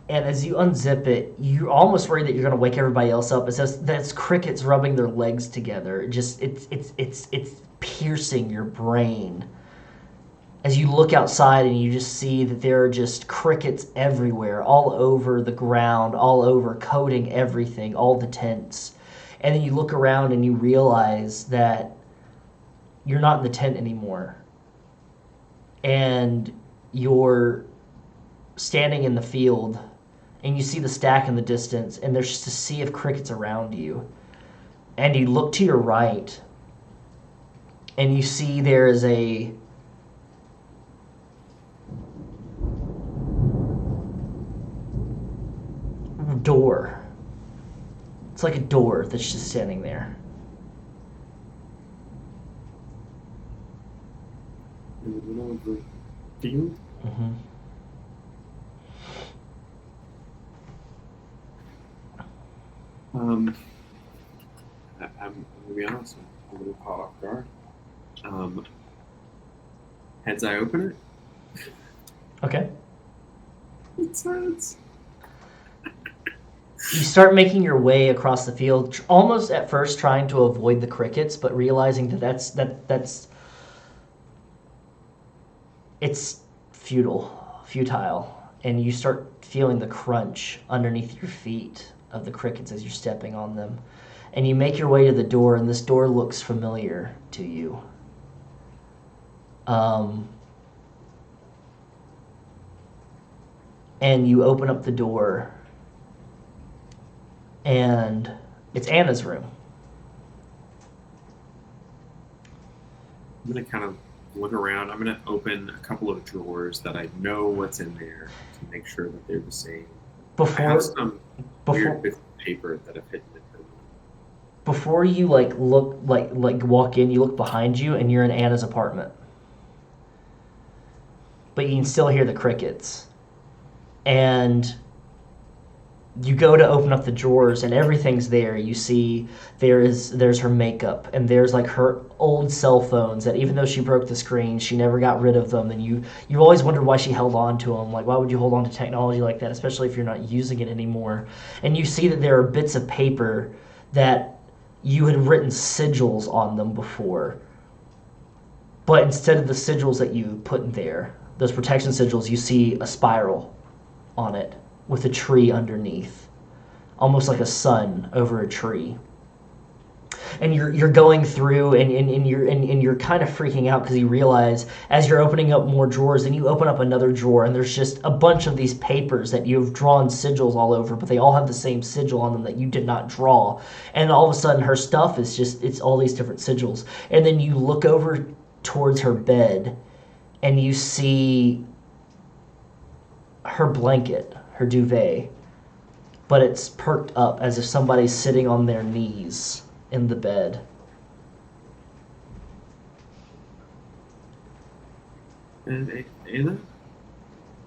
and as you unzip it, you're almost worried that you're going to wake everybody else up. It says that's crickets rubbing their legs together. It's piercing your brain. As you look outside and you just see that there are just crickets everywhere, all over the ground, all over, coating everything, all the tents. And then you look around and you realize that you're not in the tent anymore. And you're standing in the field and you see the stack in the distance and there's just a sea of crickets around you. And you look to your right and you see there is a door. It's like a door that's just standing there. In the middle of the field. Mm-hmm. I'm gonna be honest, I'm a little caught off guard. Heads I open it. Okay. It says. You start making your way across the field, almost at first trying to avoid the crickets, but realizing that that's it's futile, and you start feeling the crunch underneath your feet of the crickets as you're stepping on them. And you make your way to the door, and this door looks familiar to you. And you open up the door, and it's Anna's room. I'm gonna kind of look around. I'm gonna open a couple of drawers that I know what's in there to make sure that they're the same. I have some weird bits of paper that I've hidden in them. Before you walk in, you look behind you, and you're in Anna's apartment. But you can still hear the crickets. And you go to open up the drawers, and everything's there. You see there's her makeup, and there's like her old cell phones that even though she broke the screen, she never got rid of them. And you always wondered why she held on to them. Like, why would you hold on to technology like that, especially if you're not using it anymore? And you see that there are bits of paper that you had written sigils on them before. But instead of the sigils that you put there, those protection sigils, you see a spiral on it with a tree underneath, almost like a sun over a tree. And you're going through and you're kind of freaking out because you realize as you're opening up more drawers, and you open up another drawer, and there's just a bunch of these papers that you've drawn sigils all over, but they all have the same sigil on them that you did not draw. And all of a sudden her stuff is just, it's all these different sigils. And then you look over towards her bed and you see her blanket, her duvet, but it's perked up as if somebody's sitting on their knees in the bed. And Anna?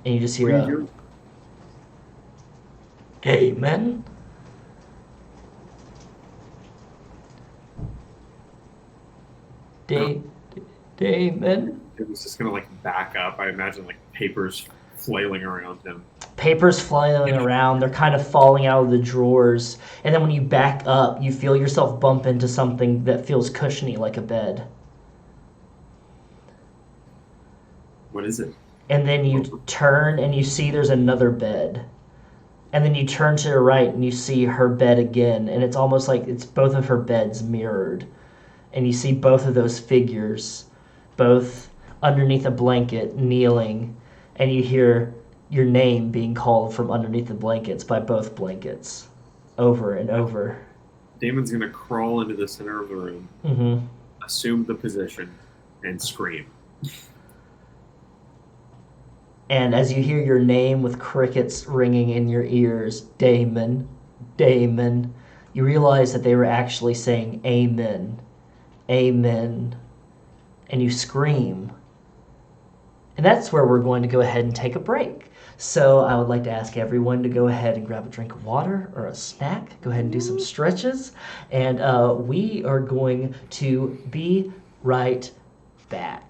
And you just What hear are you doing? Damon? Damon? It was just gonna like back up. I imagine like papers flailing around him. Papers flailing around, they're kind of falling out of the drawers, and then when you back up, you feel yourself bump into something that feels cushiony like a bed. What is it? And then you turn and you see there's another bed. And then you turn to the right and you see her bed again, and it's almost like it's both of her beds mirrored. And you see both of those figures, both underneath a blanket, kneeling, and you hear your name being called from underneath the blankets by both blankets, over and over. Damon's gonna crawl into the center of the room, Mm-hmm. assume the position, and scream. And as you hear your name with crickets ringing in your ears, Damon, Damon, you realize that they were actually saying amen, amen, and you scream. And that's where we're going to go ahead and take a break. So I would like to ask everyone to go ahead and grab a drink of water or a snack, go ahead and do some stretches, and we are going to be right back.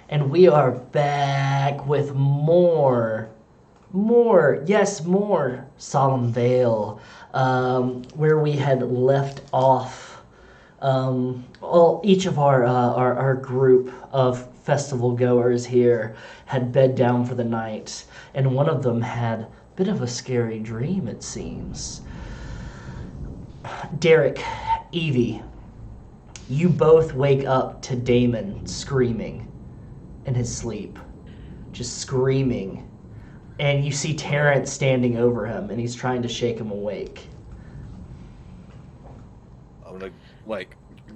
And we are back with more Solemn Vale, where we had left off. Each of our group of festival goers here had bed down for the night, and one of them had a bit of a scary dream, it seems. Derrick, Evie, you both wake up to Damon screaming in his sleep, just screaming, and you see Terrance standing over him, and he's trying to shake him awake. I'm gonna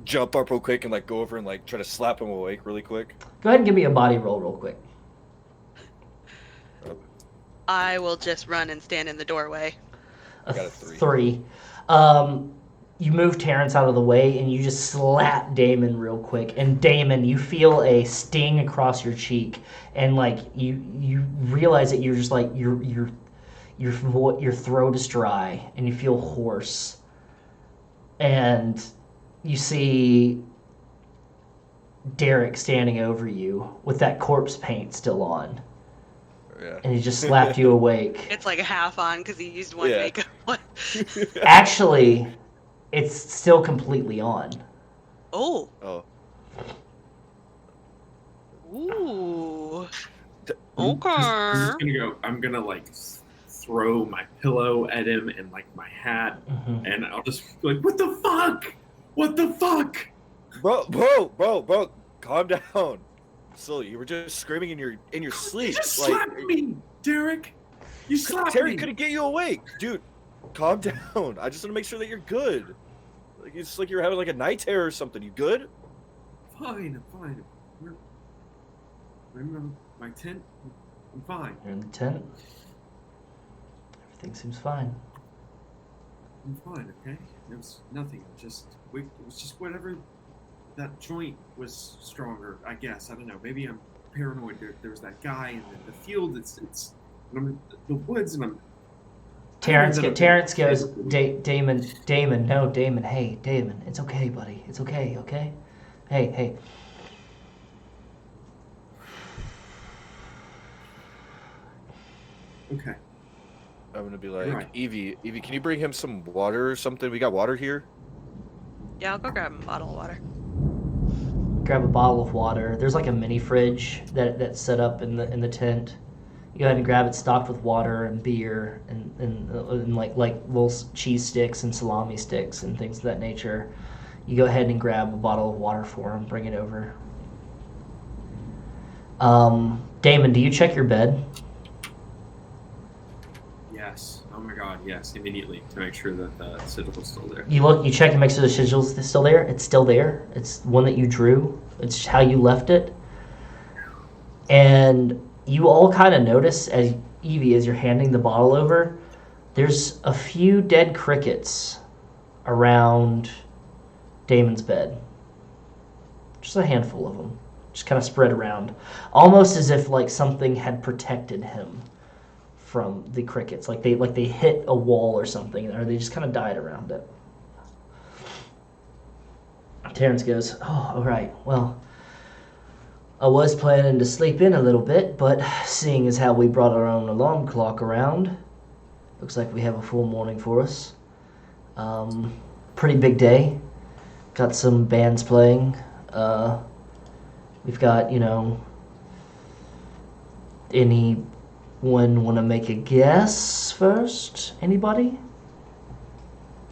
jump up real quick and go over and try to slap him awake really quick. Go ahead and give me a body roll real quick. I will just run and stand in the doorway. I got a 3. You move Terrance out of the way, and you just slap Damon real quick. And Damon, you feel a sting across your cheek, and you realize that you're just your throat is dry, and you feel hoarse. And you see Derrick standing over you with that corpse paint still on. Yeah. And he just slapped you awake. It's like a half on because he used one makeup one. Actually, it's still completely on. Oh. Ooh. Okay. I'm gonna throw my pillow at him and my hat, and I'll just be like, "What the fuck? What the fuck?" Bro, calm down. Silly, you were just screaming in your sleep. You just slapped me, Derrick. You slapped me. Terry couldn't get you awake, dude. Calm down. I just want to make sure that you're good. It's like you're having a night terror or something. You good? Fine. I'm in my tent. I'm fine. You're in the tent. Everything seems fine. I'm fine. Okay. It was nothing. It was just whatever. That joint was stronger. I guess. I don't know. Maybe I'm paranoid. There was that guy in the field. I'm in the woods, and I'm. Terrance goes, Damon, no, Damon, hey, Damon, it's okay, buddy, it's okay, okay? Hey. Okay. I'm gonna be like, right. Evie, can you bring him some water or something? We got water here? Yeah, I'll go grab him a bottle of water. Grab a bottle of water. There's a mini fridge that's set up in the tent. You go ahead and grab it, stocked with water and beer and little cheese sticks and salami sticks and things of that nature. You go ahead and grab a bottle of water for him, bring it over. Damon, do you check your bed? Yes. Oh my god, yes, immediately, to make sure that the sigil is still there. You check and make sure the sigil's still there? It's still there. It's one that you drew. It's how you left it. And you all kind of notice, as you're handing the bottle over, there's a few dead crickets around Damon's bed. Just a handful of them. Just kind of spread around. Almost as if something had protected him from the crickets. They hit a wall or something, or they just kind of died around it. Terrance goes, "Oh, all right, well, I was planning to sleep in a little bit, but seeing as how we brought our own alarm clock around, looks like we have a full morning for us. Pretty big day. Got some bands playing. We've got, anyone want to make a guess first? Anybody?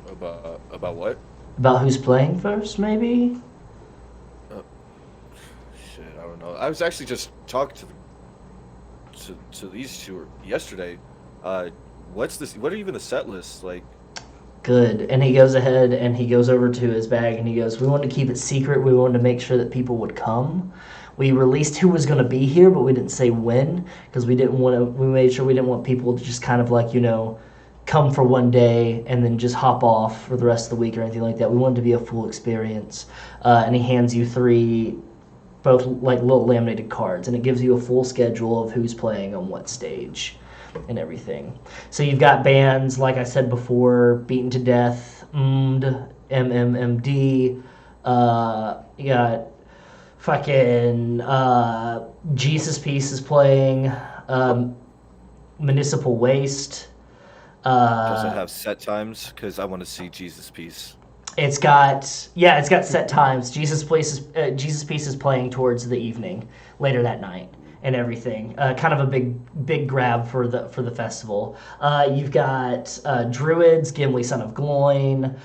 About what? About who's playing first, maybe? Shit, I don't know. I was actually just talking to these two yesterday. What are even the set lists like? Good. And he goes ahead and he goes over to his bag and he goes, "We wanted to keep it secret. We wanted to make sure that people would come. We released who was going to be here, but we didn't say when because we made sure we didn't want people to just kind of come for one day and then just hop off for the rest of the week or anything like that. We wanted to be a full experience." And he hands you 3 both little laminated cards, and it gives you a full schedule of who's playing on what stage and everything. So you've got bands, like I said before, Beaten to Death, MMD, you got fucking Jesus Piece is playing. Municipal Waste. Does it have set times? Because I want to see Jesus Piece. It's got set times. Jesus Piece is playing towards the evening, later that night, and everything. Kind of a big grab for the festival. You've got Druids, Gimli, Son of Gloin,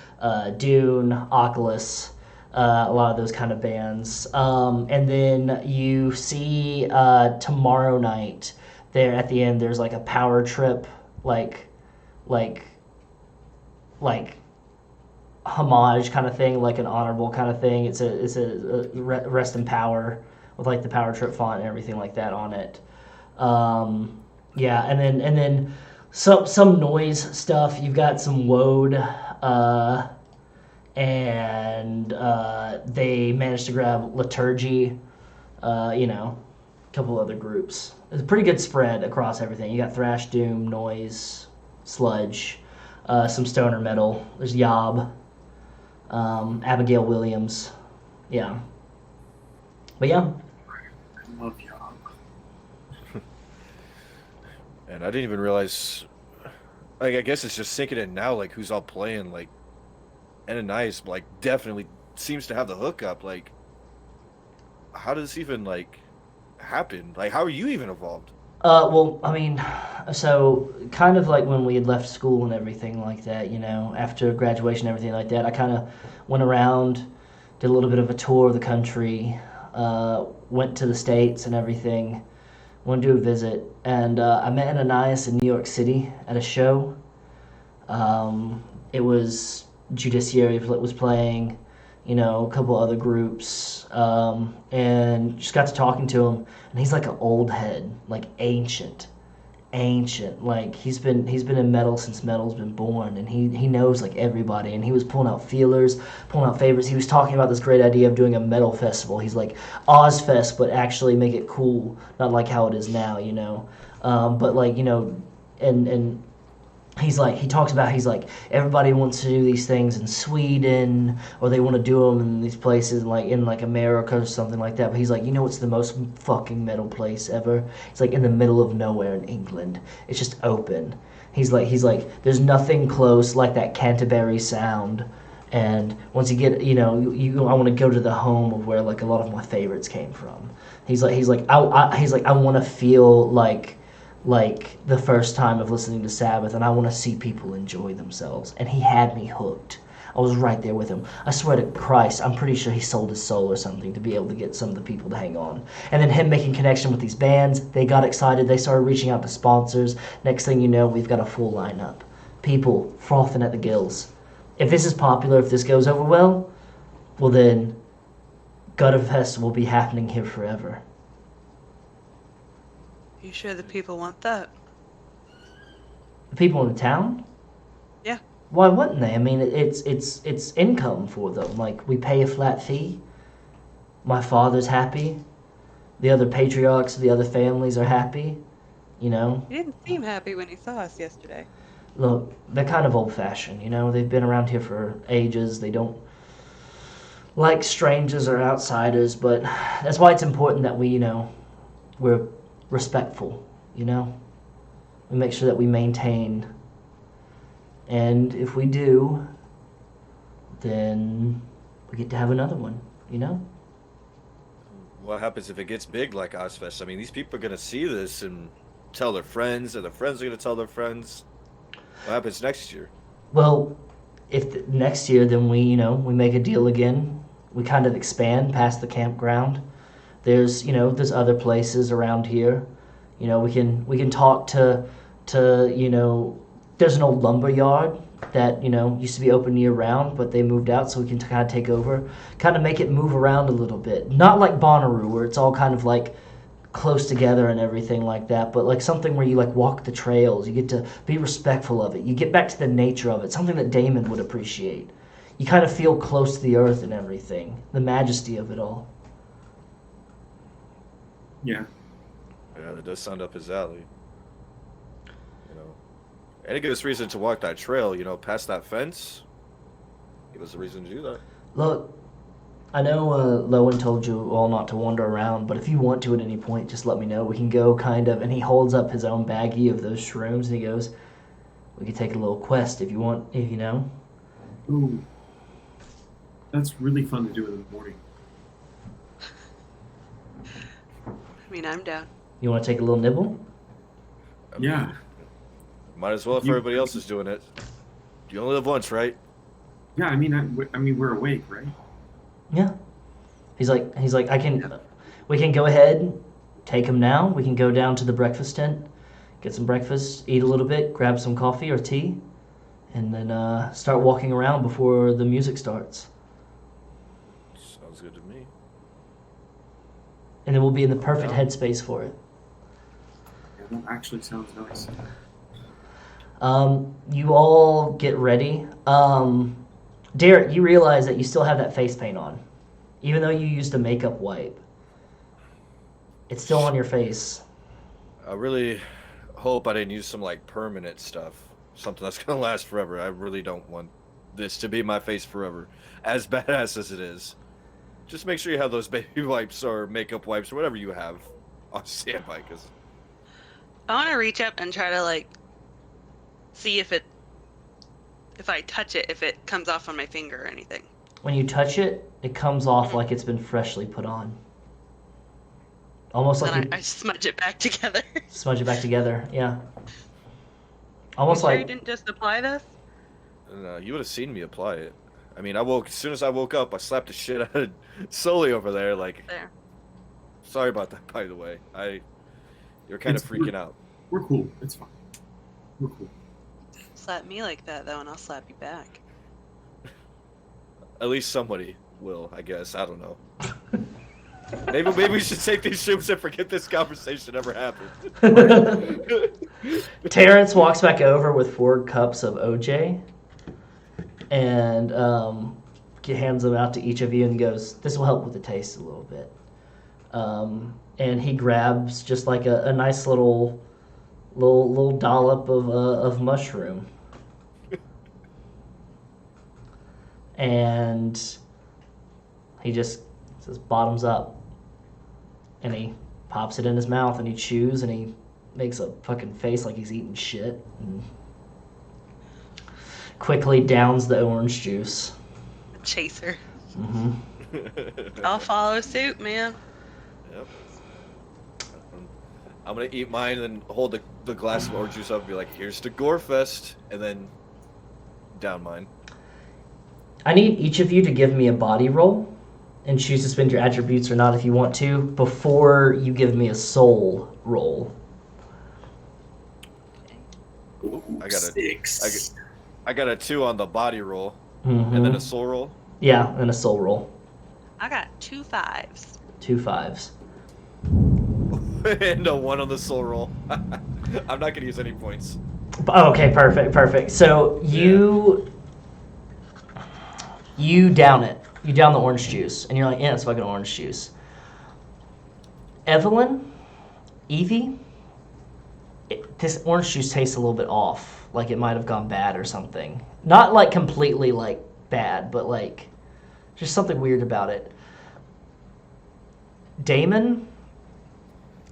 Dune, Oculus, a lot of those kind of bands. And then you see tomorrow night there at the end. There's like a power trip, like homage kind of thing, like an honorable kind of thing. It's a rest in power with like the power trip font and everything like that on it. Yeah, and then some noise stuff. You've got some Woad, and they managed to grab Liturgy. A couple other groups. It's a pretty good spread across everything. You got thrash, doom, noise, sludge, some stoner metal. There's Yob. Abigail Williams, yeah. But yeah. I love y'all. And I didn't even realize. Like, I guess it's just sinking in now. Like, who's all playing? Like, Ananias, like, definitely seems to have the hookup. Like, how does this even like happen? Like, how are you even involved? Well, I mean, so kind of like when we had left school and everything like that, after graduation and everything like that, I kind of went around, did a little bit of a tour of the country, went to the States and everything, went to do a visit, and I met Ananias in New York City at a show. It was Judiciary was playing, a couple other groups, and just got to talking to him, and he's like an old head, like ancient, like he's been in metal since metal's been born, and he knows like everybody, and he was pulling out feelers, pulling out favorites. He was talking about this great idea of doing a metal festival. He's like Ozfest, but actually make it cool, not like how it is now, but like and he talks about everybody wants to do these things in Sweden, or they want to do them in these places like in like America or something like that. But he's like, it's the most fucking metal place ever. It's like in the middle of nowhere in England. It's just open. He's like, there's nothing close like that Canterbury sound. And once you get, I want to go to the home of where like a lot of my favorites came from. He's like, I want to feel like the first time of listening to Sabbath, and I want to see people enjoy themselves. And he had me hooked. I was right there with him. I swear to Christ, I'm pretty sure he sold his soul or something to be able to get some of the people to hang on. And then him making connection with these bands, they got excited. They started reaching out to sponsors. Next thing you know, we've got a full lineup. People frothing at the gills. If this is popular, if this goes over well then Gutterfest will be happening here forever. You sure the people want that? The people in the town? Yeah. Why wouldn't they? I mean, it's income for them. Like, we pay a flat fee. My father's happy. The other patriarchs of the other families are happy. He didn't seem happy when he saw us yesterday. Look, they're kind of old-fashioned, They've been around here for ages. They don't like strangers or outsiders, but that's why it's important that we, we're respectful, we make sure that we maintain, and if we do, then we get to have another one. What happens if it gets big like Ozfest? I mean, these people are gonna see this and tell their friends, and their friends are gonna tell their friends. What happens next year? Well, if next year, then we make a deal again. We kind of expand past the campground. There's other places around here. We can talk to there's an old lumber yard that used to be open year round, but they moved out, so we can kind of take over, kind of make it move around a little bit. Not like Bonnaroo, where it's all kind of like close together and everything like that, but like something where you like walk the trails. You get to be respectful of it. You get back to the nature of it. Something that Damon would appreciate. You kind of feel close to the earth and everything, the majesty of it all. Yeah. Yeah, that does sound up his alley. And it gives us reason to walk that trail, past that fence. Give us a reason to do that. Look, I know Lowen told you all not to wander around, but if you want to at any point, just let me know. We can go kind of, and he holds up his own baggie of those shrooms, and he goes, we could take a little quest if you want, if you know. Ooh, that's really fun to do in the morning. I mean, I'm down. You want to take a little nibble? Yeah. Might as well if You- everybody else is doing it. You only live once, right? Yeah, I mean, we're awake, right? Yeah. He's like, we can go ahead, take him now. We can go down to the breakfast tent, get some breakfast, eat a little bit, grab some coffee or tea, and then start walking around before the music starts. Sounds good to me. And then we'll be in the perfect Yeah. headspace for it. Yeah, that actually sounds nice. You all get ready. Derrick, you realize that you still have that face paint on, even though you used a makeup wipe. It's still on your face. I really hope I didn't use some like permanent stuff, something that's gonna last forever. I really don't want this to be my face forever, as badass as it is. Just make sure you have those baby wipes or makeup wipes or whatever you have on standby, because I want to reach up and try to like see if I touch it, if it comes off on my finger or anything. When you touch it, it comes off like it's been freshly put on. Almost like Then you I smudge it back together. smudge it back together. Yeah. You Almost sure you like didn't just apply this? you would have seen me apply it. I mean, as soon as I woke up, I slapped the shit out of Sully over there. Like, There. sorry about that, by the way. You're kind of It's freaking out. We're cool. It's fine. We're cool. Slap me like that though, and I'll slap you back. At least somebody will, I guess. I don't know. Maybe we should take these shrooms and forget this conversation ever happened. Terrance walks back over with 4 cups of OJ and hands them out to each of you and goes, "This will help with the taste a little bit." And he grabs just like a nice little dollop of mushroom, and he just says, "Bottoms up," and he pops it in his mouth and he chews and he makes a fucking face like he's eating shit and quickly downs the orange juice. Chaser. Hmm. I'll follow suit, man. Yep. I'm gonna eat mine and then hold the glass of orange juice up and be like, "Here's to Gorefest," and then down mine. I need each of you to give me a body roll and choose to spend your attributes or not if you want to before you give me a soul roll. Ooh, I got a- 6. I got a 2 on the body roll, Mm-hmm. and then a soul roll. Yeah, and a soul roll. I got 2 5s. 2 5s. And a 1 on the soul roll. I'm not gonna use any points. Oh, okay, perfect. So you down it. You down the orange juice, and you're like, "Yeah, it's fucking orange juice." Evelyn, Evie, this orange juice tastes a little bit off. Like it might have gone bad or something. Not like completely like bad, but like just something weird about it. Damon,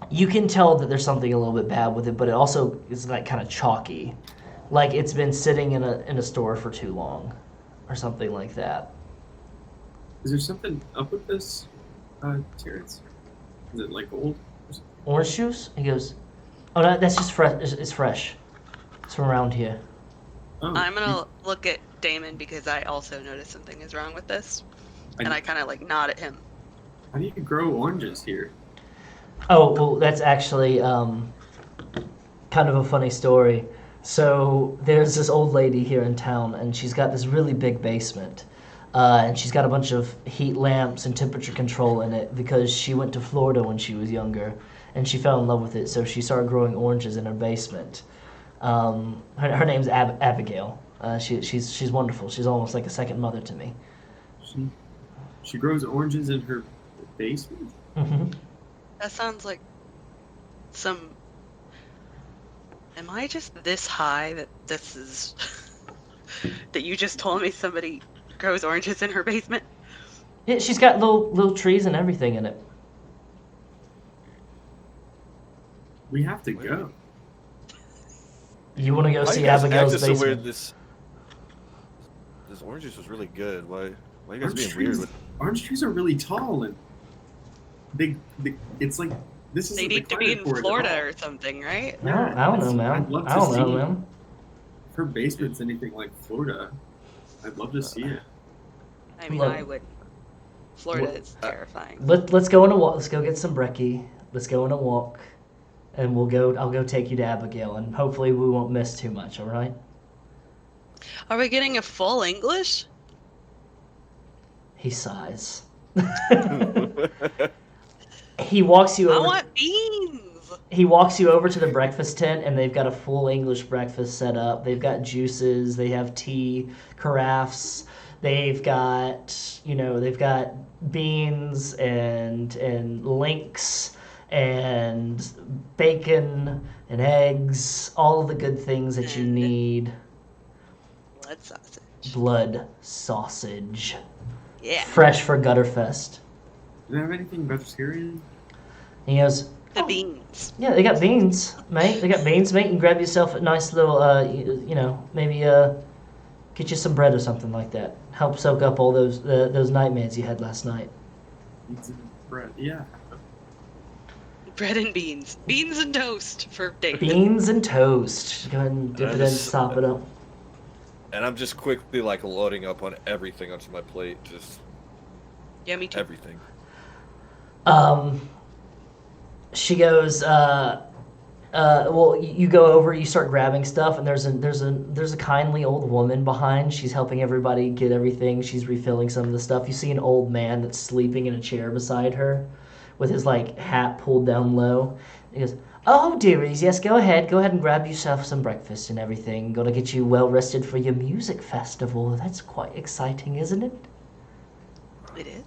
you can tell that there's something a little bit bad with it, but it also is like kind of chalky. Like it's been sitting in a store for too long or something like that. Is there something up with this, Terrance? Is it like old? Or something? Orange juice? He goes, "Oh, no, that's just fresh. It's fresh. It's from around here." Oh, I'm gonna look at Damon because I also noticed something is wrong with this, and I kind of like nod at him. How do you grow oranges here? Oh, well, that's actually kind of a funny story. So there's this old lady here in town, and she's got this really big basement. And she's got a bunch of heat lamps and temperature control in it because she went to Florida when she was younger, and she fell in love with it, so she started growing oranges in her basement. Her name's Abigail. She's wonderful. She's almost like a second mother to me. She grows oranges in her basement? Hmm. That sounds like some. Am I just this high that this is that you just told me somebody grows oranges in her basement? Yeah, she's got little trees and everything in it. We have to go. You want to go Why see you guys Abigail's acting so weird? basement? This orange juice was really good. Why you guys Orange being weird trees, with? orange trees are really tall, and they it's like this is They need to be in Florida or something, right? I don't know, man. I'd love I to don't know, see man. if her basement's anything like Florida. I'd love to see it. I mean, Look. I would. Florida is terrifying. Let's go on a walk. Let's go get some brekkie. Let's go on a walk, and I'll go take you to Abigail, and hopefully we won't miss too much. All right? Are we getting a full English? He sighs. He walks you I over. want beans. He walks you over to the breakfast tent, and they've got a full English breakfast set up. They've got juices. They have tea, carafes. They've got beans and links and bacon and eggs, all of the good things that you And- need. Blood sausage. Blood sausage. Yeah. Fresh for Gutterfest. Do they have anything vegetarian? And he goes, The beans. yeah, they got beans, mate. They got beans, mate. You can grab yourself a nice little, maybe get you some bread or something like that. Help soak up all those nightmares you had last night. Pizza, bread. Yeah. Bread and beans. Beans and toast for David. Beans and toast. Go ahead and dip it in, sop it up. And I'm just quickly like loading up on everything onto my plate, just Yeah, me too. everything. She goes, well, you go over, you start grabbing stuff, and there's a kindly old woman behind. She's helping everybody get everything. She's refilling some of the stuff. You see an old man that's sleeping in a chair beside her, with his like hat pulled down low. He goes, "Oh, dearies, yes, go ahead and grab yourself some breakfast and everything. Gonna get you well rested for your music festival. That's quite exciting, isn't it?" It is.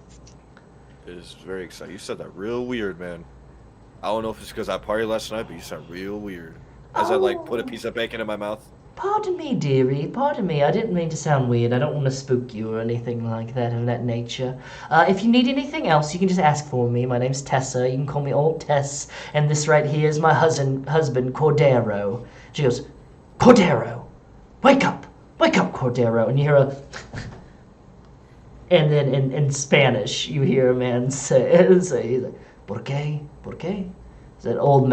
It is very exciting. You said that real weird, man. I don't know if it's because I partied last night, but you sound real weird. As I like put a piece of bacon in my mouth. Pardon me, dearie. Pardon me. I didn't mean to sound weird. I don't want to spook you or anything like that of that nature. If you need anything else, you can just ask for me. My name's Tessa. You can call me Old Tess. And this right here is my husband, Cordero. She goes, "Cordero, wake up, Cordero." And you hear a... And then in Spanish, you hear a man say, he's like, "Por qué? Por qué?" It's an old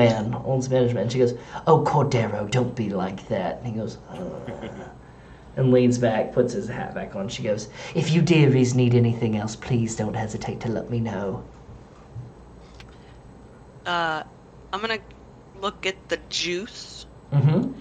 Spanish man. She goes, "Oh, Cordero, don't be like that." And he goes, and leans back, puts his hat back on. She goes, "If you dearies need anything else, please don't hesitate to let me know." I'm gonna look at the juice, Mm-hmm.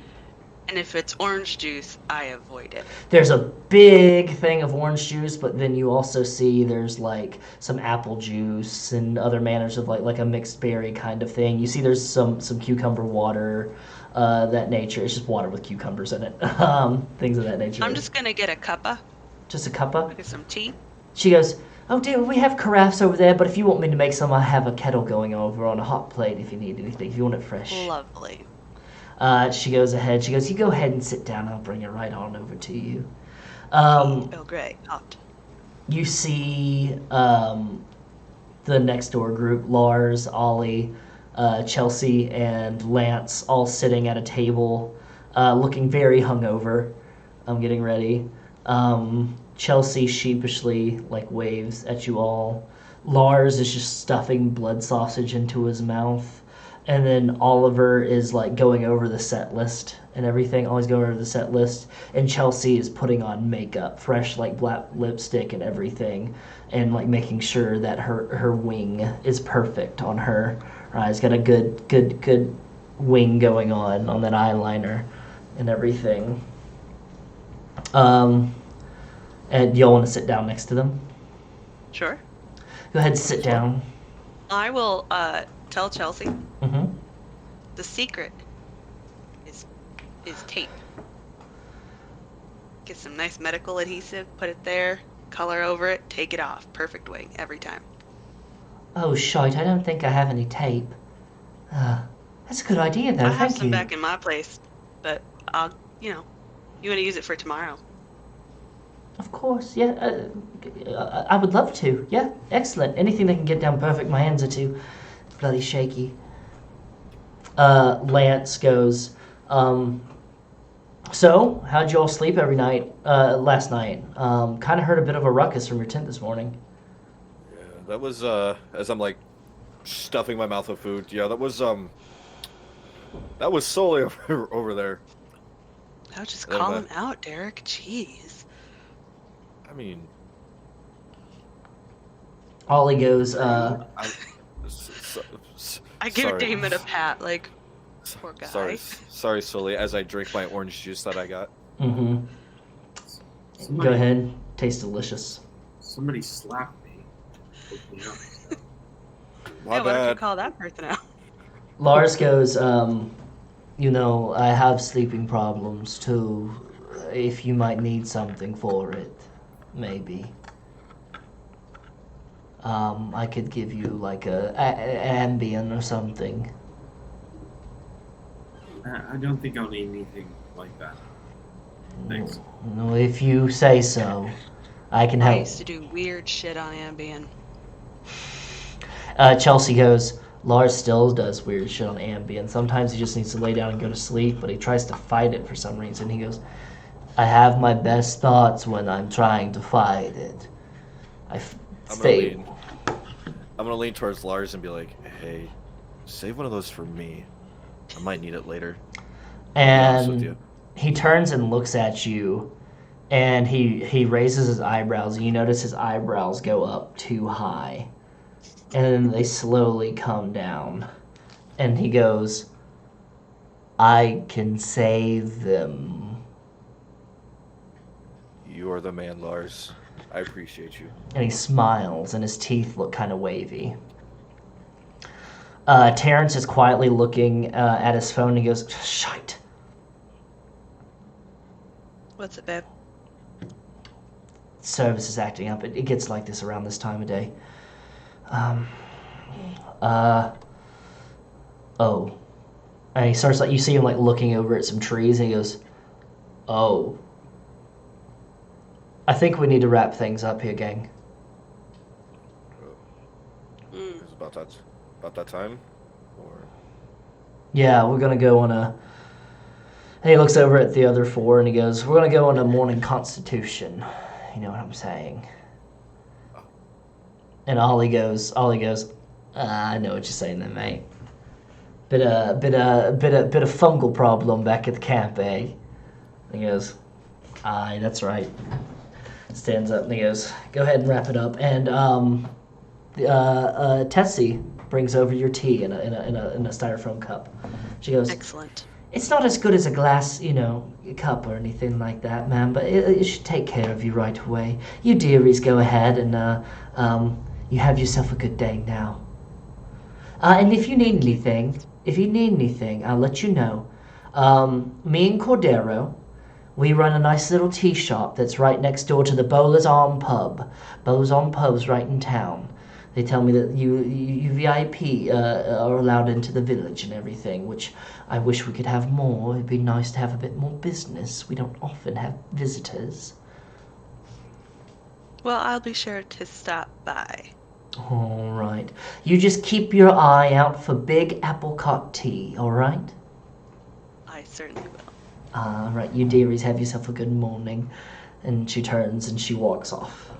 and if it's orange juice, I avoid it. There's a big thing of orange juice, but then you also see there's like some apple juice and other manners of like a mixed berry kind of thing. You see there's some cucumber water, that nature. It's just water with cucumbers in it, things of that nature. I'm just gonna get a cuppa, Just a cuppa. get some tea. She goes, "Oh dear, we have carafes over there, but if you want me to make some, I have a kettle going over on a hot plate if you need anything, if you want it fresh." Lovely. She goes ahead. She goes, "You go ahead and sit down. I'll bring it right on over to you." Oh, great. Hot. You see the next door group, Lars, Ollie, Chelsea, and Lance, all sitting at a table, looking very hungover. I'm getting ready. Chelsea sheepishly waves at you all. Lars is just stuffing blood sausage into his mouth. And then Oliver is going over the set list and everything, always going over the set list. And Chelsea is putting on makeup, fresh black lipstick and everything, and making sure that her wing is perfect on her. Right, it's got a good wing going on that eyeliner and everything. And y'all want to sit down next to them? Sure. Go ahead and sit down. I will tell Chelsea Mm-hmm. the secret is tape. Get some nice medical adhesive, put it there, color over it, take it off. Perfect wing every time. Oh, shite, I don't think I have any tape. That's a good idea, though. I have Thank some you. back in my place, but I'll, you want to use it for tomorrow. Of course, yeah. I would love to. Yeah, excellent. Anything that can get down perfect. My hands are too bloody shaky. Lance goes, so, how'd you all sleep every night, last night? Kind of heard a bit of a ruckus from your tent this morning. Yeah, that was as I'm like stuffing my mouth with food. Yeah, that was solely over there. I'll just Then, call him out, Derrick. Jeez. I mean, Ollie goes, I give sorry. Damon a pat, like, poor guy. Sorry, Sully, as I drink my orange juice that I got. mm-hmm. Somebody, Go ahead. Tastes delicious. Somebody slapped me. Woke me up. My Yeah, why don't you bad. call that person out? Lars goes, I have sleeping problems too. If you might need something for it, maybe. I could give you like a Ambien or something. I don't think I'll need anything like that. Thanks. No, if you say so, I can I help. used to do weird shit on Ambien. Chelsea goes, Lars still does weird shit on Ambien. Sometimes he just needs to lay down and go to sleep, but he tries to fight it for some reason. He goes, I have my best thoughts when I'm trying to fight it. I'm gonna lean towards Lars and be like, hey, save one of those for me. I might need it later. I'll be honest with And you. he turns and looks at you, and he raises his eyebrows, and you notice his eyebrows go up too high. And then they slowly come down. And he goes, I can save them. You are the man, Lars. I appreciate you. And he smiles, and his teeth look kind of wavy. Terrance is quietly looking at his phone, and he goes, shite. What's it, babe? Service is acting up. It gets like this around this time of day. Oh. And he starts, like, you see him, like, looking over at some trees, and he goes, oh. I think we need to wrap things up here, gang. It's about that time? Or Yeah, we're gonna go on a... And he looks over at the other four, and he goes, we're gonna go on a morning constitution. You know what I'm saying? And Ollie goes, I know what you're saying there, mate. Bit of fungal problem back at the camp, eh? And he goes, aye, that's right. Stands up and he goes, go ahead and wrap it up. And Tessie brings over your tea in a styrofoam cup. She goes, Excellent. it's not as good as a glass, cup or anything like that, ma'am, but it should take care of you right away. You dearies, go ahead and you have yourself a good day now. And if you need anything, I'll let you know. Me and Cordero, we run a nice little tea shop that's right next door to the Bowler's Arm Pub. Bowler's Arm Pub's right in town. They tell me that you VIP are allowed into the village and everything, which I wish we could have more. It'd be nice to have a bit more business. We don't often have visitors. Well, I'll be sure to stop by. All right. You just keep your eye out for big apricot tea, all right? I certainly will. All right, you dearies, have yourself a good morning. And she turns and she walks off.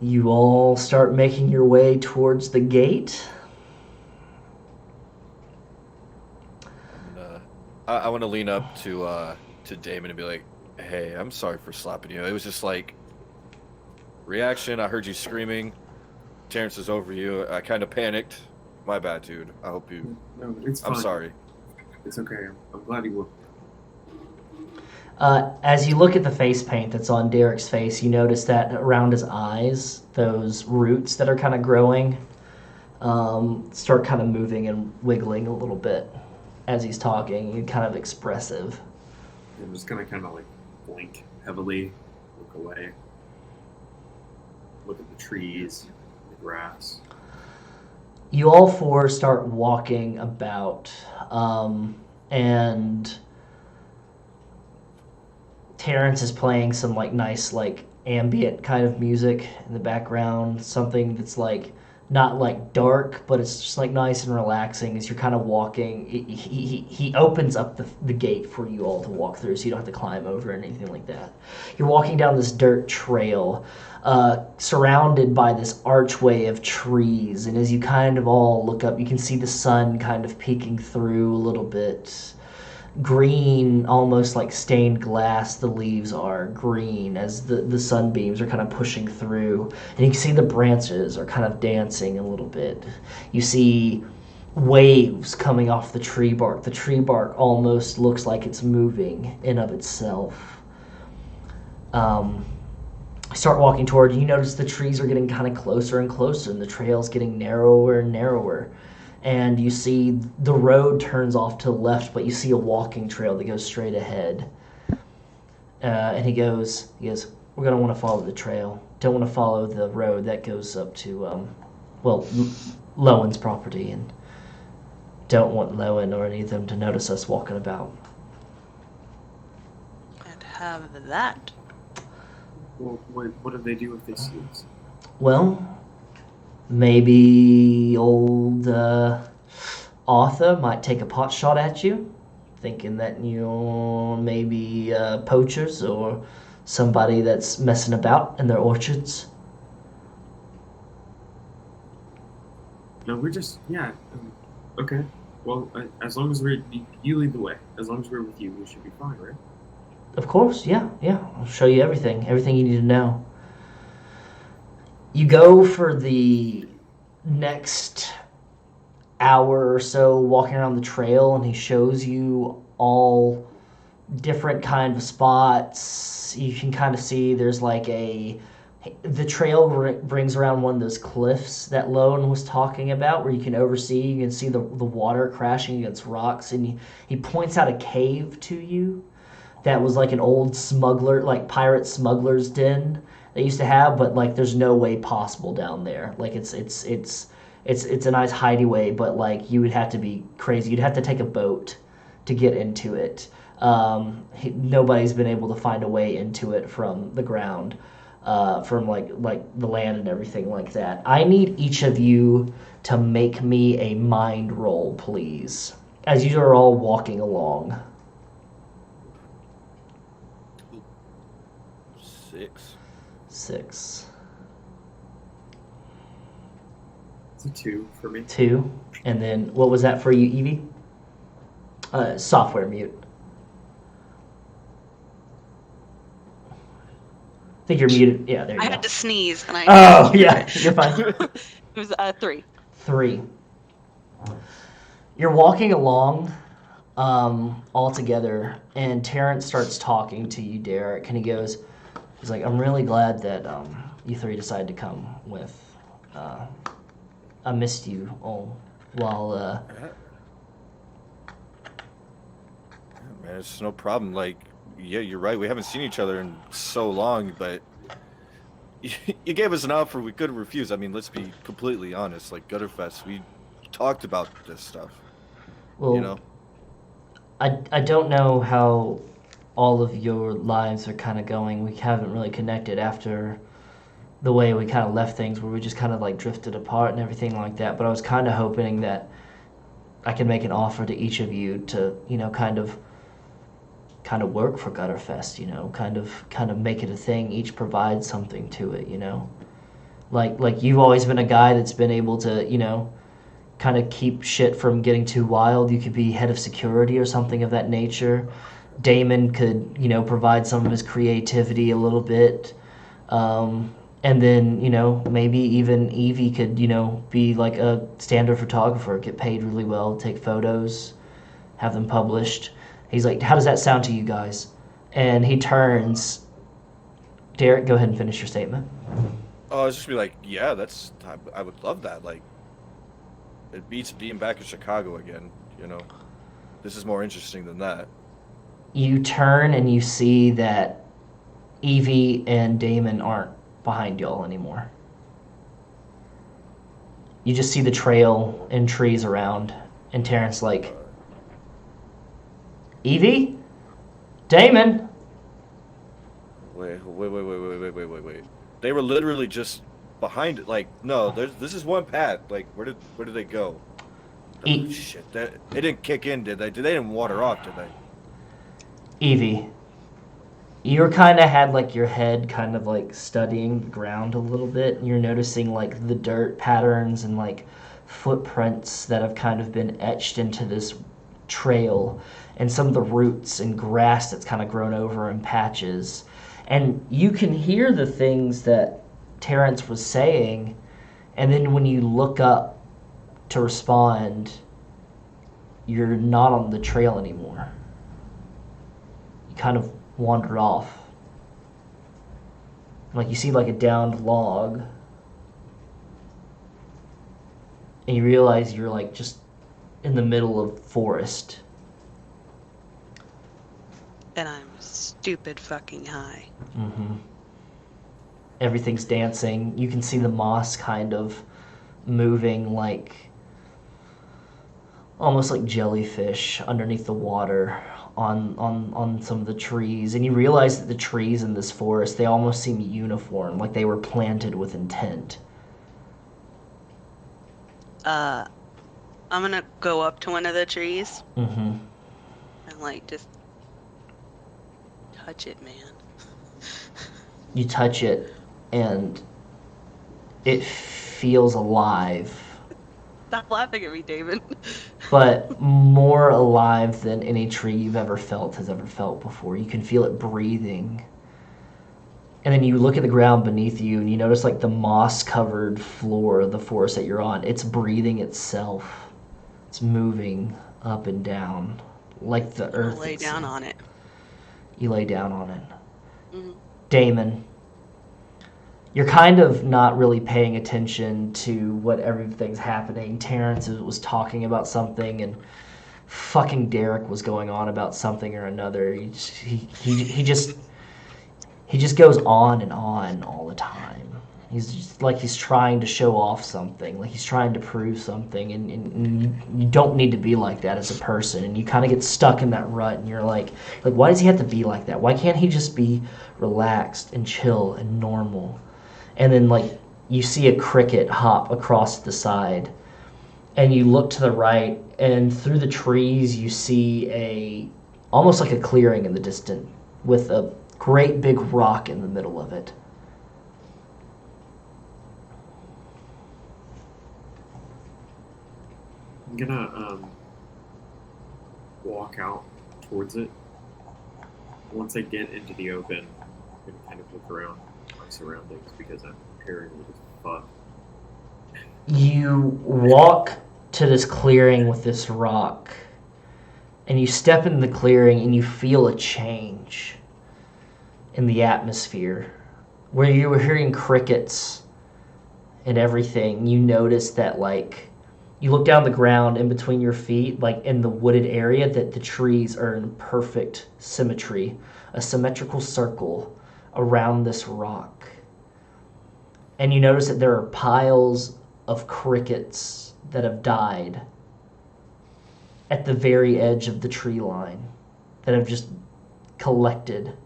You all start making your way towards the gate. I want to lean up to Damon and be like, hey, I'm sorry for slapping you. It was just like reaction. I heard you screaming. Terrance is over you. I kind of panicked. My bad, dude. I hope you... No, it's fine. I'm sorry. It's okay. I'm glad you whooped. As you look at the face paint that's on Derrick's face, you notice that around his eyes, those roots that are kind of growing start kind of moving and wiggling a little bit as he's talking. He's kind of expressive. I'm just gonna kind of like blink heavily, look away, look at the trees, the grass. You all four start walking about, and Terrance is playing some like nice like ambient kind of music in the background, something that's like not like dark, but it's just like nice and relaxing as you're kind of walking. He opens up the gate for you all to walk through, so you don't have to climb over or anything like that. You're walking down this dirt trail, surrounded by this archway of trees, and as you kind of all look up, you can see the sun kind of peeking through a little bit. Green, almost like stained glass, the leaves are green as the sunbeams are kind of pushing through, and you can see the branches are kind of dancing a little bit. You see waves coming off the tree bark. The tree bark almost looks like it's moving in of itself. Start walking toward you. You notice the trees are getting kind of closer and closer, and the trail's getting narrower and narrower. And you see the road turns off to the left, but you see a walking trail that goes straight ahead. And he goes, we're going to want to follow the trail. Don't want to follow the road that goes up to, Lowen's property. And don't want Lowen or any of them to notice us walking about. And have that. Well, what do they do if they see us? Well, maybe old Arthur might take a pot shot at you, thinking that you're maybe poachers or somebody that's messing about in their orchards. No, we're just, okay. Well, as long as you lead the way. As long as we're with you, we should be fine, right? Of course, yeah. I'll show you everything you need to know. You go for the next hour or so walking around the trail, and he shows you all different kind of spots. You can kind of see there's like the trail brings around one of those cliffs that Lowen was talking about, where you can see the water crashing against rocks, and he points out a cave to you that was like an old smuggler, like pirate smuggler's den they used to have, but like there's no way possible down there. Like it's a nice hideaway, but like you would have to be crazy. You'd have to take a boat to get into it. Nobody's been able to find a way into it from the ground, from like the land and everything like that. I need each of you to make me a mind roll, please, as you are all walking along. 6. It's a 2 for me. 2. And then what was that for you, Evie? Software mute. I think you're muted. Yeah, there you go. I had to sneeze, and I. Oh, yeah, you're fine. It was 3. 3. You're walking along all together, and Terrance starts talking to you, Derrick, and he's like, I'm really glad that you 3 decided to come with. I missed you all while... Man, it's no problem. Like, yeah, you're right. We haven't seen each other in so long, but you gave us an offer we couldn't refuse. I mean, let's be completely honest. Like, Gutterfest, we talked about this stuff. Well, you know? I don't know how all of your lives are kind of going. We haven't really connected after the way we kind of left things, where we just kind of like drifted apart and everything like that. But I was kind of hoping that I could make an offer to each of you to, kind of work for Gutterfest, kind of make it a thing. Each provide something to it, Like you've always been a guy that's been able to, kind of keep shit from getting too wild. You could be head of security or something of that nature. Damon could, provide some of his creativity a little bit. And then, maybe even Evie could, be like a standard photographer, get paid really well, take photos, have them published. He's like, how does that sound to you guys? And he turns. Derrick, go ahead and finish your statement. Oh, I was just be like, yeah, I would love that. Like, it beats being back in Chicago again, This is more interesting than that. You turn and you see that Evie and Damon aren't behind y'all anymore. You just see the trail and trees around, and Terrance like, Evie? Damon? Wait. They were literally just behind it. Like, no, this is one path. Like, where did they go? Oh, shit. It didn't kick in, did they? They didn't water off, did they? Evie, you kind of had like your head kind of like studying the ground a little bit, and you're noticing like the dirt patterns and like footprints that have kind of been etched into this trail, and some of the roots and grass that's kind of grown over in patches. And you can hear the things that Terrance was saying, and then when you look up to respond, you're not on the trail anymore. You kind of wandered off. Like you see like a downed log, and you realize you're like just in the middle of forest. And I'm stupid fucking high. Mm-hmm. Everything's dancing. You can see the moss kind of moving like almost like jellyfish underneath the water on some of the trees. And you realize that the trees in this forest, they almost seem uniform, like they were planted with intent. I'm gonna go up to one of the trees Mm-hmm. and like just touch it, man. You touch it, and it feels alive, Stop laughing at me, Damon. but more alive than any tree you've ever felt has ever felt before. You can feel it breathing. And then you look at the ground beneath you, and you notice like the moss-covered floor of the forest that you're on. It's breathing itself. It's moving up and down, like the earth. I'll lay down on it. You lay down on it. Mm-hmm. Damon, you're kind of not really paying attention to what everything's happening. Terrance was talking about something, and fucking Derrick was going on about something or another. He just goes on and on all the time. He's just like he's trying to show off something, like he's trying to prove something, and you don't need to be like that as a person. And you kind of get stuck in that rut, and you're like, why does he have to be like that? Why can't he just be relaxed and chill and normal? And then like you see a cricket hop across the side, and you look to the right, and through the trees you see almost like a clearing in the distance with a great big rock in the middle of it. I'm gonna walk out towards it. Once I get into the open, I'm gonna kind of look around my surroundings because I'm paranoid as fuck. You walk to this clearing with this rock, and you step in the clearing, and you feel a change in the atmosphere. Where you were hearing crickets and everything, you notice that like you look down the ground in between your feet, like in the wooded area, that the trees are in perfect symmetry, a symmetrical circle around this rock. And you notice that there are piles of crickets that have died at the very edge of the tree line that have just collected.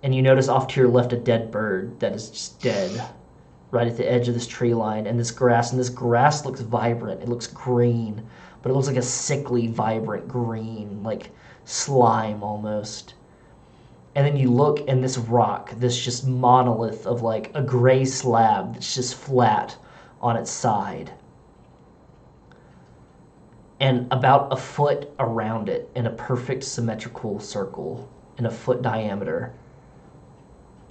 And you notice off to your left a dead bird that is just dead right at the edge of this tree line. And this grass looks vibrant. It looks green, but it looks like a sickly, vibrant green, like slime almost. And then you look, and this rock, this just monolith of like a gray slab that's just flat on its side. And about a foot around it, in a perfect symmetrical circle, in a foot diameter,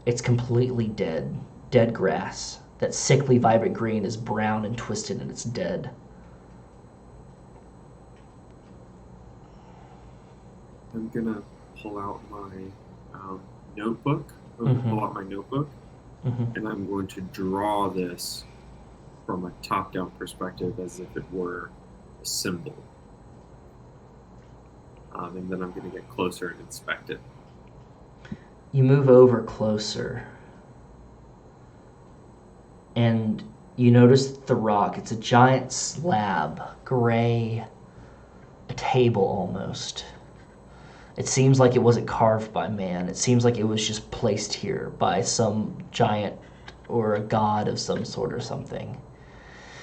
it's completely dead. Dead grass. That sickly, vibrant green is brown and twisted, and it's dead. I'm gonna pull out my notebook. And I'm going to draw this from a top-down perspective as if it were a symbol. And then I'm going to get closer and inspect it. You move over closer, and you notice the rock. It's a giant slab, gray, a table almost. It seems like it wasn't carved by man. It seems like it was just placed here by some giant or a god of some sort or something.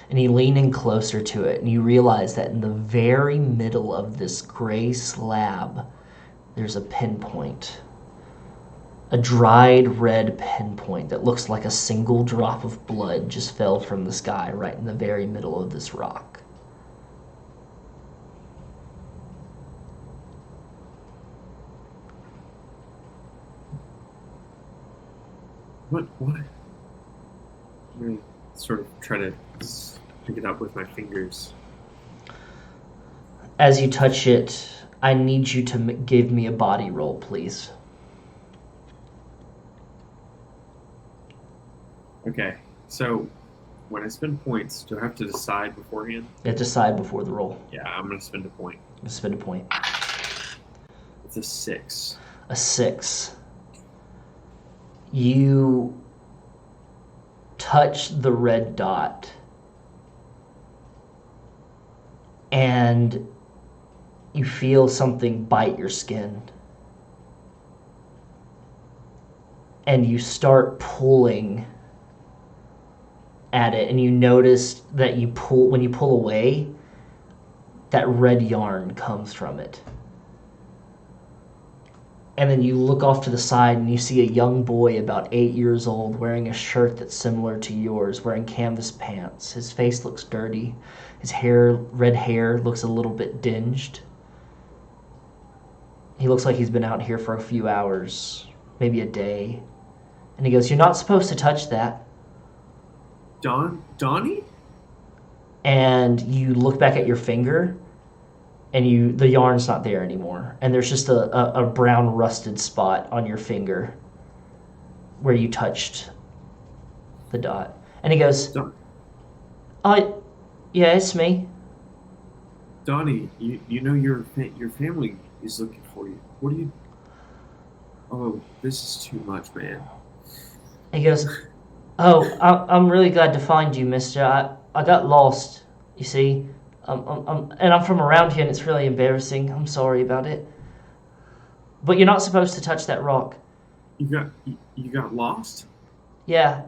And you lean in closer to it, and you realize that in the very middle of this gray slab, there's a pinpoint. A dried red pinpoint that looks like a single drop of blood just fell from the sky right in the very middle of this rock. What? I'm gonna sort of try to pick it up with my fingers. As you touch it, I need you to give me a body roll, please. Okay, so when I spend points, do I have to decide beforehand? You have to decide before the roll. Yeah, I'm gonna spend a point. You spend a point. It's a 6. A 6. You touch the red dot, and you feel something bite your skin. And you start pulling at it, and you notice that when you pull away, that red yarn comes from it. And then you look off to the side and you see a young boy about 8 years old wearing a shirt that's similar to yours, wearing canvas pants. His face looks dirty. His red hair, looks a little bit dinged. He looks like he's been out here for a few hours, maybe a day. And he goes, "You're not supposed to touch that." Donnie? And you look back at your finger, and the yarn's not there anymore. And there's just a brown rusted spot on your finger where you touched the dot. And he goes, "Oh, yeah, it's me." Donnie, you know your family is looking for you. What are you... Oh, this is too much, man. He goes, "Oh, I'm really glad to find you, mister. I got lost, you see. I'm from around here, and it's really embarrassing. I'm sorry about it. But you're not supposed to touch that rock." You got lost? Yeah.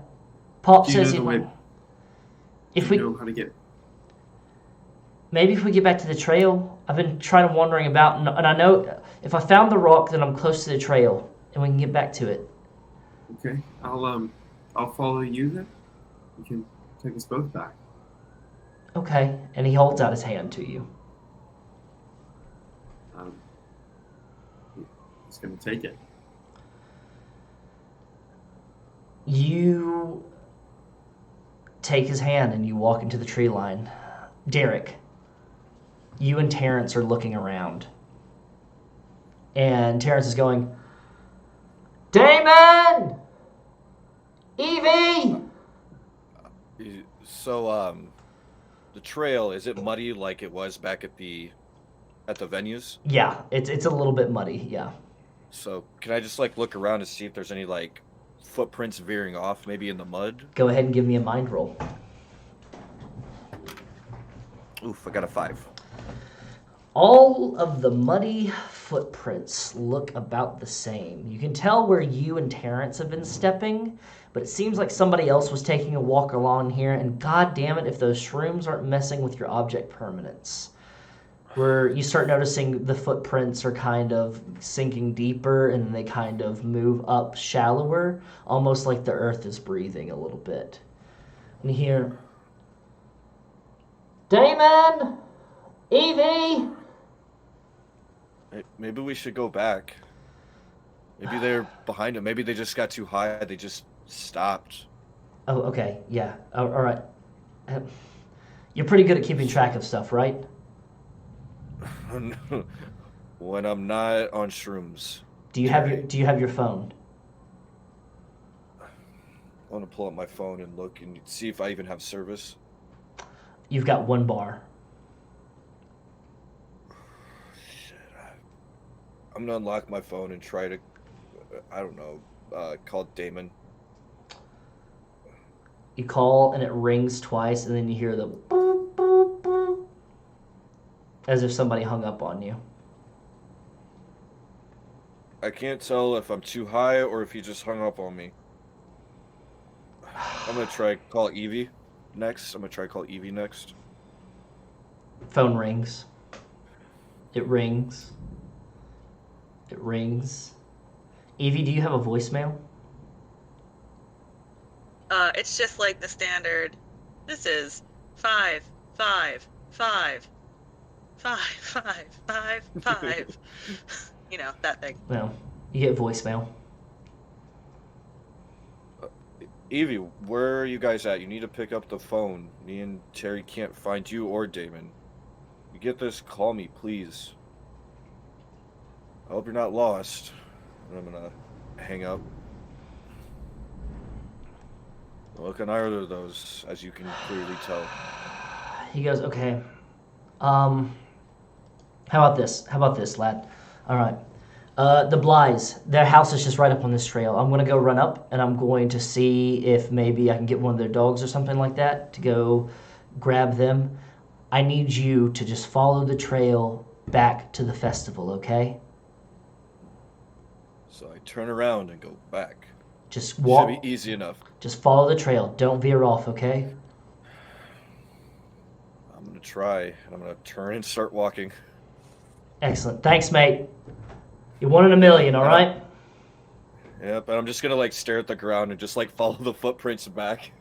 Pop Do you says know the way? if Do we you know how to get... maybe if we get back to the trail. I've been wandering about, and I know if I found the rock, then I'm close to the trail, and we can get back to it. Okay, I'll follow you then. You can take us both back. Okay. And he holds out his hand to you. He's gonna take it. You take his hand and you walk into the tree line. Derrick, you and Terrance are looking around. And Terrance is going, "Damon! Evie!" So, the trail, is it muddy like it was back at the venues? Yeah, it's a little bit muddy, yeah. So, can I just look around to see if there's any footprints veering off, maybe in the mud? Go ahead and give me a mind roll. Oof, I got a 5. All of the muddy footprints look about the same. You can tell where you and Terrance have been stepping, but it seems like somebody else was taking a walk along here, and god damn it if those shrooms aren't messing with your object permanence. Where you start noticing the footprints are kind of sinking deeper, and they kind of move up shallower, almost like the earth is breathing a little bit. And you hear, "Damon! Evie!" Maybe we should go back. Maybe they're behind it. Maybe they just got too high. They just stopped. Oh, okay, yeah. All right. You're pretty good at keeping track of stuff, right? When I'm not on shrooms. Do you have your phone? I want to pull up my phone and look and see if I even have service. You've got 1 bar. Shit. I'm gonna unlock my phone and try to, I don't know, call Damon. You call and it rings twice, and then you hear the boop, boop, boop, as if somebody hung up on you. I can't tell if I'm too high or if he just hung up on me. I'm gonna try call Evie next. Phone rings. It rings. It rings. Evie, do you have a voicemail? It's just like the standard. This is 5555555. You know, that thing. No. You get voicemail. Evie, where are you guys at? You need to pick up the phone. Me and Terry can't find you or Damon. You get this, call me, please. I hope you're not lost. And I'm gonna hang up. Look on either of those, as you can clearly tell. He goes, okay. How about this, lad? All right. The Blyes, their house is just right up on this trail. I'm going to go run up, and I'm going to see if maybe I can get one of their dogs or something like that to go grab them. I need you to just follow the trail back to the festival, okay? So I turn around and go back. Just walk. Should be easy enough. Just follow the trail. Don't veer off, okay? I'm gonna try, and I'm gonna turn and start walking. Excellent. Thanks, mate. You're 1 in a million, all right? Yeah, but I'm just gonna like stare at the ground and just like follow the footprints back.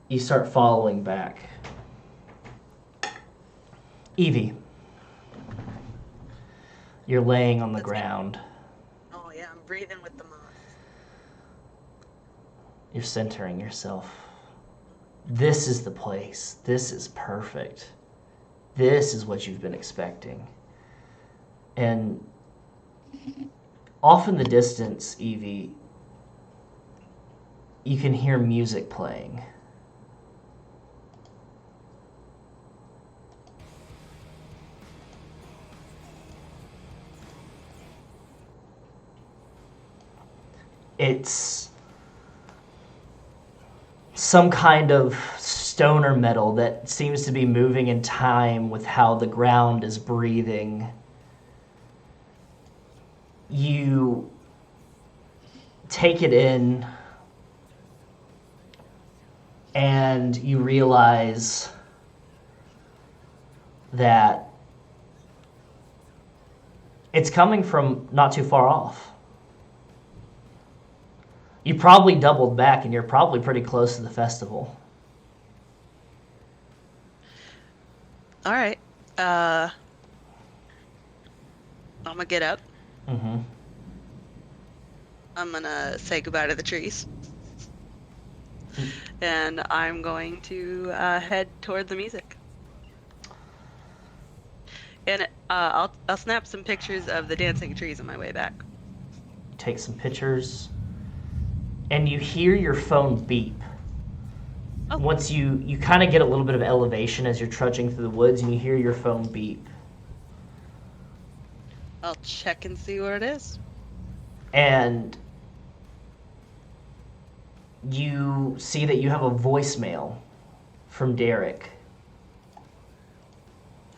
You start following back. Evie, you're laying on the ground. Oh yeah, I'm breathing with the moss. You're centering yourself. This is the place. This is perfect. This is what you've been expecting. And off in the distance, Evie, you can hear music playing. It's some kind of stoner metal that seems to be moving in time with how the ground is breathing. You take it in and you realize that it's coming from not too far off. You probably doubled back and you're probably pretty close to the festival. All right. I'm gonna get up. Mm-hmm. I'm gonna say goodbye to the trees. And I'm going to head toward the music. And I'll snap some pictures of the dancing trees on my way back. Take some pictures. And you hear your phone beep. Oh. Once you kind of get a little bit of elevation as you're trudging through the woods, and you hear your phone beep. I'll check and see what it is. And you see that you have a voicemail from Derrick.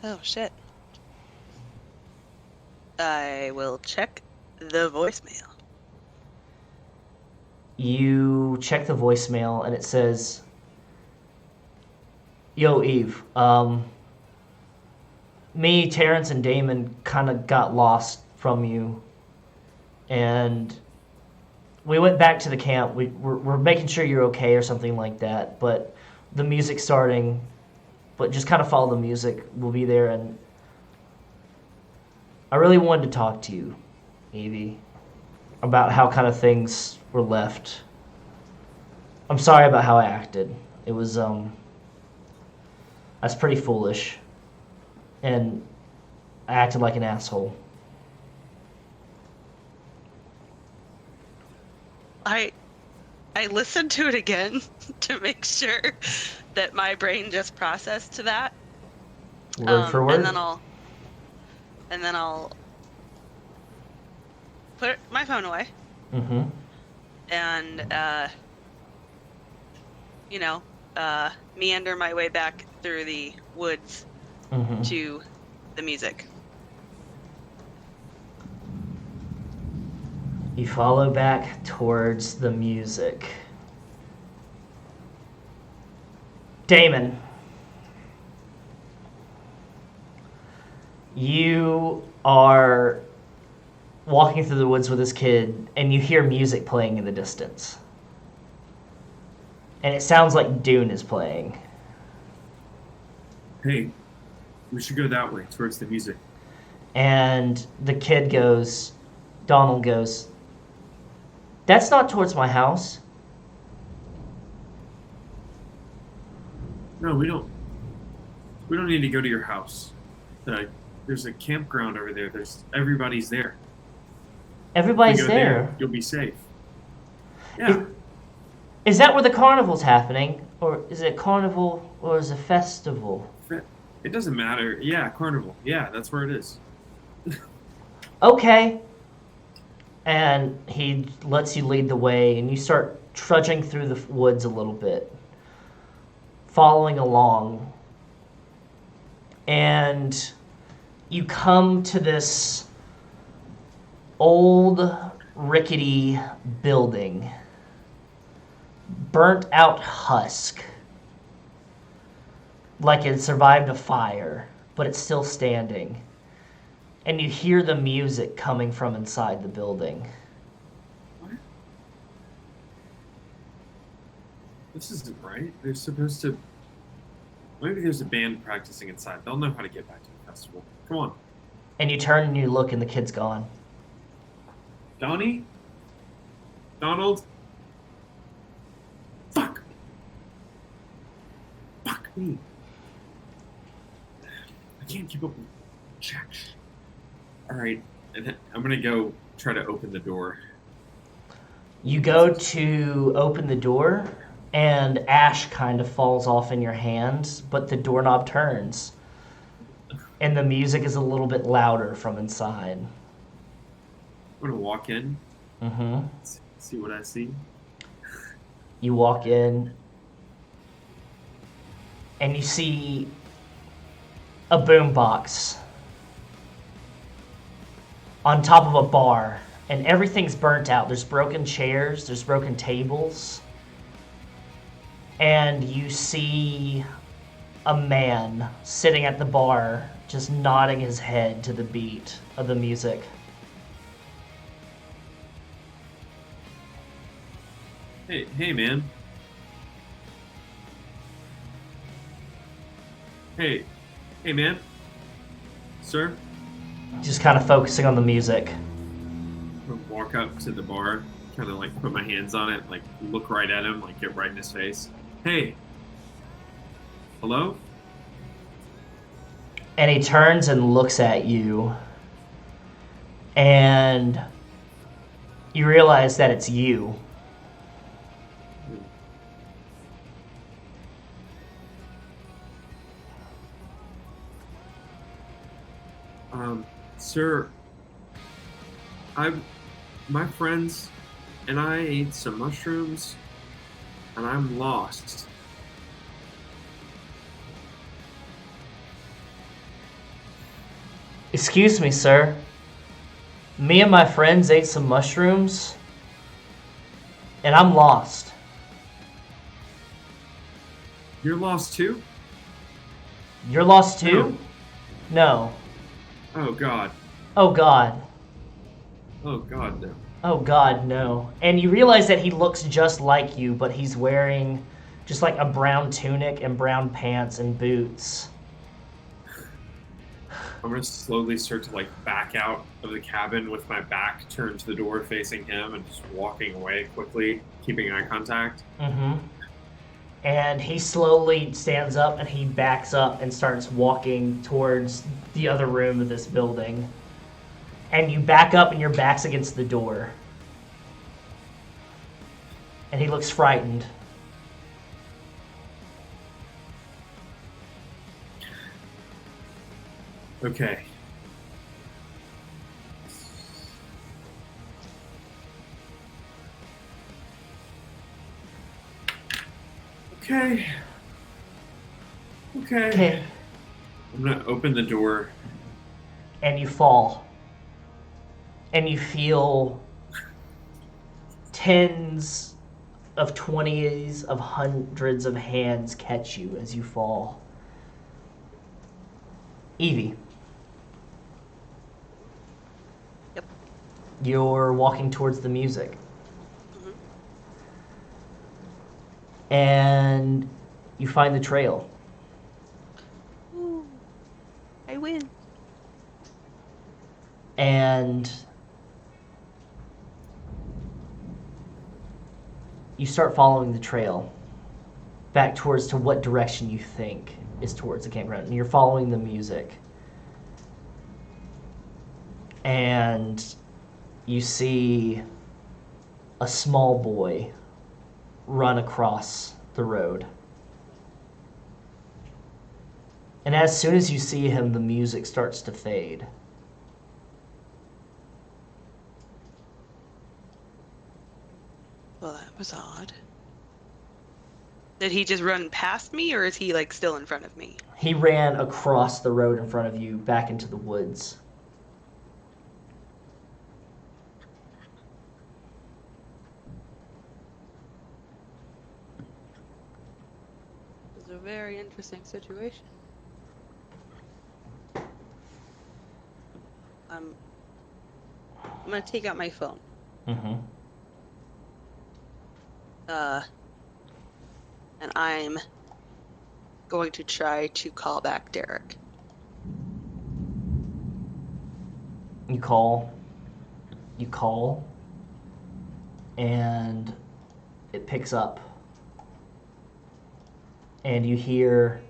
Oh, shit. I will check the voicemail. You check the voicemail, and it says, Yo, Eve, me, Terrance, and Damon kind of got lost from you, and we went back to the camp. We're making sure you're okay or something like that, but the music's starting, but just kind of follow the music. We'll be there, and I really wanted to talk to you, Evie, about how kind of things were left. I'm sorry about how I acted. It was, that's pretty foolish. And I acted like an asshole. I listened to it again to make sure that my brain just processed to that. Word for word? And then I'll put my phone away. Mm-hmm. And meander my way back through the woods Mm-hmm. to the music. You follow back towards the music. Damon, you are walking through the woods with this kid, and you hear music playing in the distance. And it sounds like Dune is playing. Hey, we should go that way, towards the music. And the kid goes, Donald goes, that's not towards my house. No, we don't need to go to your house. There's a campground over there. Everybody's there. Everybody's If you go there. You'll be safe. Yeah. Is that where the carnival's happening? Or is it a carnival or is it a festival? It doesn't matter. Yeah, carnival. Yeah, that's where it is. Okay. And he lets you lead the way, and you start trudging through the woods a little bit, following along. And you come to this old, rickety building, burnt out husk, like it survived a fire, but it's still standing. And you hear the music coming from inside the building. What? This isn't right. They're supposed to... Maybe there's a band practicing inside. They'll know how to get back to the festival. Come on. And you turn and you look, and the kid's gone. Donnie? Donald? Fuck. Fuck me. I can't keep up with Jack. Alright, I'm gonna go try to open the door. You go to open the door, and ash kind of falls off in your hand, but the doorknob turns. And the music is a little bit louder from inside. I'm gonna walk in. Mm-hmm. See what I see. You walk in, and you see a boombox on top of a bar, and everything's burnt out. There's broken chairs, there's broken tables, and you see a man sitting at the bar just nodding his head to the beat of the music. Hey, man. Hey, man. Sir? Just kind of focusing on the music. I'm gonna walk up to the bar, kind of like put my hands on it, like look right at him, like get right in his face. Hey. Hello? And he turns and looks at you, and you realize that it's you. Sir, my friends and I ate some mushrooms, and I'm lost. Excuse me, sir. Me and my friends ate some mushrooms, and I'm lost. You're lost too? You're lost too? No. Oh God. Oh God. Oh God, no. Oh God, no. And you realize that he looks just like you, but he's wearing just like a brown tunic and brown pants and boots. I'm gonna slowly start to like back out of the cabin with my back turned to the door facing him and just walking away quickly, keeping eye contact. Mm-hmm. And he slowly stands up and he backs up and starts walking towards the other room of this building. And you back up and your back's against the door. And he looks frightened. Okay. Okay. Okay. I'm gonna open the door. And you fall. And you feel tens of 20s of hundreds of hands catch you as you fall. Evie. Yep. You're walking towards the music. Mhm. And you find the trail. Ooh, I win. And you start following the trail back towards to what direction you think is towards the campground. And you're following the music. And you see a small boy run across the road. And as soon as you see him, the music starts to fade. Well, that was odd. Did he just run past me, or is he like still in front of me? He ran across the road in front of you back into the woods. It was a very interesting situation. I'm gonna take out my phone. Mm-hmm. And I'm going to try to call back Derrick. You call, and it picks up. And you hear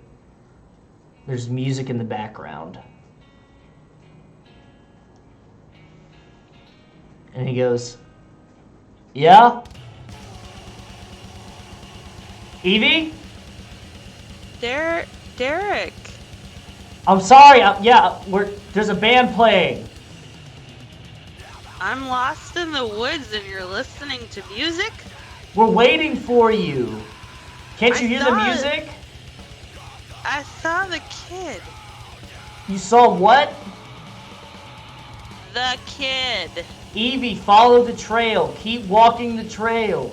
there's music in the background. And he goes, "Yeah? Evie? Derrick! I'm sorry, there's a band playing." I'm lost in the woods and you're listening to music? We're waiting for you. Can't you hear the music? I saw the kid. You saw what? The kid. Evie, follow the trail. Keep walking the trail.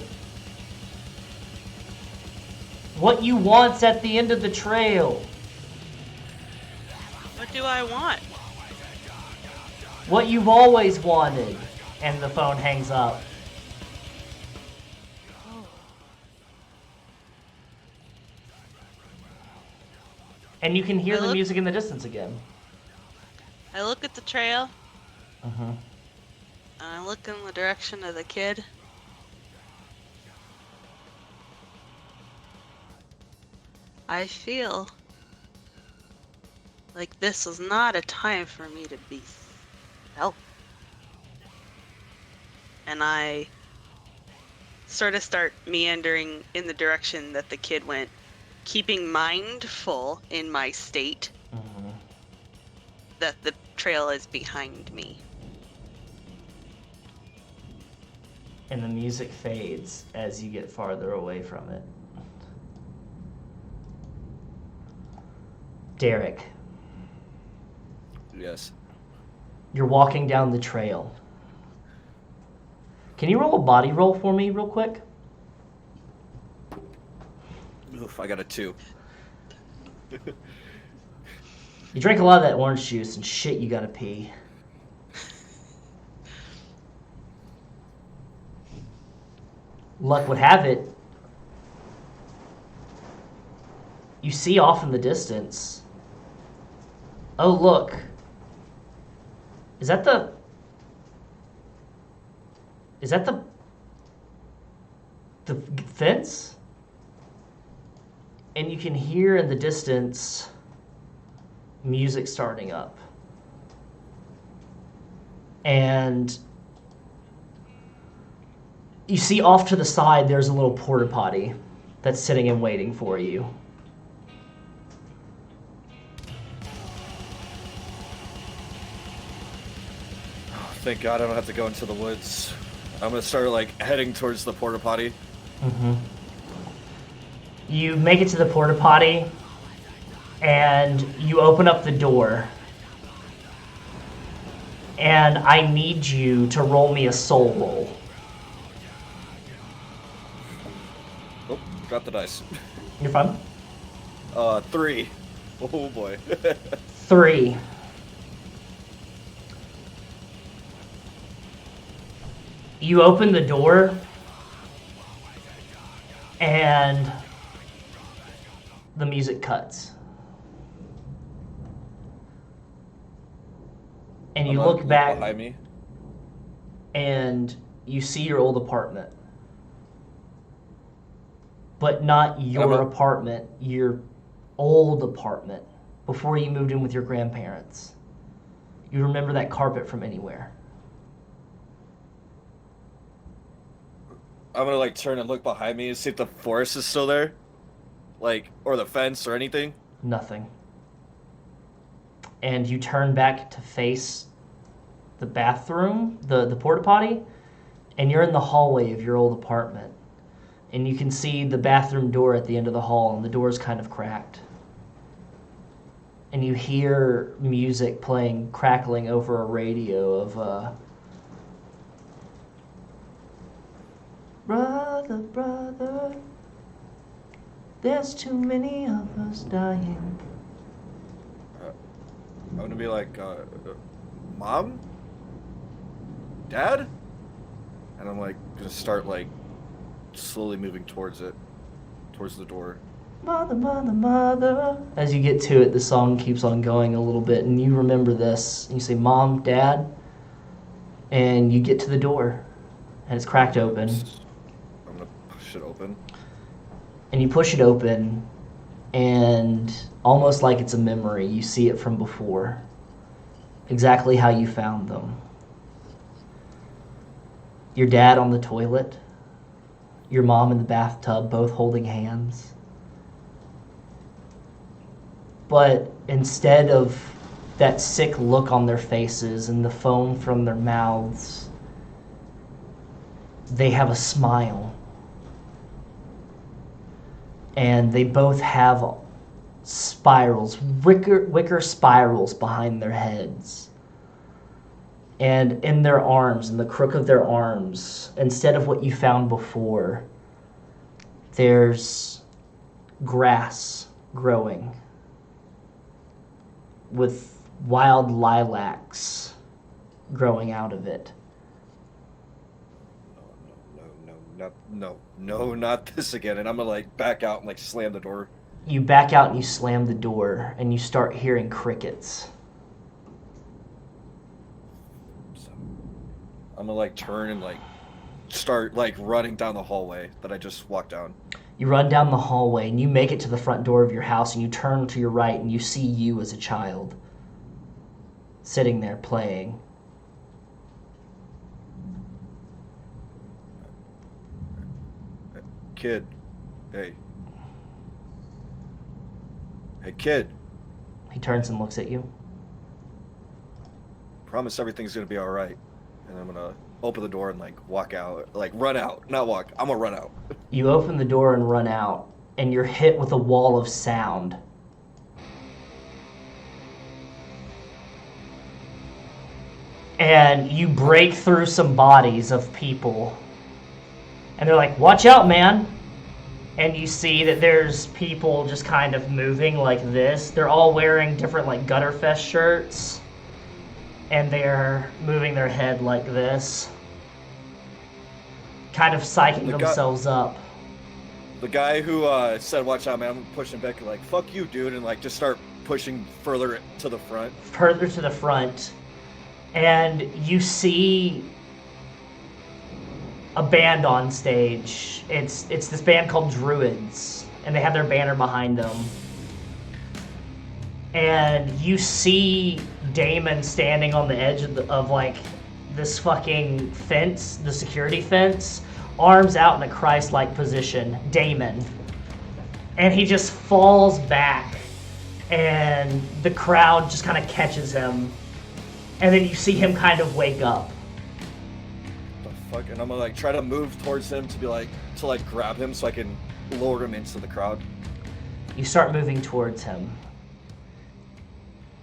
What you want's at the end of the trail. What do I want? What you've always wanted. And the phone hangs up. And you can hear the music in the distance again. I look at the trail. Mm-hmm. And I look in the direction of the kid. I feel like this was not a time for me to be selfish. And I sort of start meandering in the direction that the kid went, keeping mindful in my state that the trail is behind me. And the music fades as you get farther away from it. Derrick, Yes. you're walking down the trail. Can you roll a body roll for me real quick? Oof, I got a 2. You drank a lot of that orange juice and shit, you gotta pee. Luck would have it, you see off in the distance. Oh, look. Is that the fence? And you can hear in the distance music starting up. And you see off to the side there's a little porta potty that's sitting and waiting for you. Thank God I don't have to go into the woods. I'm gonna start heading towards the porta potty. Mm-hmm. You make it to the porta potty, and you open up the door. And I need you to roll me a soul roll. Drop the dice. You're fine. 3. Oh boy. 3. You open the door, and the music cuts. And you look back behind me, and you see your old apartment. But not your apartment, your old apartment, before you moved in with your grandparents. You remember that carpet from anywhere. I'm gonna like turn and look behind me and see if the forest is still there, like, or the fence or anything. Nothing. And you turn back to face the bathroom, the porta potty, and you're in the hallway of your old apartment. And you can see the bathroom door at the end of the hall, and the door's kind of cracked. And you hear music playing, crackling over a radio of, Brother, brother, there's too many of us dying. I'm gonna be like, Mom? Dad? And I'm like, gonna start like slowly moving towards it, towards the door. Mother, mother, mother. As you get to it, the song keeps on going a little bit, and you remember this. And you say, Mom, Dad, and you get to the door, and it's cracked open. I'm gonna push it open. And you push it open, and almost like it's a memory, you see it from before. Exactly how you found them. Your dad on the toilet, your mom in the bathtub, both holding hands. But instead of that sick look on their faces and the foam from their mouths, they have a smile. And they both have spirals, wicker spirals behind their heads. And in their arms, in the crook of their arms, instead of what you found before, there's grass growing with wild lilacs growing out of it. No, not this again. And I'm gonna like back out and like slam the door. You back out and you slam the door, and you start hearing crickets. So I'm gonna like turn and like start like running down the hallway that I just walked down. You run down the hallway, and you make it to the front door of your house, and you turn to your right, and you see you as a child sitting there playing. Kid, hey, kid. He turns and looks at you. Promise everything's gonna be all right. And I'm gonna open the door and like walk out, like run out, not walk. I'm gonna run out. You open the door and run out, and you're hit with a wall of sound. And you break through some bodies of people. And they're like, watch out, man. And you see that there's people just kind of moving like this. They're all wearing different like Gutterfest shirts. And they're moving their head like this. Kind of psyching themselves up. The guy who said, watch out, man, I'm pushing back, like, fuck you, dude, and like just start pushing further to the front. Further to the front. And you see a band on stage. It's this band called Druids, and they have their banner behind them. And you see Damon standing on the edge of like this fucking fence, the security fence, arms out in a Christ-like position, Damon. And he just falls back, and the crowd just kind of catches him. And then you see him kind of wake up. Fuck, and I'm gonna like try to move towards him to be like grab him so I can lower him into the crowd. You start moving towards him.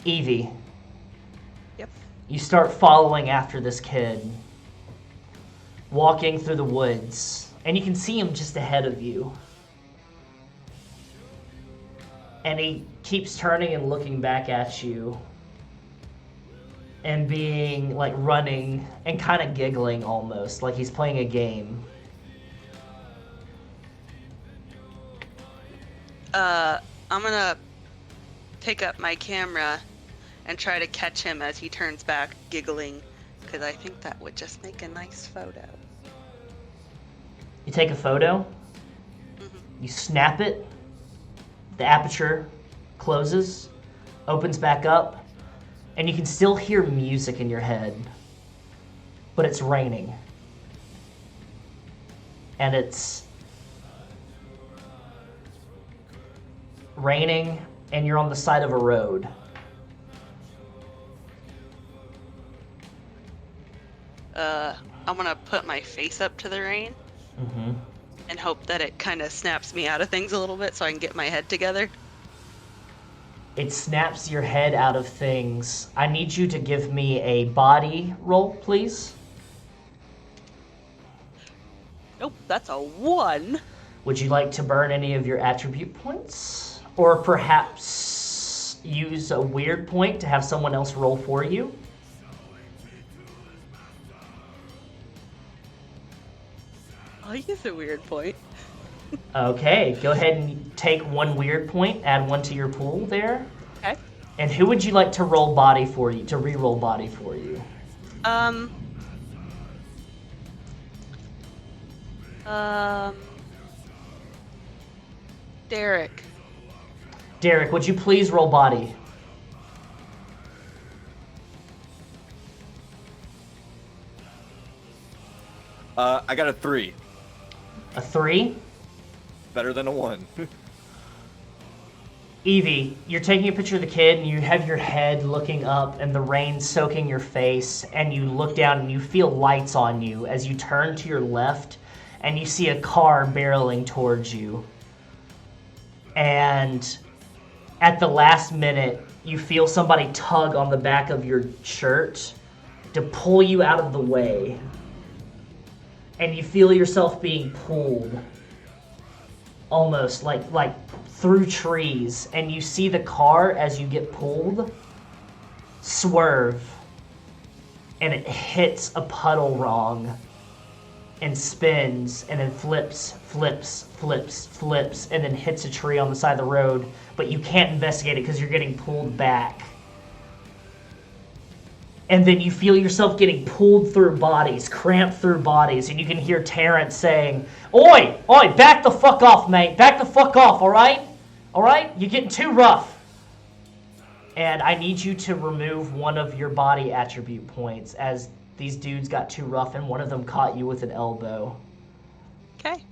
Evie. Yep. You start following after this kid, walking through the woods, and you can see him just ahead of you. And he keeps turning and looking back at you. And being, like, running and kind of giggling almost, like he's playing a game. I'm gonna pick up my camera and try to catch him as he turns back giggling, because I think that would just make a nice photo. You take a photo, you snap it, the aperture closes, opens back up, and you can still hear music in your head, but it's raining. And it's raining, and you're on the side of a road. I'm gonna put my face up to the rain and hope that it kind of snaps me out of things a little bit so I can get my head together. It snaps your head out of things. I need you to give me a body roll, please. Nope, that's a 1. Would you like to burn any of your attribute points? Or perhaps use a weird point to have someone else roll for you? I'll use a weird point. Okay, go ahead and take 1 weird point, add 1 to your pool there. Okay. And who would you like to roll body for you, to re-roll body for you? Derrick. Derrick, would you please roll body? I got a 3. A 3? Better than a 1. Evie, you're taking a picture of the kid and you have your head looking up and the rain soaking your face, and you look down and you feel lights on you as you turn to your left and you see a car barreling towards you. And at the last minute, you feel somebody tug on the back of your shirt to pull you out of the way. And you feel yourself being pulled almost like through trees, and you see the car as you get pulled swerve, and it hits a puddle wrong and spins and then flips, and then hits a tree on the side of the road, but you can't investigate it because you're getting pulled back. And then you feel yourself getting pulled through bodies, cramped through bodies, and you can hear Terrance saying, Oi, back the fuck off, mate. Back the fuck off, all right? All right? You're getting too rough. And I need you to remove 1 of your body attribute points as these dudes got too rough and one of them caught you with an elbow. Okay.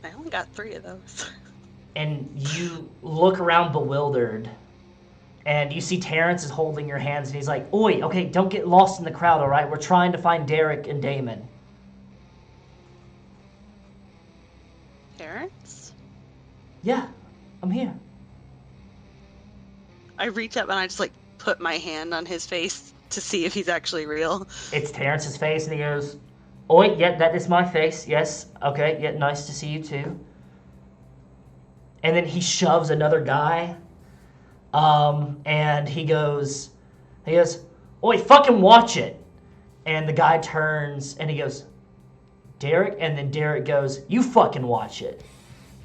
I only got 3 of those. And you look around bewildered. And you see Terrance is holding your hands, and he's like, Oi, okay, don't get lost in the crowd, all right? We're trying to find Derrick and Damon. Terrance? Yeah, I'm here. I reach up and I just put my hand on his face to see if he's actually real. It's Terrance's face, and he goes, Oi, yeah, that is my face, yes. Okay, yeah, nice to see you too. And then he shoves another guy. And he goes, Oi, fucking watch it. And the guy turns and he goes, Derrick, and then Derrick goes, you fucking watch it.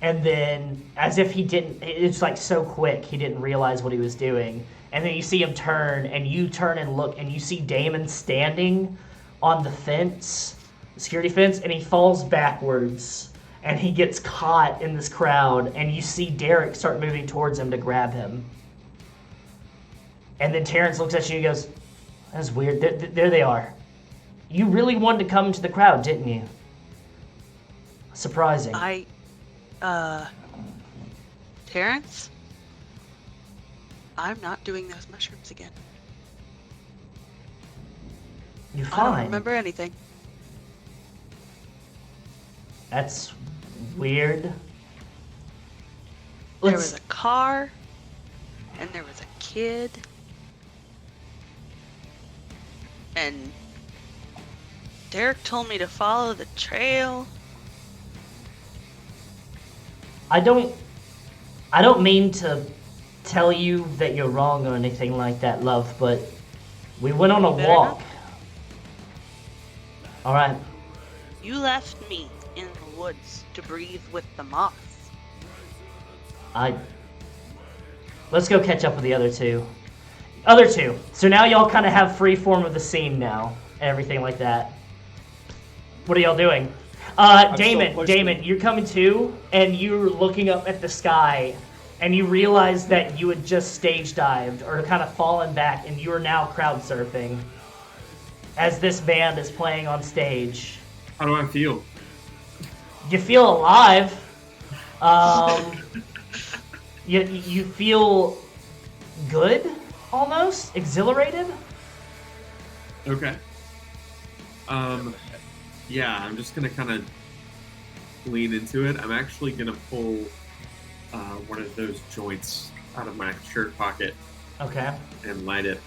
And then, as if he didn't, it's so quick, he didn't realize what he was doing. And then you see him turn, and you turn and look, and you see Damon standing on the fence, the security fence, and he falls backwards. And he gets caught in this crowd, and you see Derrick start moving towards him to grab him. And then Terrance looks at you and goes, that's weird. There they are. You really wanted to come into the crowd, didn't you? Surprising. Terrance? I'm not doing those mushrooms again. You're I fine. don't remember anything. That's weird. There was a car, and there was a kid, and Derrick told me to follow the trail. I don't I don't mean to tell you that you're wrong or anything like that, love, but we went on a Better walk. not. All right. You left me in the woods to breathe with the moths. Let's go catch up with the other two. Other two. So now y'all kind of have free form of the scene now, and everything like that. What are y'all doing? Damon, you're coming too, and you're looking up at the sky, and you realize that you had just stage dived or kind of fallen back, and you are now crowd surfing as this band is playing on stage. How do I feel? You feel alive. You feel good, almost exhilarated. Okay. Yeah, I'm just gonna kind of lean into it. I'm actually gonna pull one of those joints out of my shirt pocket Okay. and light it.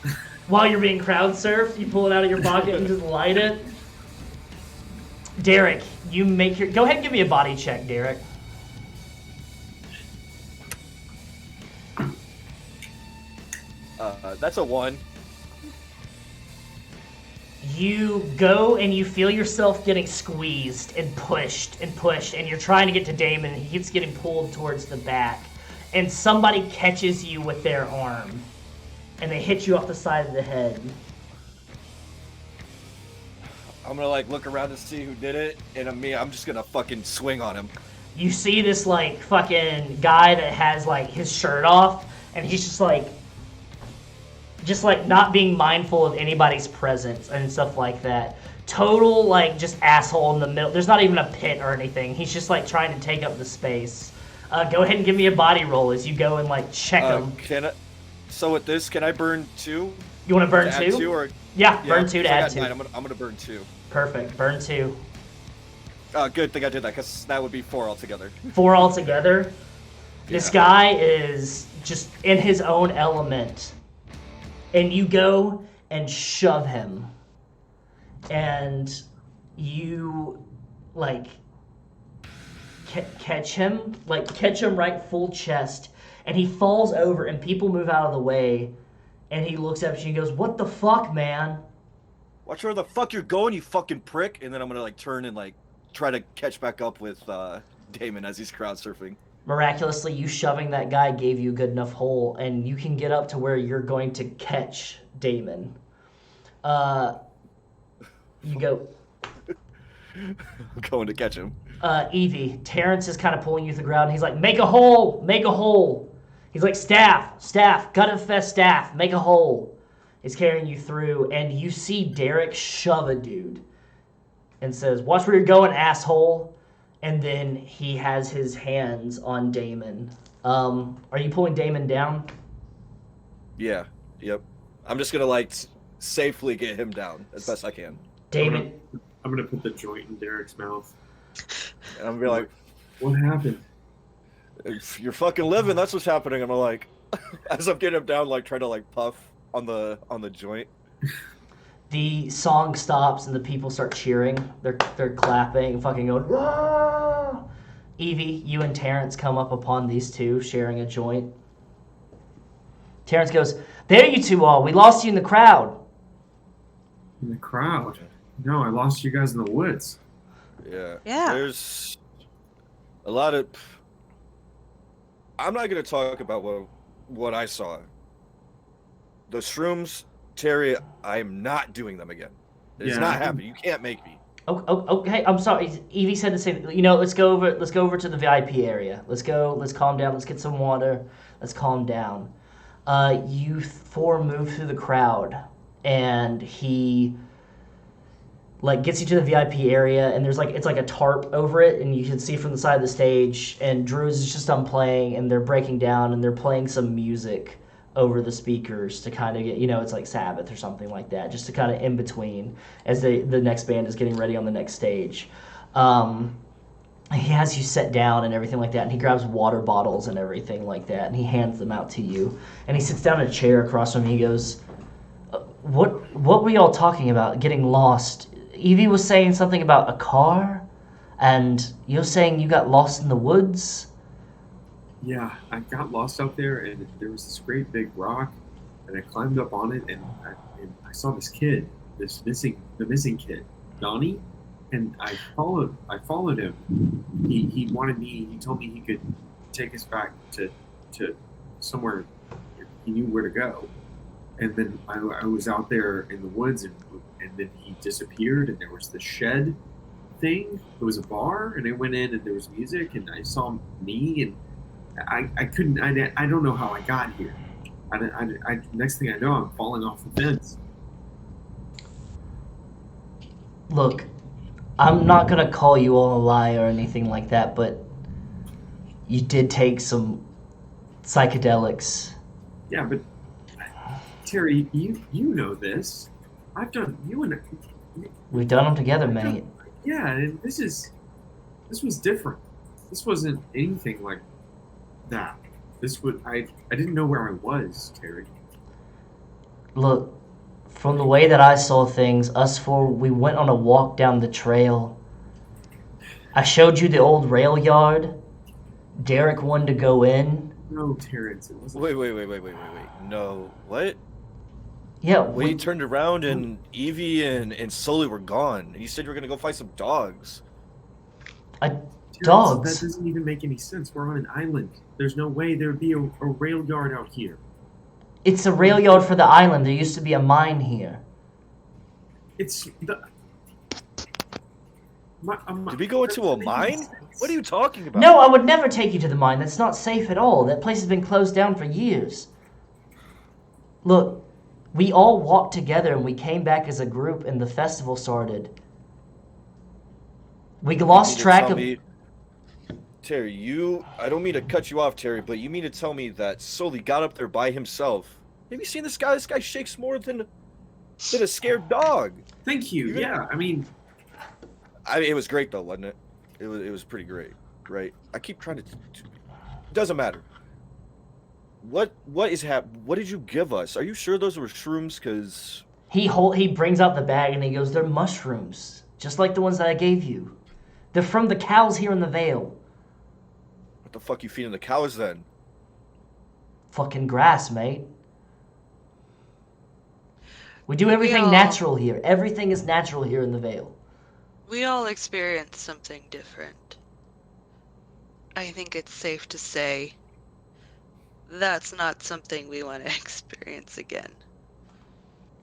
While you're being crowd surfed, you pull it out of your pocket and just light it. Derrick, you make your... Go ahead and give me a body check, Derrick. That's a 1. You go and you feel yourself getting squeezed and pushed, and you're trying to get to Damon, and he keeps getting pulled towards the back. And somebody catches you with their arm, and they hit you off the side of the head. I'm gonna like look around to see who did it, and I'm just gonna fucking swing on him. You see this like fucking guy that has like his shirt off, and he's just like not being mindful of anybody's presence and stuff like that. Total like just asshole in the middle. There's not even a pit or anything. He's just like trying to take up the space. Go ahead and give me a body roll as you go and like check him. So with this, can I burn 2? You want to burn To add 2? 2 or Yeah, burn 2 to I add got 2. 9, I'm gonna burn 2. Perfect, burn 2. Good thing I did that, because that would be 4 altogether. 4 altogether. This Yeah. guy is just in his own element. And you go and shove him. And you, like, catch him right full chest. And he falls over, and people move out of the way. And he looks up at you and goes, "What the fuck, man?" Watch where the fuck you're going, you fucking prick. And then I'm gonna like turn and like try to catch back up with Damon as he's crowd surfing. Miraculously, you shoving that guy gave you a good enough hole, and you can get up to where you're going to catch Damon. You go... I'm going to catch him. Evie, Terrance is kind of pulling you to the ground. He's like, "Make a hole! Make a hole!" He's like, staff, Gutterfest staff, make a hole. He's carrying you through, and you see Derrick shove a dude and says, "Watch where you're going, asshole." And then he has his hands on Damon. Are you pulling Damon down? Yeah. Yep. I'm just gonna like safely get him down as best I can. Damon. I'm gonna put the joint in Derrick's mouth. And I'm gonna be like, "What happened?" "If you're fucking living, that's what's happening." I'm like, as I'm getting him down, like trying to like puff on the joint. The song stops and the people start cheering. They're clapping and fucking going, "Whoa!" Evie, you and Terrance come up upon these two sharing a joint. Terrance goes, "There you two are. We lost you in the crowd." In the crowd? No, I lost you guys in the woods. Yeah. Yeah. There's a lot of... I'm not going to talk about what I saw. The shrooms, Terry, I'm not doing them again. It's not happening. You can't make me. Okay, I'm sorry. Evie said to say, let's go over to the VIP area. Let's calm down. Let's get some water. Let's calm down. You four move through the crowd, and he gets you to the VIP area, and there's it's like a tarp over it, and you can see from the side of the stage, and Drew's is just done playing, and they're breaking down, and they're playing some music over the speakers to kind of get, it's like Sabbath or something like that, just to kind of in between as the next band is getting ready on the next stage. He has you sit down and everything like that, and he grabs water bottles and everything like that, and he hands them out to you, and he sits down in a chair across from you. He goes, what were y'all talking about, getting lost? Evie was saying something about a car, and you're saying you got lost in the woods? Yeah, I got lost out there, and there was this great big rock, and I climbed up on it, and I saw this kid, the missing kid, Donnie, and I followed him. He wanted me. He told me he could take us back to somewhere he knew where to go, and then I was out there in the woods, and then he disappeared, and there was the shed thing. It was a bar, and I went in, and there was music, and I saw me, and I couldn't. I don't know how I got here. Next thing I know, I'm falling off the fence. Look, I'm not gonna call you all a liar or anything like that, but you did take some psychedelics. Yeah, but Terry, you know this. I've done We've done them together, mate. Yeah, and this was different. This wasn't anything like that. I didn't know where I was, Terry. Look, from the way that I saw things, us four, we went on a walk down the trail. I showed you the old rail yard. Derrick wanted to go in. No, Terrance, it wasn't. Wait. No, what? Yeah, We turned around and Evie and Sully were gone. And you said you were gonna go find some dogs. Terrance, dogs? That doesn't even make any sense. We're on an island. There's no way there'd be a rail yard out here. It's a rail yard for the island. There used to be a mine here. It's the. Did we go into a mine? What are you talking about? No, I would never take you to the mine. That's not safe at all. That place has been closed down for years. Look, we all walked together and we came back as a group and the festival started. We lost track of... Terry, I don't mean to cut you off, Terry, but you mean to tell me that Sully got up there by himself? Have you seen this guy? This guy shakes more than a scared dog. Thank you. Yeah, I mean, it was great though, wasn't it? It was pretty great, right? I keep trying to. Doesn't matter. What is What did you give us? Are you sure those were shrooms? Cause he brings out the bag and he goes, "They're mushrooms, just like the ones that I gave you. They're from the cows here in the Vale." What the fuck you feeding the cows then? Fucking grass, mate. We do everything natural here. Everything is natural here in the Vale. We all experience something different. I think it's safe to say that's not something we want to experience again.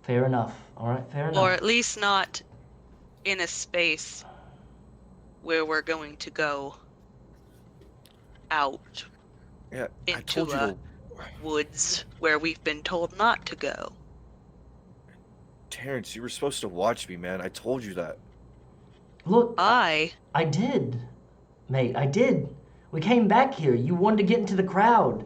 Fair enough. All right, fair enough. Or at least not in a space where we're going to go out into woods where we've been told not to go. Terrance, you were supposed to watch me, man. I told you that. Look, I did. Mate, I did. We came back here. You wanted to get into the crowd.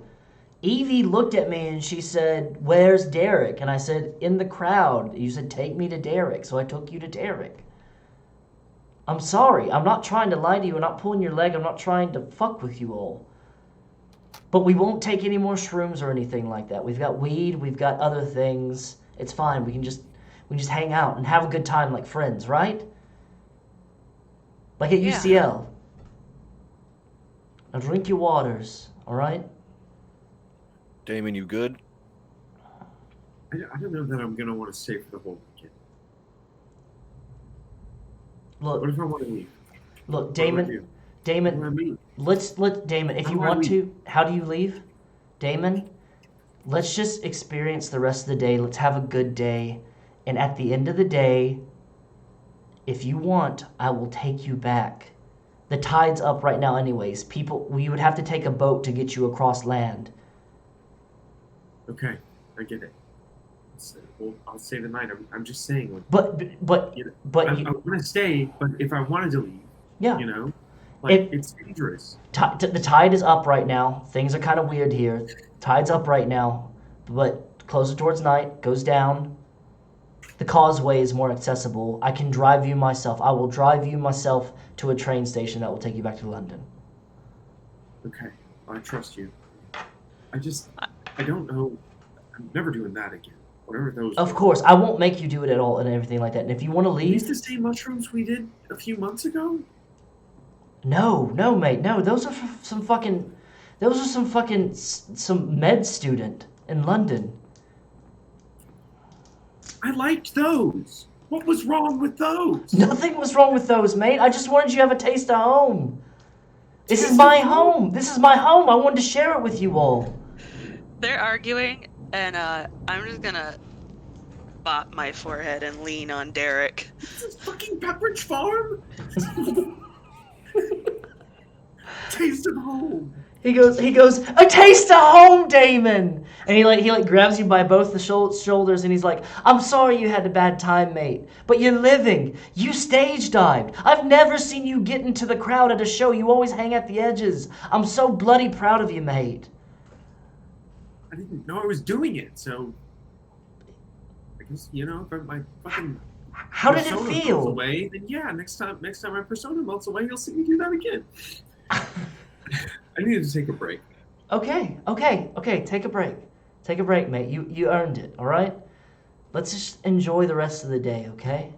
Evie looked at me and she said, "Where's Derrick?" And I said, "In the crowd." You said, "Take me to Derrick." So I took you to Derrick. I'm sorry. I'm not trying to lie to you. I'm not pulling your leg. I'm not trying to fuck with you all. But we won't take any more shrooms or anything like that. We've got weed. We've got other things. It's fine. We can just hang out and have a good time like friends, right? Like at UCL. Now drink your waters, all right? Damon, you good? I don't know that I'm gonna want to stay for the whole weekend. Look. What if I want to leave? Look, Damon. Damon. Let's Damon. If you want to, how do you leave? Damon. Let's just experience the rest of the day. Let's have a good day, and at the end of the day, if you want, I will take you back. The tide's up right now, anyways. We would have to take a boat to get you across land. Okay, I get it. Well, I'll stay the night. I'm just saying. Like, I want to stay, but if I wanted to leave, you know, like it's dangerous. The tide is up right now. Things are kind of weird here. Tide's up right now, but closer towards night, goes down. The causeway is more accessible. I can drive you myself. I will drive you myself to a train station that will take you back to London. Okay, I trust you. I don't know. I'm never doing that again. Whatever those. Of course, I won't make you do it at all and everything like that. And if you want to leave, Are these the same mushrooms we did a few months ago? No, mate, no. Those are some fucking. Those are some fucking some med student in London. I liked those. What was wrong with those? Nothing was wrong with those, mate. I just wanted you to have a taste of home. This is Taste my of home? home. This is my home. I wanted to share it with you all. They're arguing, and I'm just gonna bop my forehead and lean on Derrick. This is fucking Pepperidge Farm. Taste of home. He goes, a taste of home, Damon! And he grabs you by both the shoulders and he's like, I'm sorry you had a bad time, mate, but you're living. You stage dived. I've never seen you get into the crowd at a show. You always hang at the edges. I'm so bloody proud of you, mate. I didn't know I was doing it, so I guess, you know, if my fucking How did it persona melts feel? away, then yeah, next time my persona melts away, you'll see me do that again. I needed to take a break. Okay, take a break. Take a break, mate. You earned it, all right? Let's just enjoy the rest of the day, okay?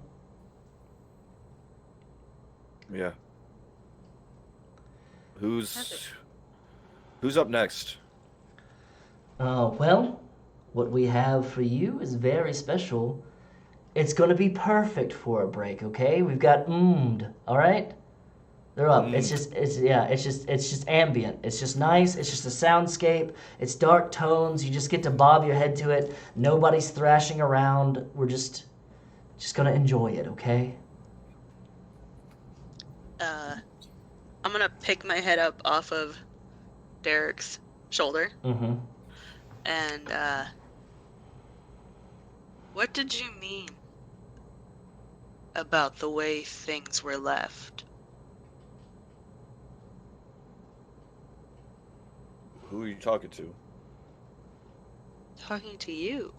Yeah. Who's up next? Well, what we have for you is very special. It's gonna be perfect for a break, okay? We've got all right? They're up. It's just ambient. It's just nice. It's just a soundscape. It's dark tones. You just get to bob your head to it. Nobody's thrashing around. We're just gonna enjoy it, okay? I'm gonna pick my head up off of Derrick's shoulder. Mm-hmm. And what did you mean about the way things were left? Who are you talking to? Talking to you.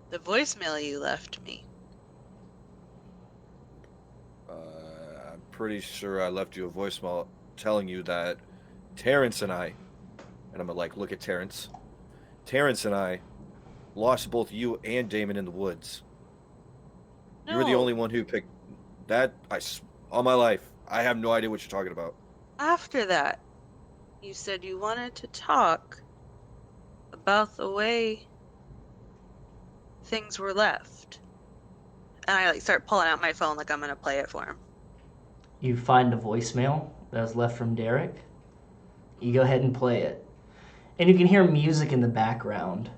The voicemail you left me. I'm pretty sure I left you a voicemail telling you that Terrance and I, and I'm gonna look at Terrance. Terrance and I lost both you and Damon in the woods. You were the only one who picked that. All my life, I have no idea what you're talking about. After that, you said you wanted to talk about the way things were left. And I start pulling out my phone like I'm gonna play it for him. You find a voicemail that was left from Derrick. You go ahead and play it. And you can hear music in the background.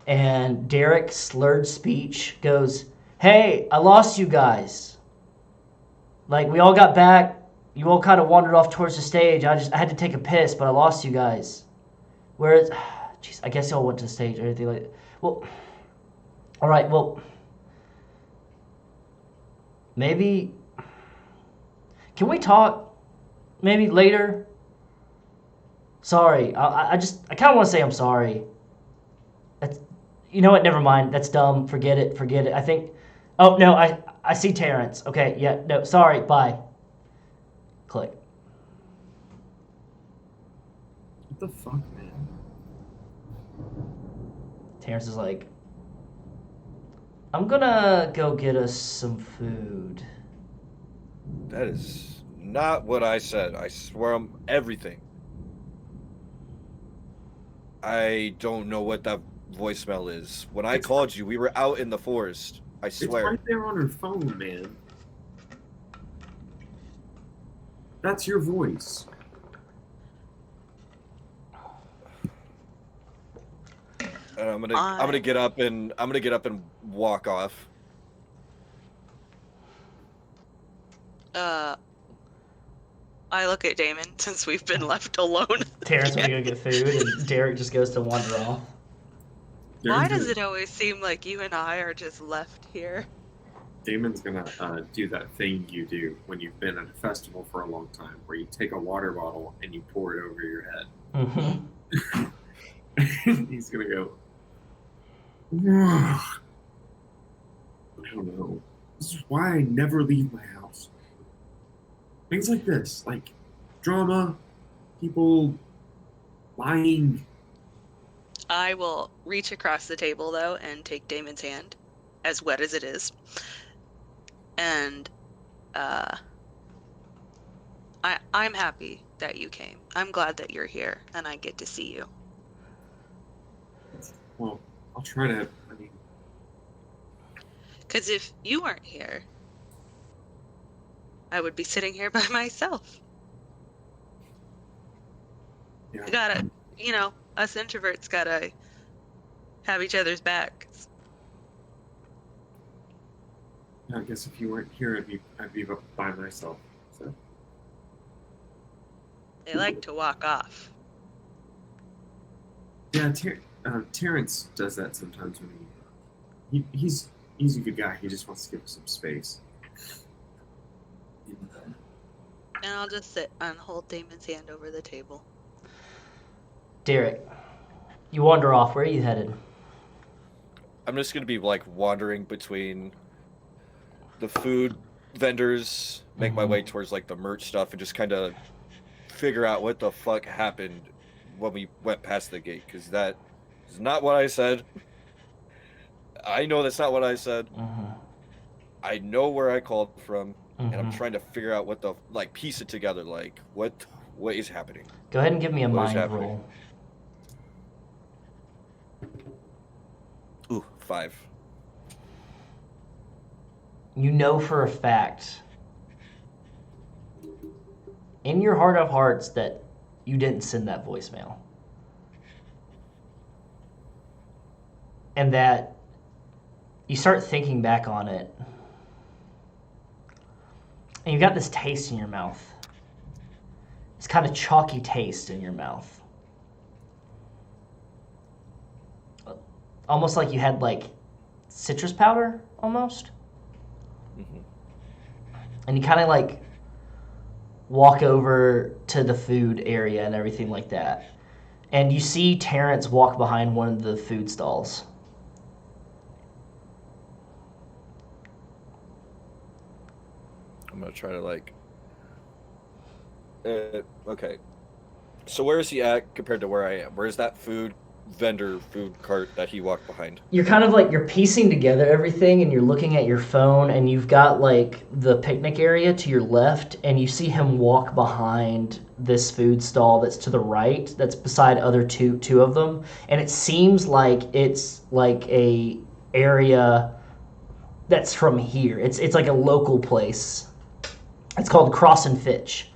And Derrick's slurred speech goes, "Hey, I lost you guys. We all got back. You all kind of wandered off towards the stage. I had to take a piss, but I lost you guys. Whereas, jeez, I guess y'all went to the stage or anything like that. Well, all right, well, maybe, can we talk maybe later? Sorry, I kind of want to say I'm sorry. You know what, never mind, that's dumb, forget it. I think, oh, no, I see Terrance. Okay, yeah, no, sorry, bye. Click. What the fuck, man? Terrance is like, I'm gonna go get us some food. That is not what I said. I swear on everything. I don't know what that voicemail is. When I called you, we were out in the forest. I swear. It's right there on her phone, man. That's your voice. And I'm gonna get up and walk off. I look at Damon since we've been left alone. Terrance went to go get food, and Derrick just goes to wander off. Why does it always seem like you and I are just left here? Damon's gonna do that thing you do when you've been at a festival for a long time, where you take a water bottle and you pour it over your head. Mm-hmm. He's gonna go, I don't know. This is why I never leave my house. Things like this, like drama, people lying. I will reach across the table, though, and take Damon's hand, as wet as it is. And I'm happy that you came. I'm glad that you're here and I get to see you. Well, I'll try to. I mean, Because if you weren't here, I would be sitting here by myself. yeah. We gotta, us introverts gotta have each other's backs. I guess if you weren't here, I'd be by myself. So They like to walk off. yeah, Terrance does that sometimes when he's a good guy. He just wants to give us some space. And I'll just sit and hold Damon's hand over the table. Derrick, you wander off. Where are you headed? I'm just gonna be like wandering between the food vendors, make my way towards like the merch stuff, and just kind of figure out what the fuck happened when we went past the gate, because that is not what I said. I know that's not what I said. I know where I called from, and I'm trying to figure out what the piece it together. Like what is happening? Go ahead and give me a What is mind happening? roll. Ooh, 5. You know for a fact, in your heart of hearts, that you didn't send that voicemail. And that you start thinking back on it, and you've got this taste in your mouth. This kind of chalky taste in your mouth. Almost like you had citrus powder, almost. And you kind of walk over to the food area and everything like that. And you see Terrance walk behind one of the food stalls. I'm gonna try to okay. So where is he at compared to where I am? Where's that food cart that he walked behind? You're kind of you're piecing together everything, and you're looking at your phone, and you've got the picnic area to your left, and you see him walk behind this food stall that's to the right, that's beside other two of them, and it seems like it's a area that's from here. It's like a local place. It's called Cross and Fitch.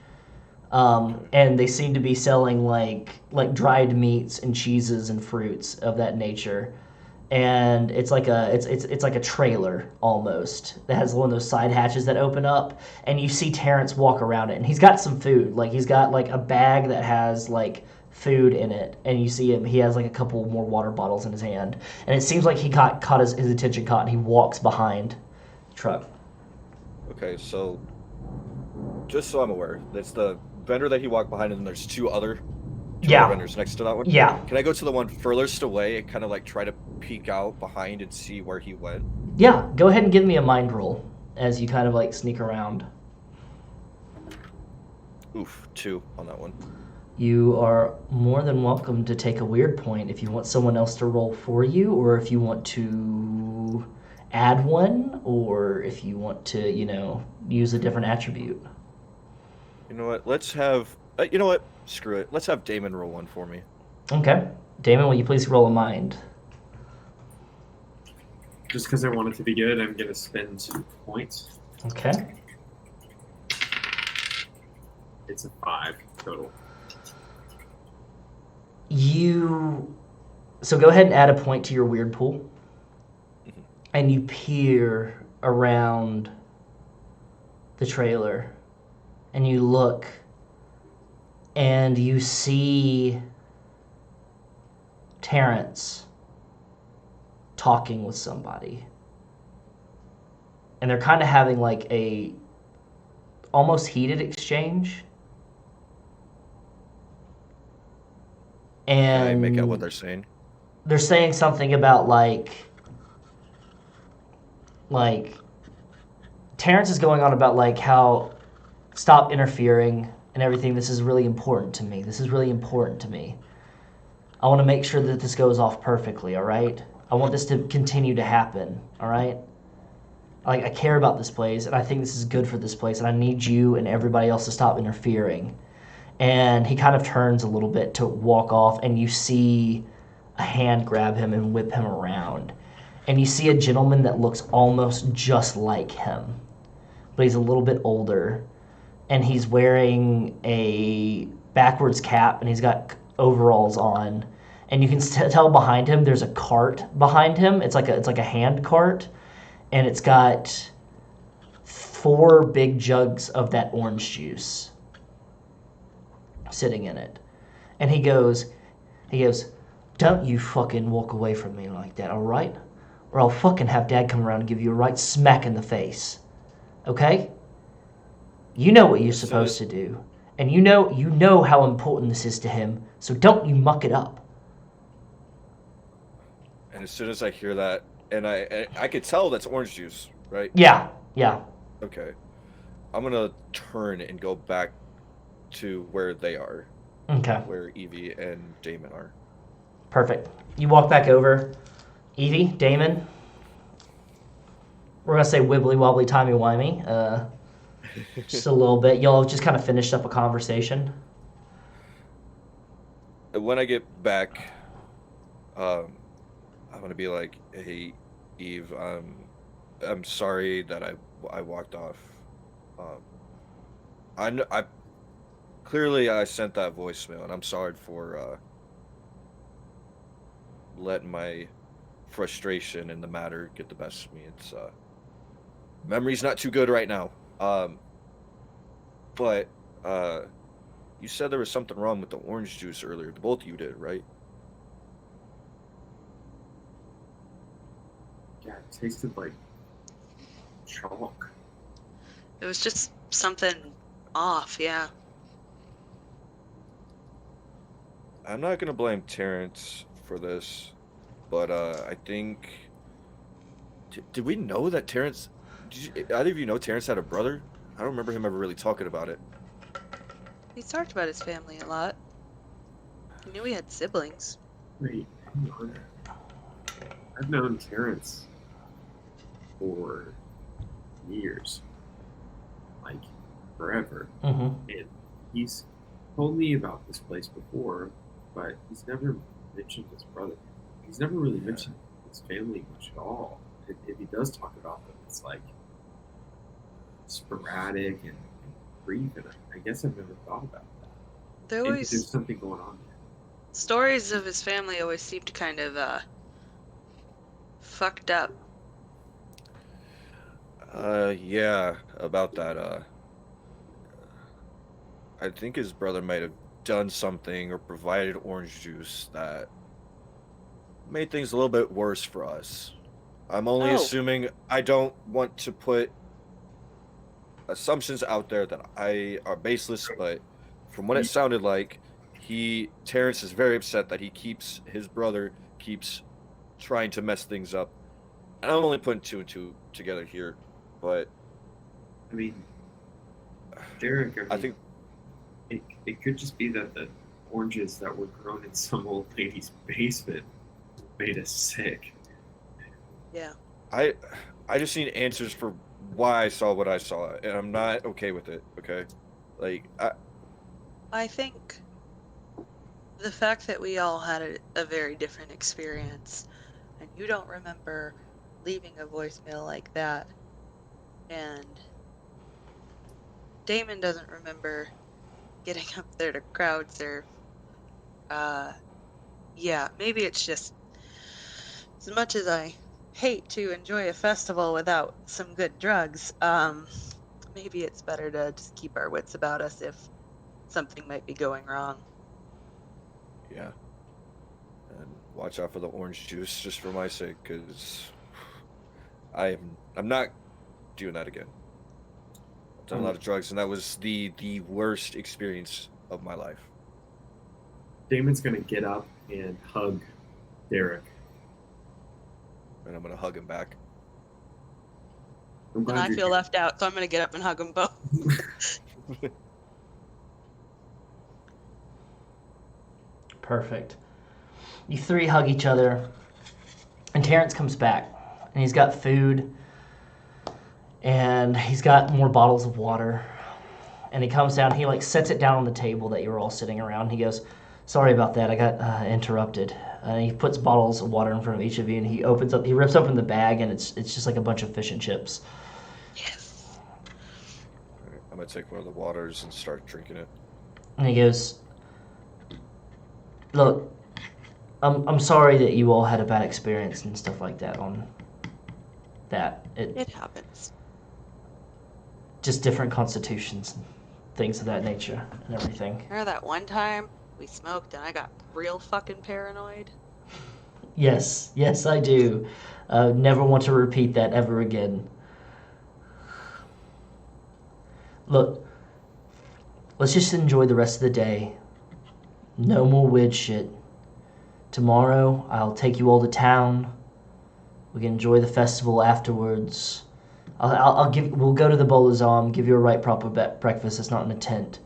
And they seem to be selling like dried meats and cheeses and fruits of that nature. And it's like a trailer almost that has one of those side hatches that open up, and you see Terrance walk around it, and he's got some food. He's got a bag that has food in it, and you see him, he has a couple more water bottles in his hand, and it seems like he caught his attention caught, and he walks behind the truck. Okay, so just so I'm aware, that's the vendor that he walked behind, and then there's two other vendors next to that one? Yeah. Can I go to the one furthest away and kind of try to peek out behind and see where he went? Yeah, go ahead and give me a mind roll as you kind of sneak around. Oof, 2 on that one. You are more than welcome to take a weird point if you want someone else to roll for you, or if you want to add one, or if you want to, use a different attribute. You know what? Let's have... you know what? Screw it. Let's have Damon roll one for me. Okay. Damon, will you please roll a mind? Just because I want it to be good, I'm going to spend 2 points. Okay. It's a 5 total. So go ahead and add a point to your weird pool. And you peer around the trailer. And you look. And you see Terrance talking with somebody. And they're kind of having a almost heated exchange. And Can I make out what they're saying? They're saying something about Terrance is going on about how stop interfering and everything. This is really important to me. This is really important to me. I want to make sure that this goes off perfectly, all right? I want this to continue to happen, all right? Like, I care about this place, and I think this is good for this place, and I need you and everybody else to stop interfering. And he kind of turns a little bit to walk off, and you see a hand grab him and whip him around. And you see a gentleman that looks almost just like him, but he's a little bit older, and he's wearing a backwards cap, and he's got overalls on. And you can tell behind him there's a cart behind him. It's like a hand cart, and it's got 4 big jugs of that orange juice sitting in it. And he goes, don't you fucking walk away from me like that, all right? Or I'll fucking have Dad come around and give you a right smack in the face. Okay? You know what you're supposed to do. And you know how important this is to him, so don't you muck it up. And as soon as I hear that, and I could tell that's orange juice, right? Yeah. Okay. I'm gonna turn and go back to where they are. Okay. Where Evie and Damon are. Perfect. You walk back over. Evie, Damon. We're gonna say wibbly wobbly timey wimey. Just a little bit. Y'all just kind of finished up a conversation. When I get back, I'm gonna be like, "Hey, Eve, I'm sorry that I walked off. I clearly I sent that voicemail, and I'm sorry for letting my frustration in the matter get the best of me. It's memory's not too good right now. But you said there was something wrong with the orange juice earlier. Both of you did, right? Yeah, it tasted like chalk. It was just something off, yeah. I'm not gonna blame Terrance for this, but I think. Did we know that Terrance? Either of you know Terrance had a brother? I don't remember him ever really talking about it. He talked about his family a lot. He knew he had siblings. Wait, hang on. I've known Terrance for years. Like, forever. Mm-hmm. And he's told me about this place before, but he's never mentioned his brother. He's never really mentioned his family much at all. If he does talk about them, it's like sporadic and brief, and I guess I've never thought about that. Maybe there's something going on there. Stories of his family always seemed kind of fucked up. Yeah, about that. I think his brother might have done something or provided orange juice that made things a little bit worse for us. I'm only assuming. I don't want to put assumptions out there that are baseless, but from what it sounded like, Terrance is very upset that his brother keeps trying to mess things up. And I'm only putting 2 and 2 together here, but I mean, Derrick, I think it could just be that the oranges that were grown in some old lady's basement made us sick. Yeah. I just need answers for why I saw what I saw, and I'm not okay with it. Okay, like I think the fact that we all had a very different experience, and you don't remember leaving a voicemail like that, and Damon doesn't remember getting up there to crowd surf. Yeah, maybe it's just, as much as I hate to enjoy a festival without some good drugs, maybe it's better to just keep our wits about us if something might be going wrong. yeah, and watch out for the orange juice just for my sake, because I'm not doing that again. I've done a lot of drugs, and that was the worst experience of my life. Damon's gonna get up and hug Derrick. And I'm gonna hug him back. I'm glad And I you're feel here. left out, so I'm gonna get up and hug them both. Perfect. You 3 hug each other, and Terrance comes back, and he's got food. And he's got more bottles of water. And he comes down, he like sets it down on the table that you were all sitting around. He goes, "Sorry about that, I got interrupted." And he puts bottles of water in front of each of you, and he rips open the bag, and it's just like a bunch of fish and chips. Yes. Alright, I'm gonna take one of the waters and start drinking it. And he goes, "Look, I'm sorry that you all had a bad experience and stuff like that on that. It happens. Just different constitutions and things of that nature and everything." Remember that one time we smoked and I got real fucking paranoid? Yes, I do. Never want to repeat that ever again. Look, let's just enjoy the rest of the day. No more weird shit. Tomorrow, I'll take you all to town. We can enjoy the festival afterwards. We'll go to the Bolazam, give you a right proper breakfast. It's not in a tent.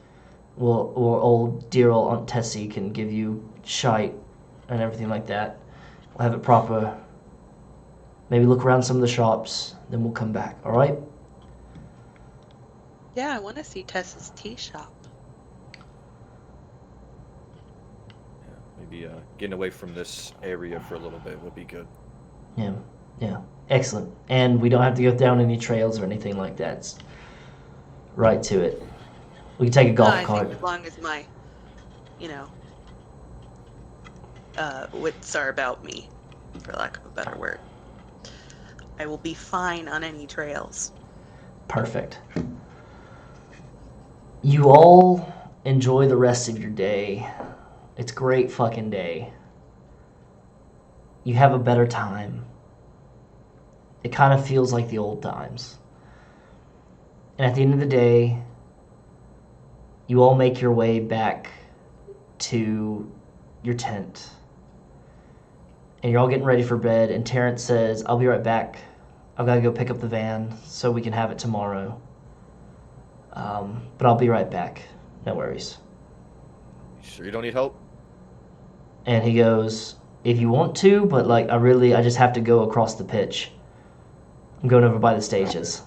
Or old dear old Aunt Tessie can give you shite and everything like that. We'll have it proper. Maybe look around some of the shops, then we'll come back. All right? Yeah, I want to see Tessa's tea shop. Yeah, maybe getting away from this area for a little bit would be good. Yeah. Excellent. And we don't have to go down any trails or anything like that. It's right to it. We can take a golf I cart. think as long as my, wits are about me, for lack of a better word, I will be fine on any trails. Perfect. You all enjoy the rest of your day. It's a great fucking day. You have a better time. It kind of feels like the old times. And at the end of the day, you all make your way back to your tent. And you're all getting ready for bed, and Terrance says, "I'll be right back. I've got to go pick up the van so we can have it tomorrow. But I'll be right back. No worries." You sure you don't need help? And he goes, "If you want to, but like I just have to go across the pitch. I'm going over by the stages."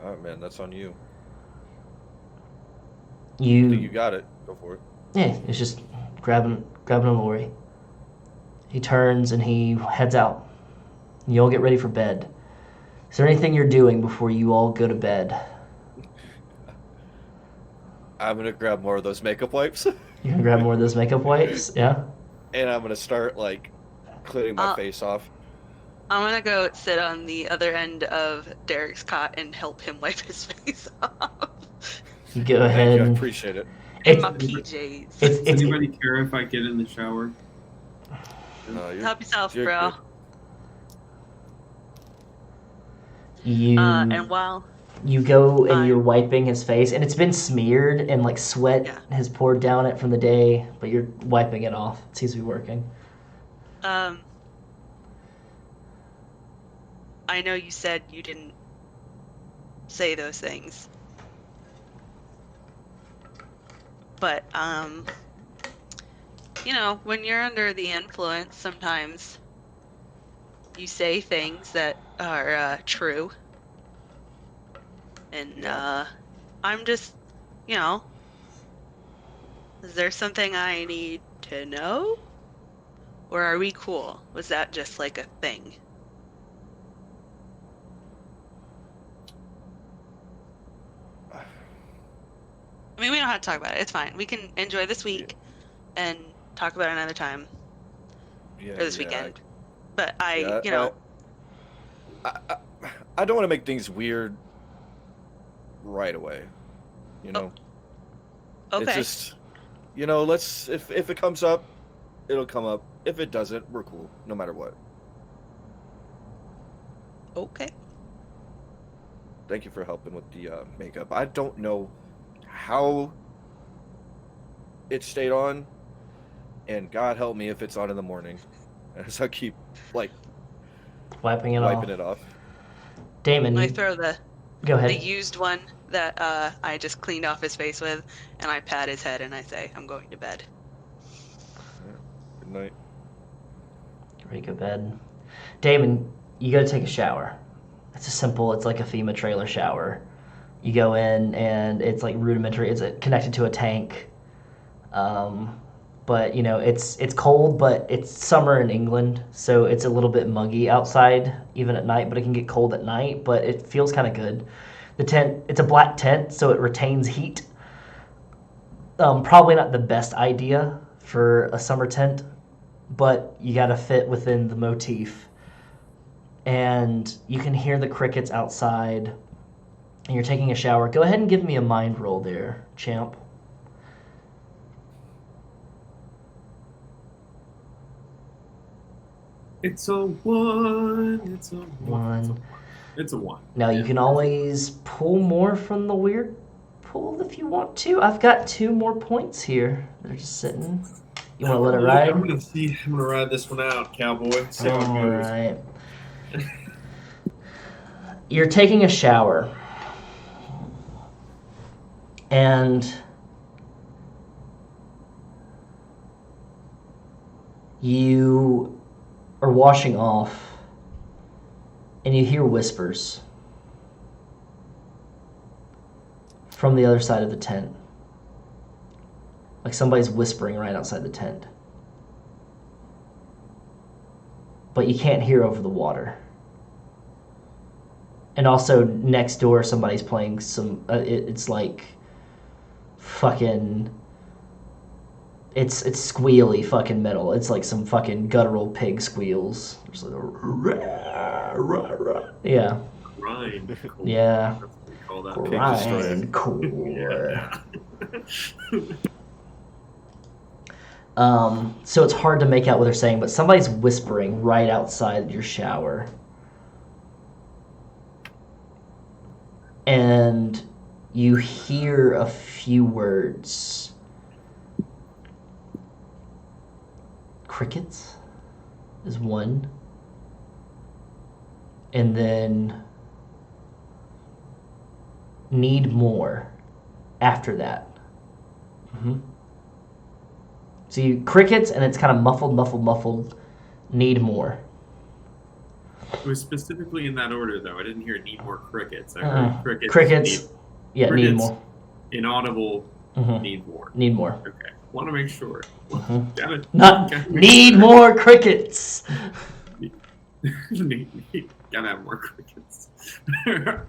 Alright, man, that's on you. I think you You got it. Go for it. Yeah, it's just grabbing a lorry. He turns and he heads out. You all get ready for bed. Is there anything you're doing before you all go to bed? I'm gonna grab more of those makeup wipes, You can grab more of those makeup wipes, yeah? and I'm gonna start like cleaning my face off. I'm gonna go sit on the other end of Derrick's cot and help him wipe his face off. You go Thank ahead. you, I And appreciate it. In it's, my PJs. Does it's anybody care if I get in the shower? No, Help yourself, you're bro. good. you And while you go and I'm- you're wiping his face, and it's been smeared and like sweat has poured down it from the day, but you're wiping it off. It seems to be working. I know you said you didn't say those things. But when you're under the influence, sometimes you say things that are true. And I'm just, is there something I need to know? Or are we cool? Was that just like a thing? I mean, we don't have to talk about it. It's fine. We can enjoy this week and talk about it another time. Yeah, Or this weekend. But I don't want to make things weird right away. Okay. It's just, let's if it comes up, it'll come up. If it doesn't, we're cool, no matter what. Okay. Thank you for helping with the makeup. I don't know how it stayed on, and God help me if it's on in the morning, as I keep Wiping it off. Damon, I throw the go ahead. the used one that I just cleaned off his face with, and I pat his head and I say, "I'm going to bed." Good night. Ready to go to bed. Damon, you gotta take a shower. It's like a FEMA trailer shower. You go in and it's like rudimentary. It's connected to a tank. But you know, it's cold, but it's summer in England, so it's a little bit muggy outside even at night, but it can get cold at night, but it feels kind of good. The tent, it's a black tent, so it retains heat. Probably not the best idea for a summer tent, but you got to fit within the motif. And you can hear the crickets outside, and you're taking a shower. Go ahead and give me a mind roll there, champ. It's a 1. It's a 1. 1. It's a 1. Now you can always pull more from the weird pool if you want to. I've got 2 more points here. They're just sitting. You want to let it ride? I'm gonna ride this one out, cowboy. See how it All goes. right. You're taking a shower, and you are washing off, and you hear whispers from the other side of the tent. Like somebody's whispering right outside the tent. But you can't hear over the water. And also next door somebody's playing some, it's like fucking, it's squealy fucking metal. It's like some fucking guttural pig squeals. There's like a rah, rah, rah. Yeah. Grind. Yeah. That's what we call that. Grindcore. Yeah. So it's hard to make out what they're saying, but somebody's whispering right outside your shower. And you hear a few words. Crickets is one. And then need more after that. Mm-hmm. So you crickets, and it's kind of muffled. Need more. It was specifically in that order, though. I didn't hear need more crickets. I heard crickets. Crickets. Need crickets, more. Inaudible. Mm-hmm. Need more. Need more. Okay. Want to make sure. Mm-hmm. Got it. Not need more crickets. Gotta have more crickets.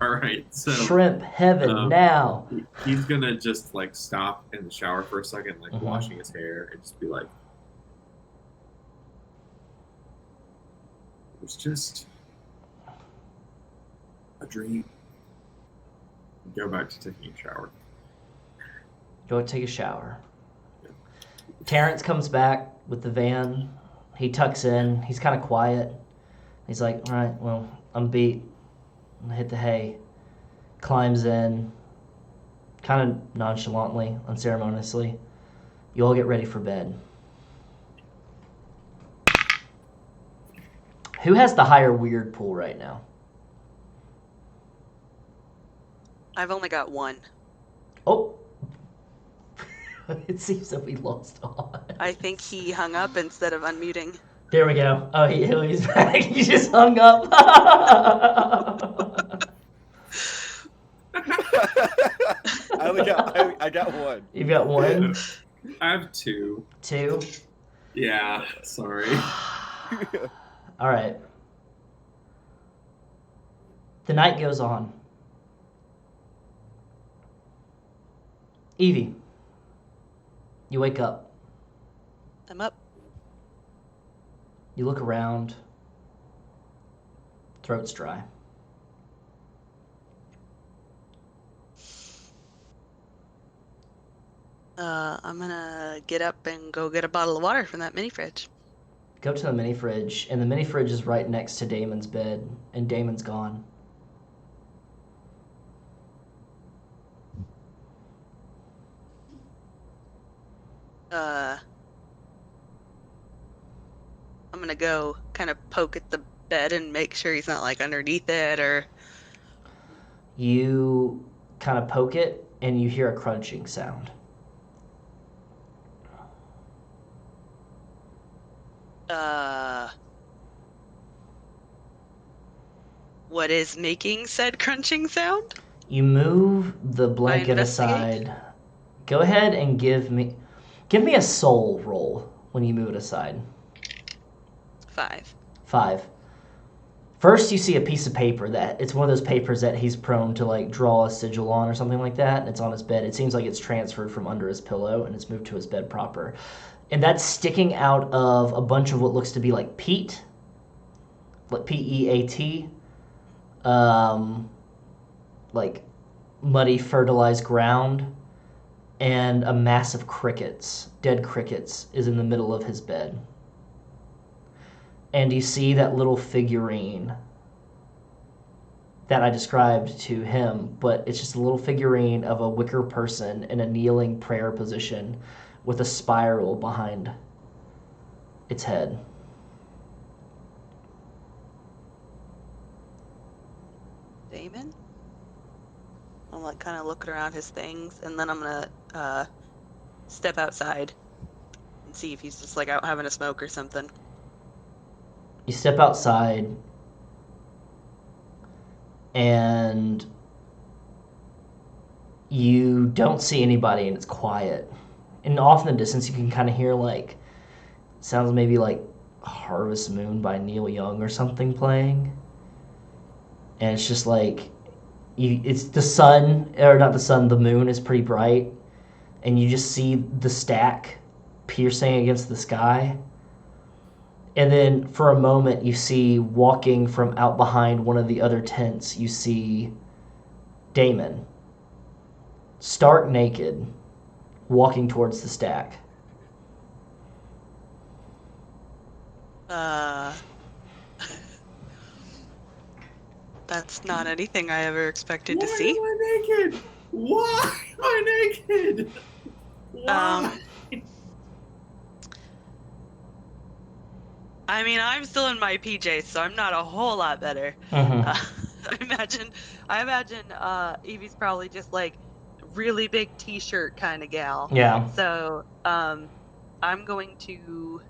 All right. So Shrimp heaven now. he's gonna just like stop in the shower for a second, like Mm-hmm. washing his hair, and just be like, "It was just a dream." Go back to taking a shower. Go take a shower. Terrance comes back with the van. He tucks in. He's kind of quiet. He's like, all right, well, I'm beat. I'm gonna hit the hay. Climbs in, kind of nonchalantly, unceremoniously. You all get ready for bed. Who has the higher weird pool right now? I've only got 1. Oh. It seems that we lost on. I think he hung up instead of unmuting. There we go. Oh, he's back. He just hung up. I got 1. You've got 1? I have 2. 2? Yeah. Sorry. All right. The night goes on. Evie, you wake up. I'm up. You look around. Throat's dry. I'm gonna get up and go get a bottle of water from that mini fridge. Go to the mini fridge, and the mini fridge is right next to Damon's bed, and Damon's gone. I'm gonna go kind of poke at the bed and make sure he's not like underneath it or. You kind of poke it, and you hear a crunching sound. what is making said crunching sound? You move the blanket investigate? aside. Go ahead and give me a soul roll when you move it aside. 5. 5. First, you see a piece of paper that it's one of those papers that he's prone to like draw a sigil on or something like that. And it's on his bed. It seems like it's transferred from under his pillow and it's moved to his bed proper. And that's sticking out of a bunch of what looks to be like peat, like PEAT, like muddy fertilized ground, and a mass of crickets, dead crickets, is in the middle of his bed. And you see that little figurine that I described to him, but it's just a little figurine of a wicker person in a kneeling prayer position with a spiral behind its head. Damon? I'm like kind of looking around his things, and then I'm gonna step outside and see if he's just like out having a smoke or something. You step outside, and you don't see anybody, and it's quiet. And off in the distance, you can kind of hear like sounds maybe like Harvest Moon by Neil Young or something playing. And it's just like it's the sun, or not the sun, the moon is pretty bright, and you just see the stack piercing against the sky. And then for a moment, you see walking from out behind one of the other tents, you see Damon, stark naked, walking towards the stack. That's not anything I ever expected to Why see. am I naked? Why am I naked? Why? I mean, I'm still in my PJs, so I'm not a whole lot better. Mm-hmm. I imagine Evie's probably just like really big t-shirt kind of gal. Yeah. So I'm going to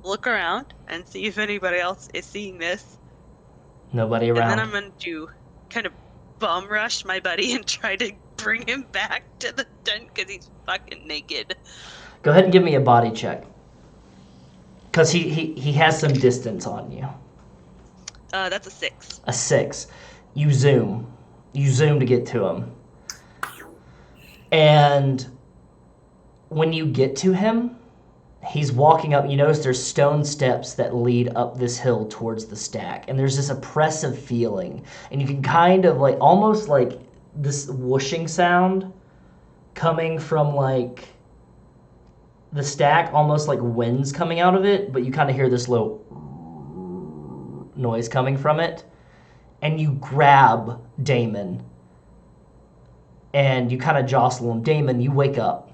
look around and see if anybody else is seeing this. Nobody around. And then I'm going to kind of bum rush my buddy and try to bring him back to the tent because he's fucking naked. Go ahead and give me a body check. Because he has some distance on you. That's a 6. A 6. You zoom to get to him. And when you get to him, he's walking up. You notice there's stone steps that lead up this hill towards the stack. And there's this oppressive feeling. And you can kind of like, almost like this whooshing sound coming from like the stack, almost like winds coming out of it, but you kind of hear this low noise coming from it. And you grab Damon and you kind of jostle him. Damon, you wake up.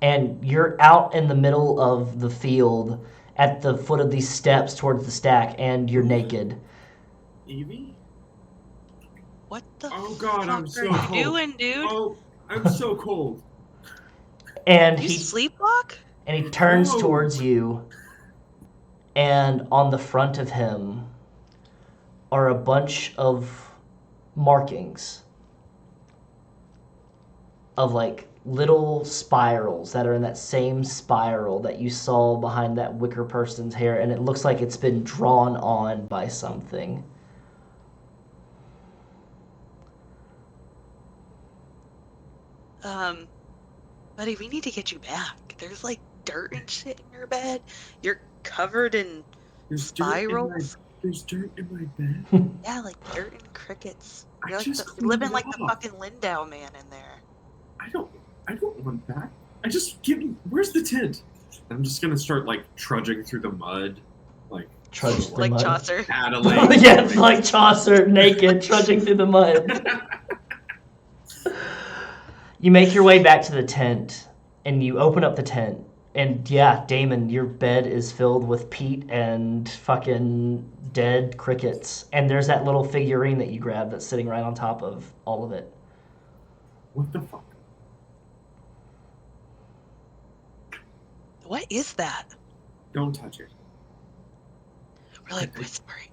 And you're out in the middle of the field at the foot of these steps towards the stack, and you're naked. Evie? What the God, fuck I'm so are cold. you doing, dude? Oh, I'm so cold. And You he sleepwalk? and he turns No. towards you, and on the front of him are a bunch of markings of like little spirals that are in that same spiral that you saw behind that wicker person's hair, and it looks like it's been drawn on by something. Buddy, we need to get you back. There's like dirt and shit in your bed. You're covered in spirals. There's dirt in my bed. Yeah, like dirt and crickets. I You're like just you're living cleaned like it the off. fucking Lindau man in there. I don't want that. I just give me. Where's the tent? I'm just gonna start like trudging through the mud, like Trudge through Like mud. Chaucer. paddling. Yeah, it's like Chaucer, naked, trudging through the mud. You make your way back to the tent, and you open up the tent, and yeah, Damon, your bed is filled with peat and fucking dead crickets, and there's that little figurine that you grabbed that's sitting right on top of all of it. What the fuck? What is that? Don't touch it. We're like whispering.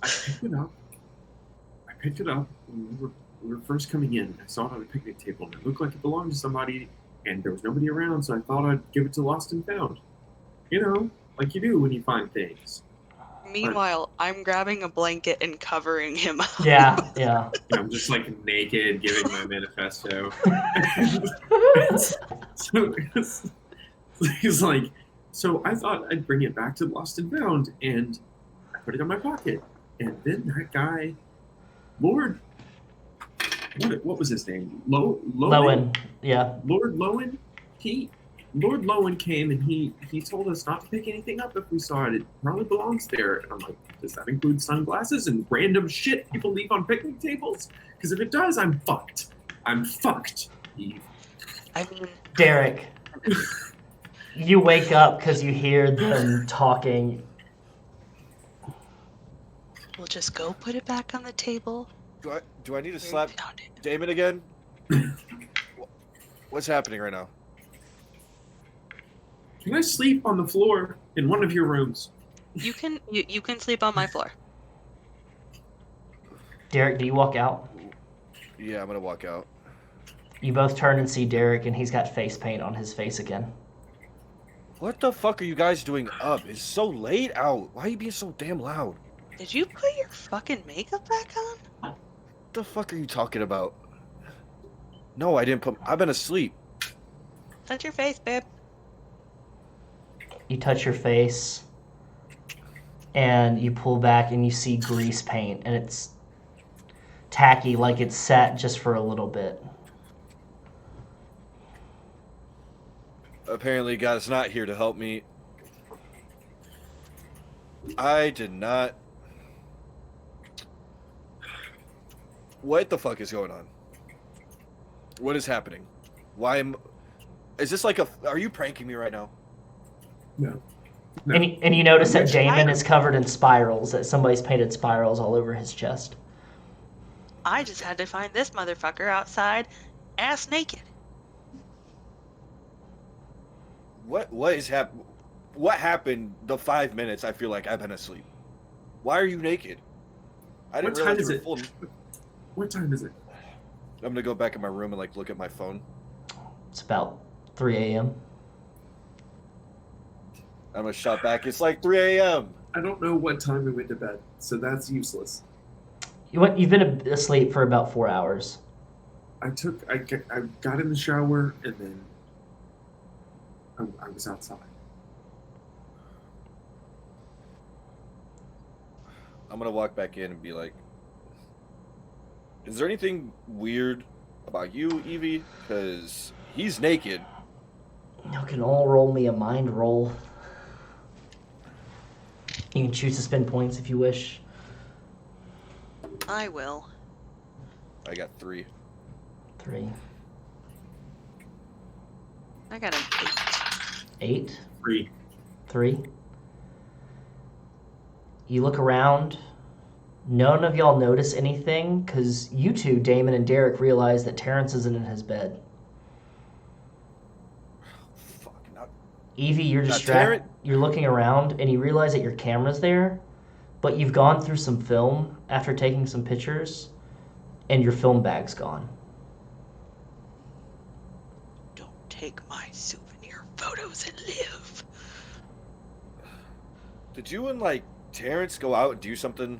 I picked it up when we were first coming in. I saw it on a picnic table, and it looked like it belonged to somebody, and there was nobody around, so I thought I'd give it to Lost and Found. You know, like you do when you find things. Meanwhile, I'm grabbing a blanket and covering him up. Yeah. I'm just like naked, giving my manifesto. So he's like, so I thought I'd bring it back to Lost and Found, and I put it in my pocket. And then that guy, Lord, what was his name? Lowen. Yeah. Lord Lowen. Lord Lowen came and he told us not to pick anything up if we saw it. It probably belongs there. And I'm like, does that include sunglasses and random shit people leave on picnic tables? Because if it does, I'm fucked. I'm fucked. Eve. I mean, Derrick, you wake up because you hear them talking. we'll just go put it back on the table. Do I need to where slap we found it. Damon again? What's happening right now? Can I sleep on the floor in one of your rooms? You can sleep on my floor. Derrick, do you walk out? Yeah, I'm gonna walk out. You both turn and see Derrick, and he's got face paint on his face again. What the fuck are you guys doing up? It's so late out. Why are you being so damn loud? Did you put your fucking makeup back on? What the fuck are you talking about? No, I didn't put... I've been asleep. Touch your face, babe. You touch your face, and you pull back, and you see grease paint, and it's tacky, like it's sat just for a little bit. Apparently, God's not here to help me. I did not... What the fuck is going on? What is happening? Why am... Is this like a... Are you pranking me right now? No. And you notice that Damon is covered in spirals, that somebody's painted spirals all over his chest. I just had to find this motherfucker outside, ass naked. What is What happened the 5 minutes I feel like I've been asleep? Why are you naked? I didn't What time realize is you were it? full. What time is it? I'm gonna go back in my room and like look at my phone. It's about 3 a.m. I'm gonna shout back. It's like 3 a.m. I don't know what time we went to bed, so that's useless. You've been asleep for about 4 hours. I got in the shower and then I was outside. I'm gonna walk back in and be like, is there anything weird about you, Evie? Because he's naked. You can all roll me a mind roll. You can choose to spend points if you wish. I will. I got 3. 3. I got an 8. 8? 3. 3. You look around. None of y'all notice anything because you two, Damon and Derrick, realize that Terrance isn't in his bed. Fuck. Not... Evie, you're Now, distracted. You're looking around and you realize that your camera's there, but you've gone through some film after taking some pictures, and your film bag's gone. Don't take my souvenir photos and live. Did you and like Terrance go out and do something,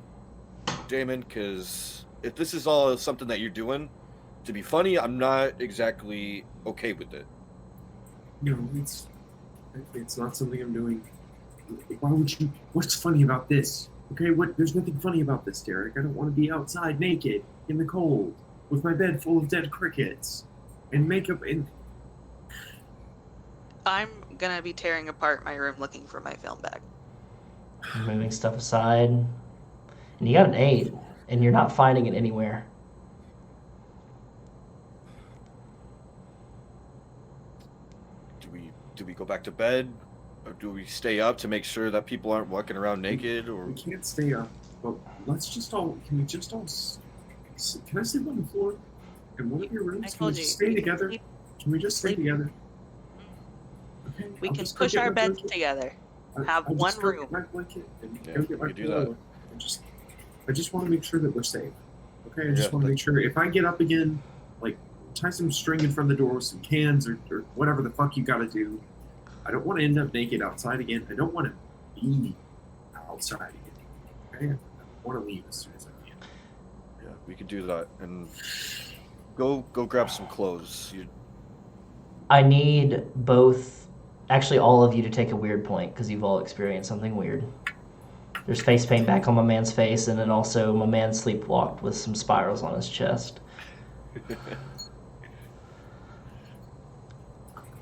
Damon? Because if this is all something that you're doing to be funny, I'm not exactly okay with it. No, it's not something I'm doing. Why would you? What's funny about this? Okay, there's nothing funny about this, Derrick. I don't want to be outside naked in the cold with my bed full of dead crickets and makeup and. I'm gonna be tearing apart my room looking for my film bag. You're moving stuff aside. And you got an 8, and you're not finding it anywhere. Do we go back to bed, or do we stay up to make sure that people aren't walking around naked? Or We can't stay up. But let's just all. Can we just all? Can I sleep on the floor in one of your I rooms? Can we told you. just stay we can together? sleep- Can we just stay sleep. together? Okay, We I'll can just go push get our my beds blanket. together. have I'll one just go room. get my blanket and Yeah, go get my we could do pillow. that. I just want to make sure that we're safe. Okay, I just Yeah, want to make sure if I get up again, like tie some string in front of the door with some cans or whatever the fuck you got to do. I don't want to end up naked outside again. I don't want to be outside again. Okay, I want to leave as soon as I can. Yeah, we could do that. And go grab some clothes. I need both, actually all of you, to take a weird point because you've all experienced something weird. There's face paint back on my man's face, and then also my man sleepwalked with some spirals on his chest.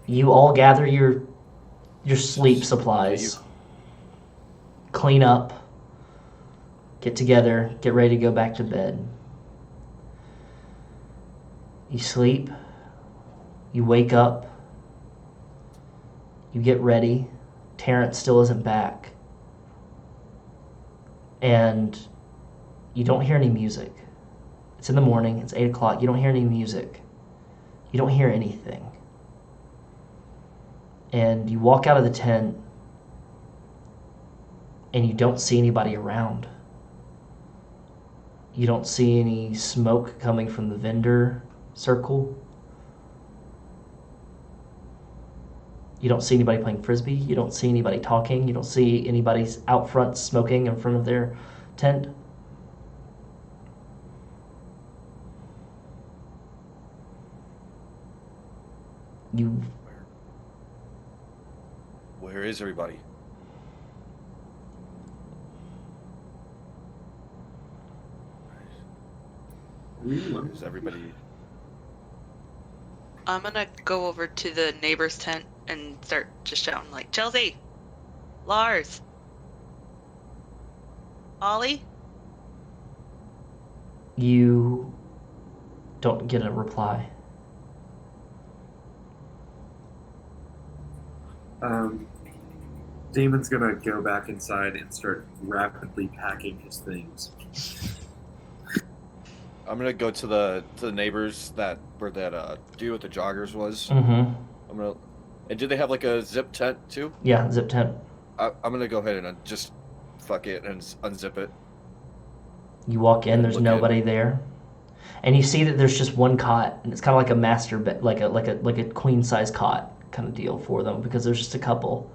You all gather your sleep supplies, clean up, get together, get ready to go back to bed. You sleep, you wake up, you get ready. Terrance still isn't back. And you don't hear any music. It's in the morning, it's 8 o'clock, you don't hear any music. You don't hear anything. And you walk out of the tent and you don't see anybody around. You don't see any smoke coming from the vendor circle. You don't see anybody playing frisbee. You don't see anybody talking. You don't see anybody out front smoking in front of their tent. Where is everybody? Is everybody? I'm gonna go over to the neighbor's tent and start just shouting like, Chelsea, Lars, Ollie. You don't get a reply. Damon's gonna go back inside and start rapidly packing his things. I'm gonna go to the neighbors where that dude with the joggers was. Mm-hmm. And did they have like a zip tent too? Yeah, zip tent. I'm gonna go ahead and just fuck it and unzip it. You walk in, there's Look nobody there. And you see that there's just one cot, and it's kind of like a master bed, like a queen size cot kind of deal for them, because there's just a couple.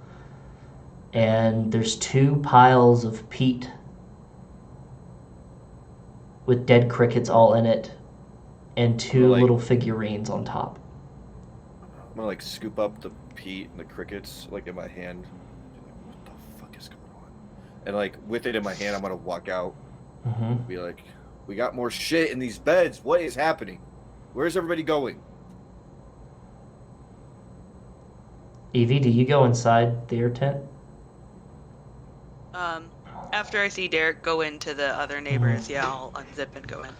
And there's 2 piles of peat with dead crickets all in it, and 2 little figurines on top. I'm gonna like scoop up the peat and the crickets like in my hand. What the fuck is going on? And like with it in my hand, I'm gonna walk out. Mm-hmm. Be like, we got more shit in these beds. What is happening? Where's everybody going? Evie, do you go inside their tent? After I see Derrick go into the other neighbors, yeah, I'll unzip and go in.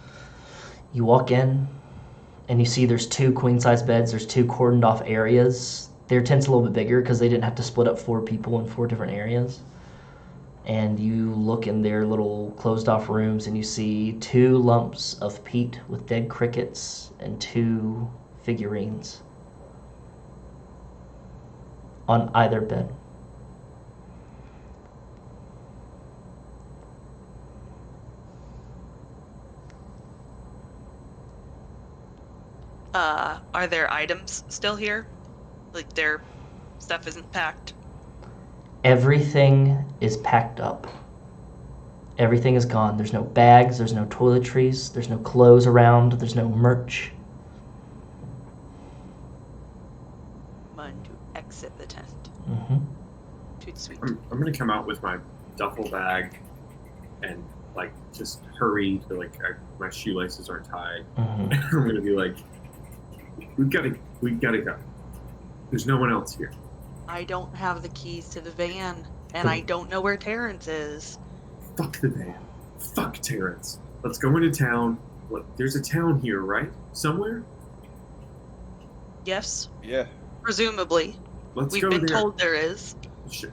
You walk in, and you see there's 2 queen-size beds. There's 2 cordoned off areas. Their tent's a little bit bigger because they didn't have to split up 4 people in 4 different areas. And you look in their little closed-off rooms, and you see 2 lumps of peat with dead crickets and 2 figurines on either bed. Are there items still here? Like their stuff isn't packed? Everything is packed up. Everything is gone. There's no bags, there's no toiletries, there's no clothes around, there's no merch. Mine to exit the tent. Mm-hmm. Toot sweet. I'm gonna come out with my duffel bag and like just hurry to my shoelaces aren't tied. Mm-hmm. I'm gonna be like, we gotta go. There's no one else here. I don't have the keys to the van, and I don't know where Terrance is. Fuck the van. Fuck Terrance. Let's go into town. Look, there's a town here, right? Somewhere? Yes, Yeah. presumably. Let's We've go been there. told there is.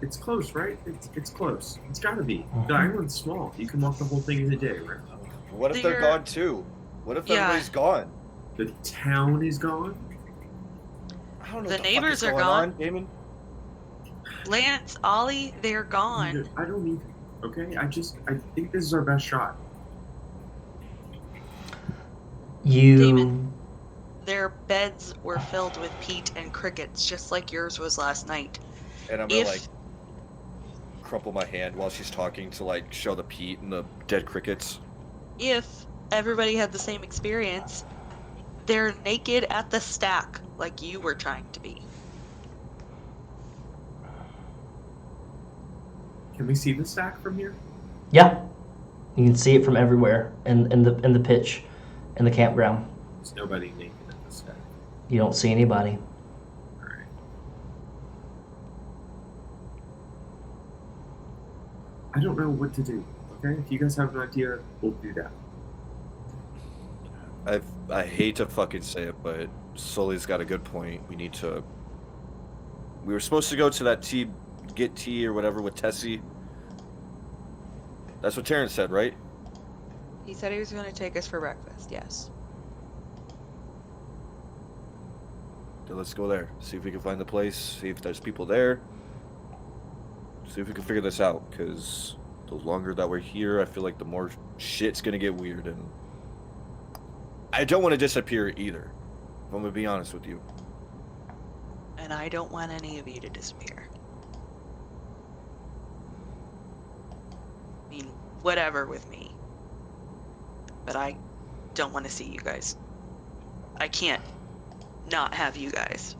It's close, right? It's close. It's gotta be. Mhm. The island's small. You can walk the whole thing in a day, right? What if they're They're- gone too? What if Yeah. everybody's gone? The town is gone? I don't know The what neighbors the fuck are is going gone. on, Damon. Lance, Ollie, they're gone. I don't need. Okay, I think this is our best shot. Damon. Their beds were filled with peat and crickets, just like yours was last night. And I'm gonna like crumple my hand while she's talking to like show the peat and the dead crickets. If everybody had the same experience, they're naked at the stack like you were trying to be. Can we see the stack from here? Yeah, you can see it from everywhere in the pitch, in the campground. There's nobody naked at the stack. You don't see anybody. All right. I don't know what to do. Okay, if you guys have an idea, we'll do that. I hate to fucking say it, but Sully's got a good point. We were supposed to go to that get tea or whatever with Tessie. That's what Terrance said, right? He said he was going to take us for breakfast, yes. Then let's go there. See if we can find the place. See if there's people there. See if we can figure this out. Because the longer that we're here, I feel like the more shit's going to get weird. And I don't want to disappear either. If I'm going to be honest with you. And I don't want any of you to disappear. I mean, whatever with me. But I don't want to see you guys. I can't not have you guys.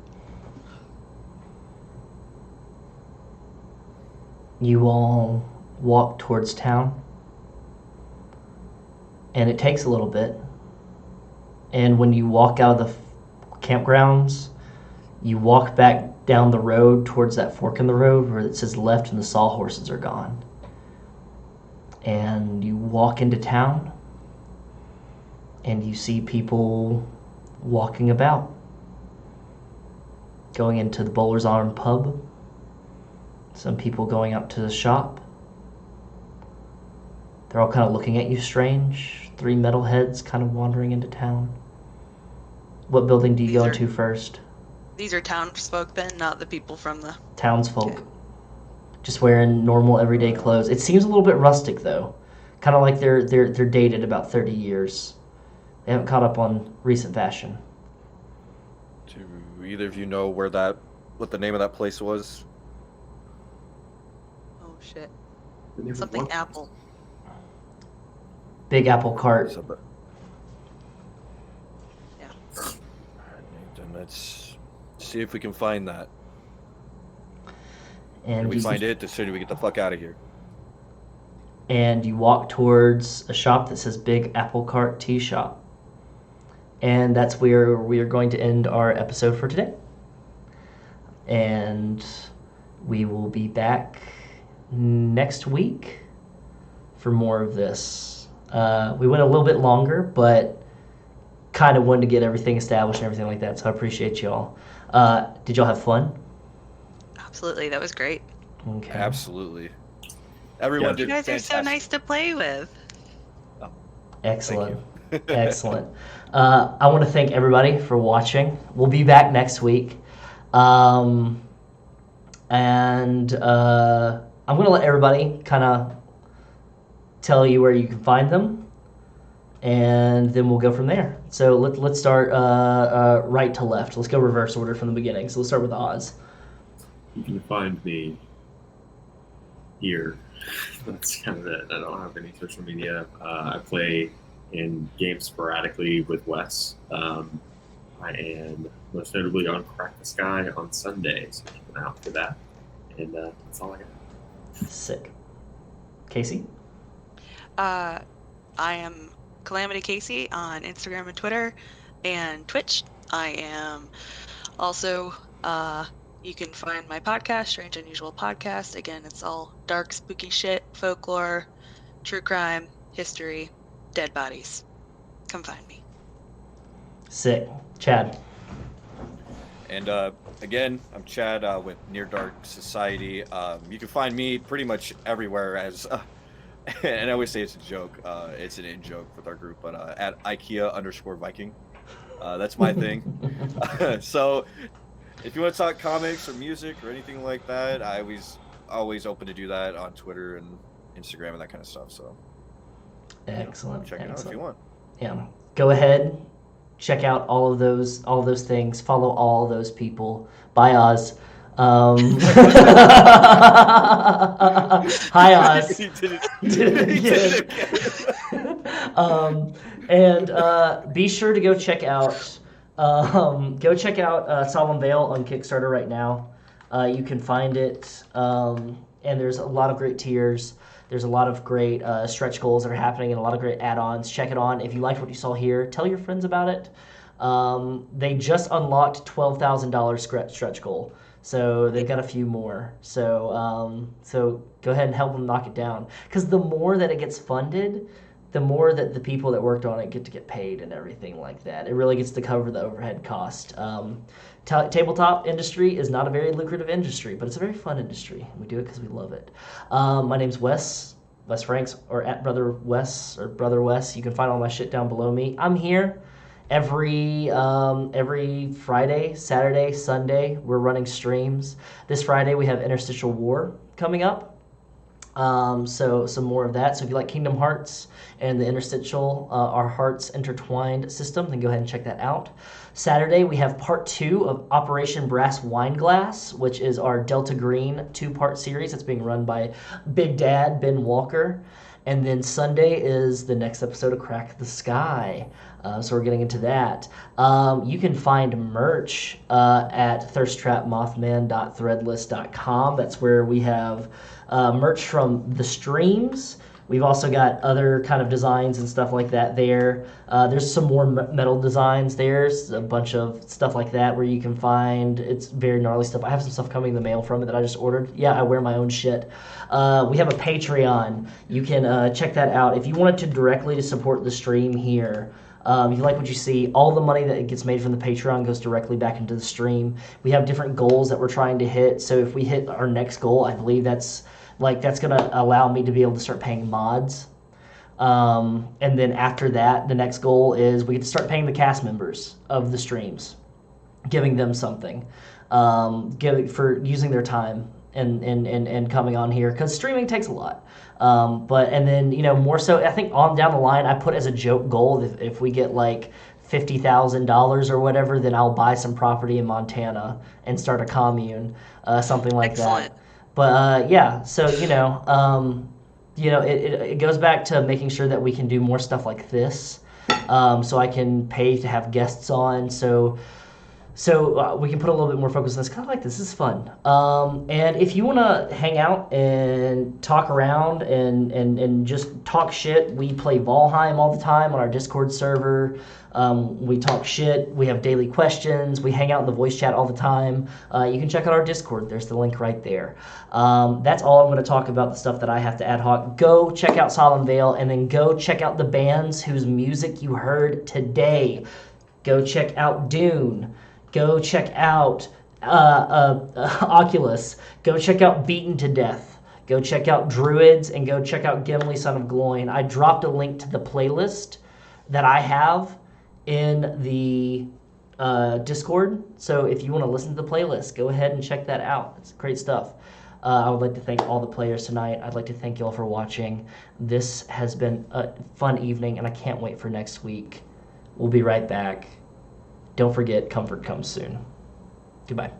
You all walk towards town, and it takes a little bit. And when you walk out of the campgrounds, you walk back down the road towards that fork in the road where it says left and the sawhorses are gone. And you walk into town, and you see people walking about, going into the Bowler's Arm pub, some people going out to the shop. They're all kind of looking at you strange. 3 metalheads kind of wandering into town. What building do you go into first? These are townsfolk then, not the people from the... Townsfolk. Okay. Just wearing normal everyday clothes. It seems a little bit rustic though. Kind of like they're dated about 30 years. They haven't caught up on recent fashion. Do either of you know what the name of that place was? Oh shit. The name of Something what? apple. Big Apple Cart. Yeah. Alright, then let's see if we can find that. And If we find it, the sooner we get the fuck out of here. And you walk towards a shop that says Big Apple Cart Tea Shop. And that's where we are going to end our episode for today. And we will be back next week for more of this. We went a little bit longer, but kind of wanted to get everything established and everything like that, so I appreciate y'all. Did y'all have fun? Absolutely, that was great. Okay. Absolutely. Everyone You did guys are so fantastic. nice to play with. Excellent. Thank you. Excellent. I want to thank everybody for watching. We'll be back next week. I'm going to let everybody kind of tell you where you can find them, and then we'll go from there. So let's start right to left. Let's go reverse order from the beginning. So let's start with Oz. You can find me here. That's kind of it. I don't have any social media. I play in games sporadically with Wes. I am most notably on Crack the Sky on Sunday, so keep an eye out for that. And that's all I got. Sick. Casey? I am Calamity Casey on Instagram and Twitter and Twitch. I am also, you can find my podcast, Strange Unusual Podcast. Again, it's all dark, spooky shit, folklore, true crime, history, dead bodies. Come find me. Sick. Chad? And again, I'm Chad with Near Dark Society. You can find me pretty much everywhere as, and I always say it's a joke. It's an in-joke with our group, but at IKEA_Viking. That's my thing. So if you want to talk comics or music or anything like that, I always open to do that on Twitter and Instagram and that kind of stuff. So Excellent. check it out if you want. Yeah. Go ahead, check out all of those things. Follow all those people. Bye, Oz. Hi, Oz. He did it. Did it He did again. And be sure to go check out Solemn Vale on Kickstarter right now. You can find it, and there's a lot of great tiers. There's a lot of great stretch goals that are happening and a lot of great add-ons. Check it on. If you liked what you saw here, tell your friends about it. They just unlocked $12,000 stretch goal. So they've got a few more. So go ahead and help them knock it down. Because the more that it gets funded, the more that the people that worked on it get to get paid and everything like that. It really gets to cover the overhead cost. Tabletop industry is not a very lucrative industry, but it's a very fun industry. We do it because we love it. My name's Wes Franks, or at Brother Wes, or Brother Wes. You can find all my shit down below me. I'm here every Friday, Saturday, Sunday. We're running streams. This Friday we have Interstitial War coming up. So some more of that. So if you like Kingdom Hearts and the Interstitial, our Hearts Intertwined system, then go ahead and check that out. Saturday, we have part 2 of Operation Brass Wineglass, which is our Delta Green 2-part series that's being run by Big Dad, Ben Walker. And then Sunday is the next episode of Crack the Sky. So we're getting into that. You can find merch at thirsttrapmothman.threadless.com. That's where we have merch from the streams. We've also got other kind of designs and stuff like that there. There's some more metal designs. There's a bunch of stuff like that where you can find, it's very gnarly stuff. I have some stuff coming in the mail from it that I just ordered. Yeah, I wear my own shit. We have a Patreon. You can check that out. If you wanted to directly support the stream here, if you like what you see, all the money that gets made from the Patreon goes directly back into the stream. We have different goals that we're trying to hit. So if we hit our next goal, I believe that's going to allow me to be able to start paying mods. And then after that, the next goal is we get to start paying the cast members of the streams, giving them something, for using their time and coming on here, because streaming takes a lot. And then, more so, I think on down the line, I put as a joke goal, if we get like $50,000 or whatever, then I'll buy some property in Montana and start a commune, something like Excellent. that. But yeah, so it goes back to making sure that we can do more stuff like this, so I can pay to have guests on, so we can put a little bit more focus on this. Kind of like this is fun. And if you want to hang out and talk around and just talk shit, we play Valheim all the time on our Discord server. We talk shit. We have daily questions. We hang out in the voice chat all the time. You can check out our Discord. There's the link right there. That's all I'm going to talk about, the stuff that I have to ad hoc. Go check out Solemn Vale, and then go check out the bands whose music you heard today. Go check out Dune. Go check out Oculus. Go check out Beaten to Death. Go check out Druids, and go check out Gimli, Son of Gloin. I dropped a link to the playlist that I have in the Discord. So if you want to listen to the playlist, go ahead and check that out. It's great stuff. I would like to thank all the players tonight. I'd like to thank you all for watching. This has been a fun evening, and I can't wait for next week. We'll be right back. Don't forget, comfort comes soon. Goodbye.